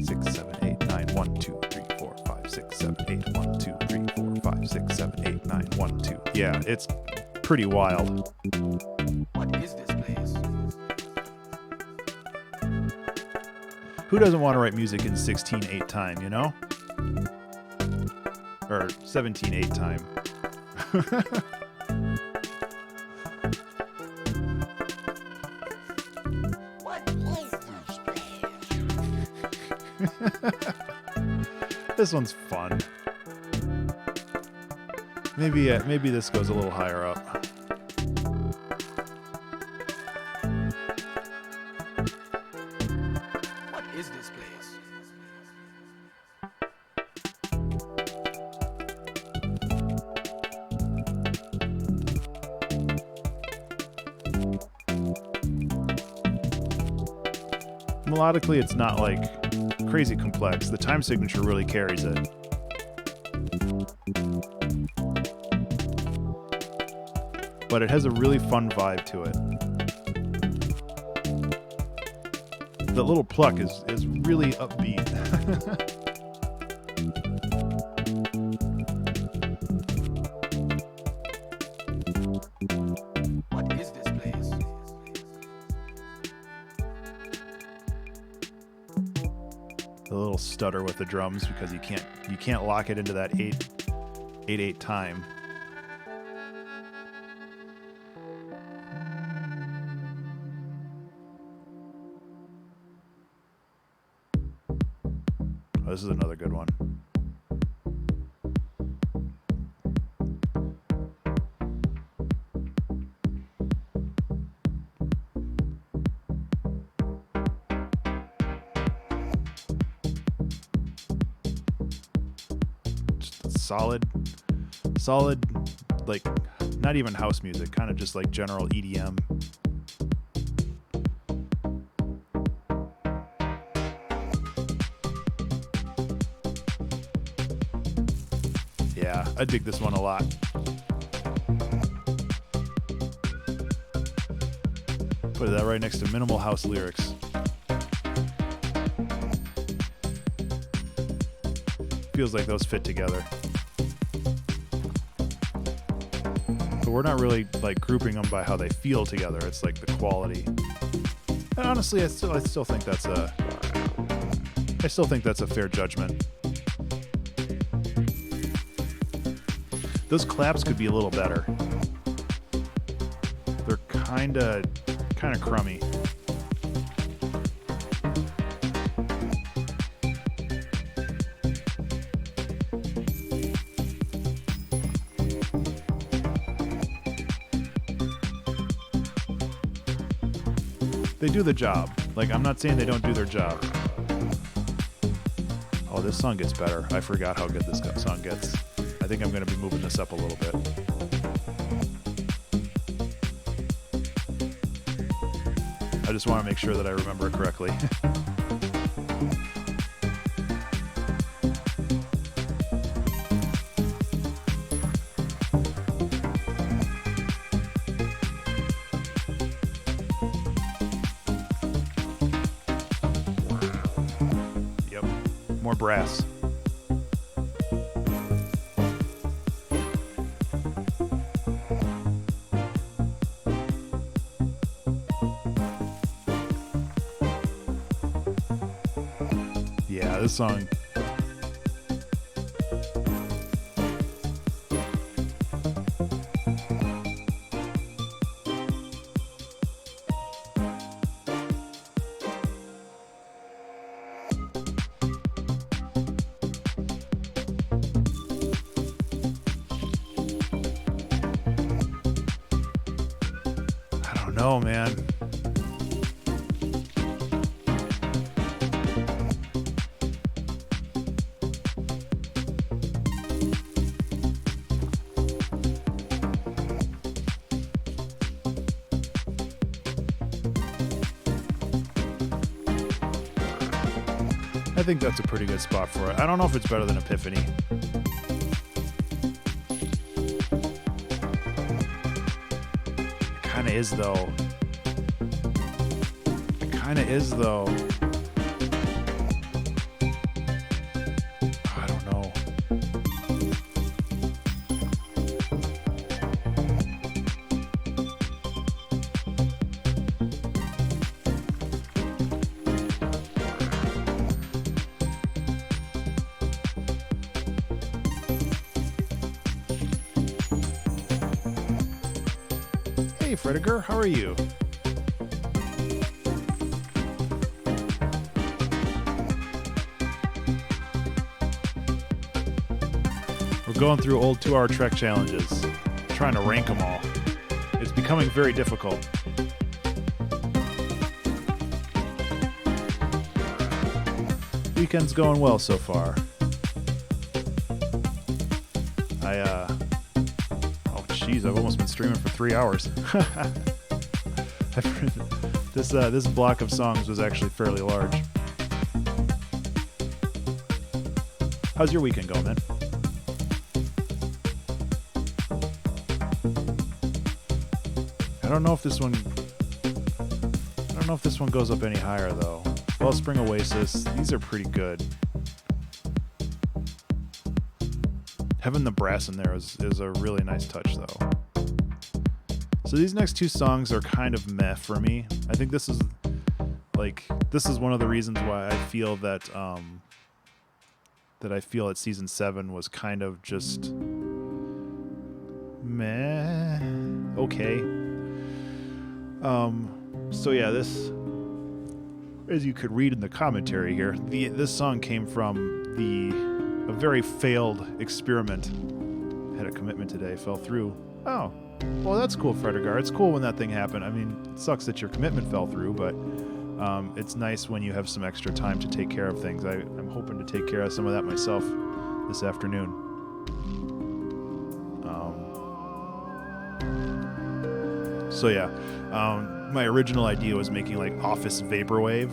6, 7, 8, 9, 1, 2, 3, 4, 5, 6, 7, 8, 1, 2, 3, 4, 5, 6, 7, 8, 9, 1, 2. Yeah, it's pretty wild. What is this place? Who doesn't want to write music in 16/8 time, you know? Or 17/8 time. What is This one's fun. Maybe this goes a little higher up. What is this place? Melodically, it's not like crazy complex. The time signature really carries it. But it has a really fun vibe to it. The little pluck is really upbeat. What is this place? The little stutter with the drums because you can't lock it into that 8/8 time. Oh, this is another good one. Just solid, like not even house music, kind of just like general EDM. Yeah, I dig this one a lot. Put that right next to minimal house lyrics. Feels like those fit together. But we're not really like grouping them by how they feel together. It's like the quality. And honestly, I still think that's a fair judgment. Those claps could be a little better. They're kind of crummy. They do the job. Like, I'm not saying they don't do their job. Oh, this song gets better. I forgot how good this song gets. I think I'm going to be moving this up a little bit. I just want to make sure that I remember it correctly. Yep, more brass. Yeah, this song. I don't know, man. I think that's a pretty good spot for it. I don't know if it's better than Epiphany. It kind of is, though. It kind of is, though. I don't know. Hey, Frediger, how are you? going through old 2-hour Trek challenges, trying to rank them all. It's becoming very difficult. Weekend's going well so far. Oh jeez, I've almost been streaming for 3 hours. This block of songs was actually fairly large. How's your weekend going, man? I don't know if this one goes up any higher though. Wellspring Oasis, these are pretty good. Having the brass in there is a really nice touch though. So these next two songs are kind of meh for me. I think this is one of the reasons why I feel that that season 7 was kind of just meh. Okay. So yeah, this, as you could read in the commentary here, this song came from a very failed experiment. Had a commitment today, fell through. Oh, well, that's cool, Fredergar. It's cool when that thing happened. I mean, it sucks that your commitment fell through, but it's nice when you have some extra time to take care of things. I'm hoping to take care of some of that myself this afternoon. So yeah, my original idea was making like office vaporwave.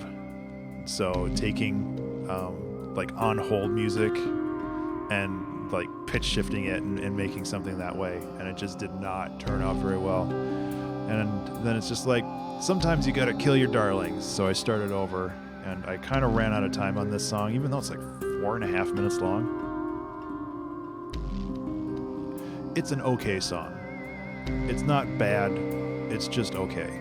So taking like on hold music and like pitch shifting it and making something that way, and it just did not turn out very well. And then it's just like, sometimes you gotta kill your darlings. So I started over, and I kind of ran out of time on this song, even though it's like 4.5 minutes long. It's an okay song. It's not bad, it's just okay.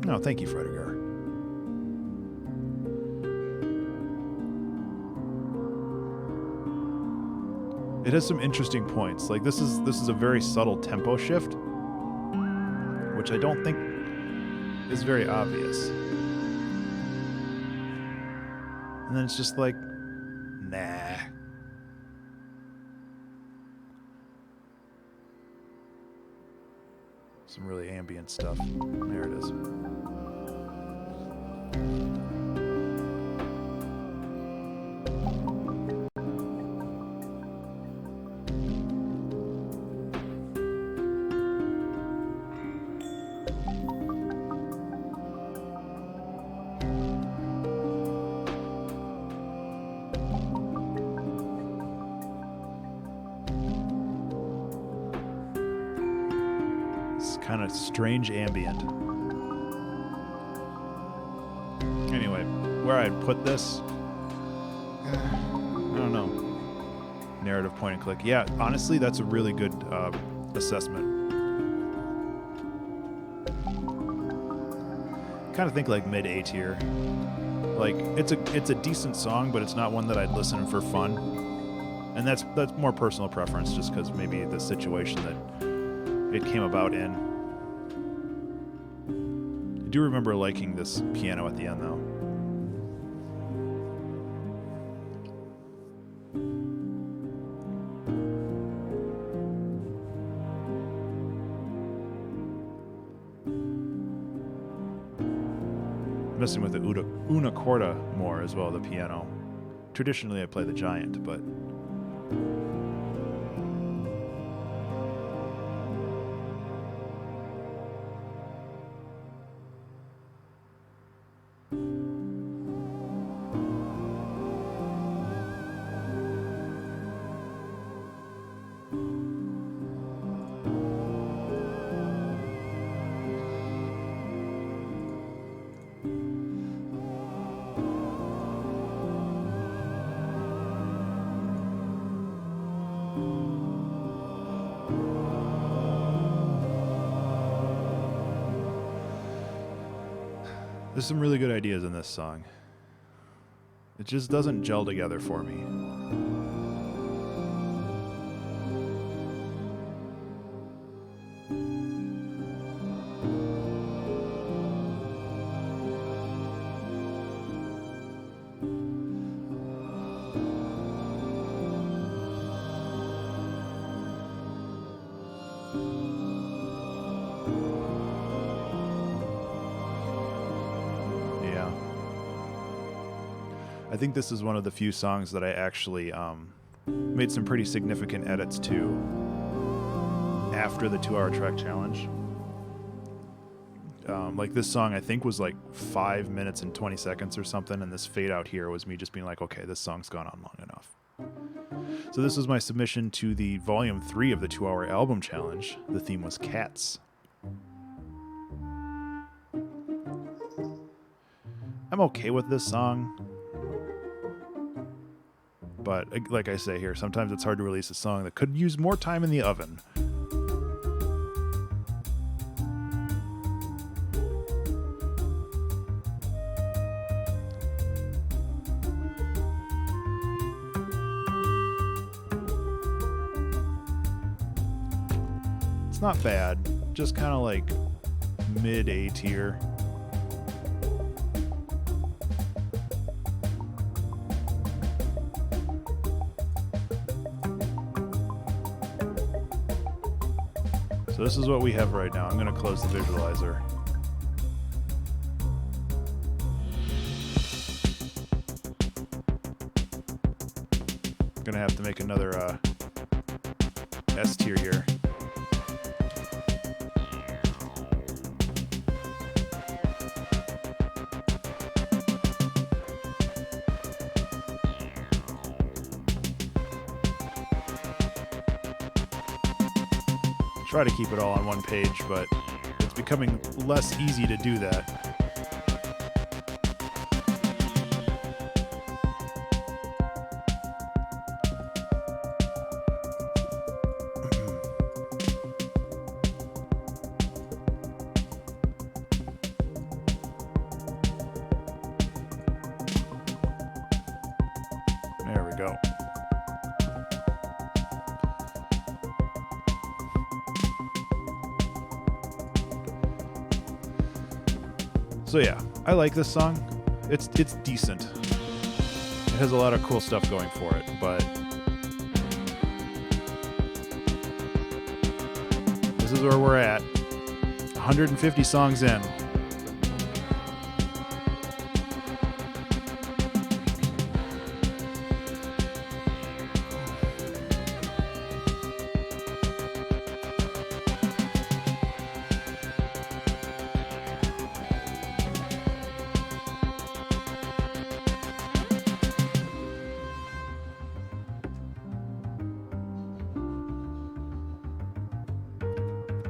No, thank you, Fredergar. It has some interesting points. Like this is a very subtle tempo shift, which I don't think is very obvious. And then it's just like, nah. Some really ambient stuff. There it is. Kind of strange ambient. Anyway, where I'd put this, I don't know. Narrative point and click. Yeah, honestly, that's a really good assessment. Kind of think like mid A tier. Like it's a decent song, but it's not one that I'd listen for fun. And that's more personal preference, just because maybe the situation that it came about in. I do remember liking this piano at the end, though. Messing with the una corda more as well, the piano. Traditionally, I play the giant, but there's some really good ideas in this song. It just doesn't gel together for me. I think this is one of the few songs that I actually made some pretty significant edits to after the 2-hour track challenge. Like this song, I think was like 5 minutes and 20 seconds or something, and this fade out here was me just being like, okay, this song's gone on long enough. So this was my submission to the volume 3 of the 2-hour album challenge. The theme was cats. I'm okay with this song, but like I say here, sometimes it's hard to release a song that could use more time in the oven. It's not bad, just kind of like mid A tier. So this is what we have right now. I'm going to close the visualizer. I'm going to have to make another S tier here. Try to keep it all on one page, but it's becoming less easy to do that. There we go. So yeah, I like this song. It's decent. It has a lot of cool stuff going for it, but this is where we're at. 150 songs in.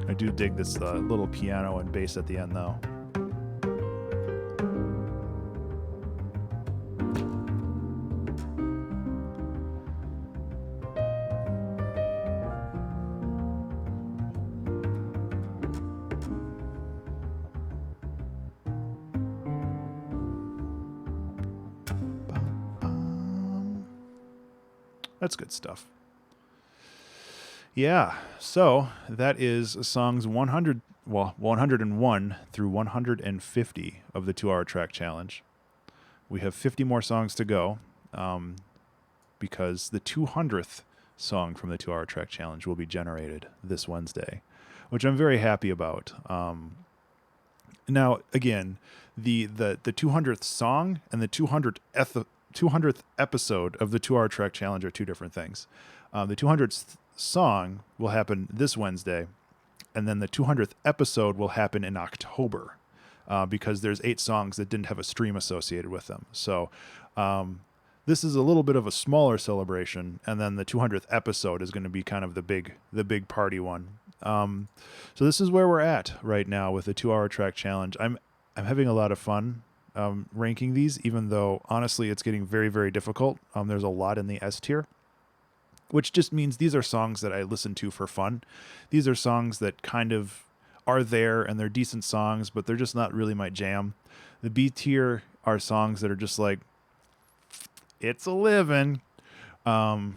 I do dig this little piano and bass at the end, though. That's good stuff. Yeah, so that is songs 101 through 150 of the 2-hour track challenge. We have 50 more songs to go, because the 200th song from the 2-hour track challenge will be generated this Wednesday, which I'm very happy about. Now, again, the 200th song and the 200th episode of the 2-hour track challenge are two different things. The 200th song will happen this Wednesday, and then the 200th episode will happen in October, because there's 8 songs that didn't have a stream associated with them. So this is a little bit of a smaller celebration, and then the 200th episode is going to be kind of the big party one. So this is where we're at right now with the 2-hour track challenge. I'm having a lot of fun ranking these, even though honestly it's getting very, very difficult. There's a lot in the S tier, which just means these are songs that I listen to for fun. These are songs that kind of are there, and they're decent songs, but they're just not really my jam. The B tier are songs that are just like, it's a living. And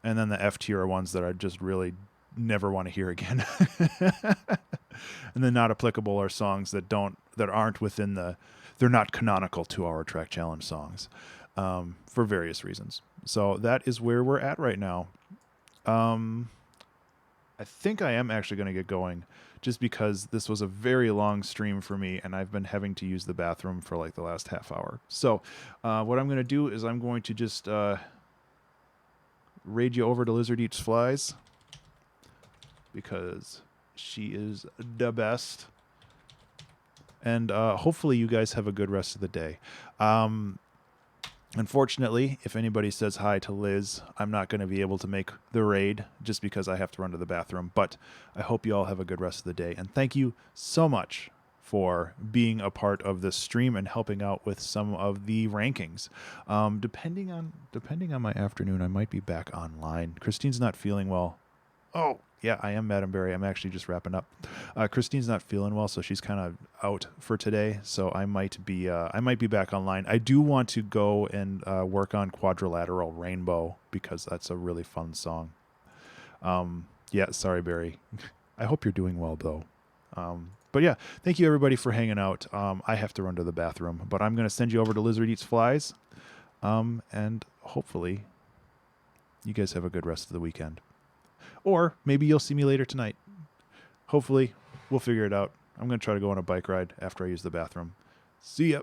then the F tier are ones that I just really never want to hear again. And the not applicable are songs that aren't within they're not canonical 2-hour track challenge songs, for various reasons. So that is where we're at right now. I think I am actually going to get going just because this was a very long stream for me, and I've been having to use the bathroom for like the last half hour. So what I'm going to do is I'm going to just raid you over to Lizard Eats Flies, because she is the best. And hopefully you guys have a good rest of the day. Unfortunately, if anybody says hi to Liz, I'm not going to be able to make the raid just because I have to run to the bathroom. But I hope you all have a good rest of the day. And thank you so much for being a part of this stream and helping out with some of the rankings. Depending on my afternoon, I might be back online. Christine's not feeling well. Oh, yeah, I am Madam Berry. I'm actually just wrapping up. Christine's not feeling well, so she's kind of out for today. So I might be back online. I do want to go and work on Quadrilateral Rainbow, because that's a really fun song. Yeah, sorry, Barry. I hope you're doing well, though. But yeah, thank you everybody for hanging out. I have to run to the bathroom, but I'm going to send you over to Lizard Eats Flies. And hopefully you guys have a good rest of the weekend. Or maybe you'll see me later tonight. Hopefully, we'll figure it out. I'm going to try to go on a bike ride after I use the bathroom. See ya.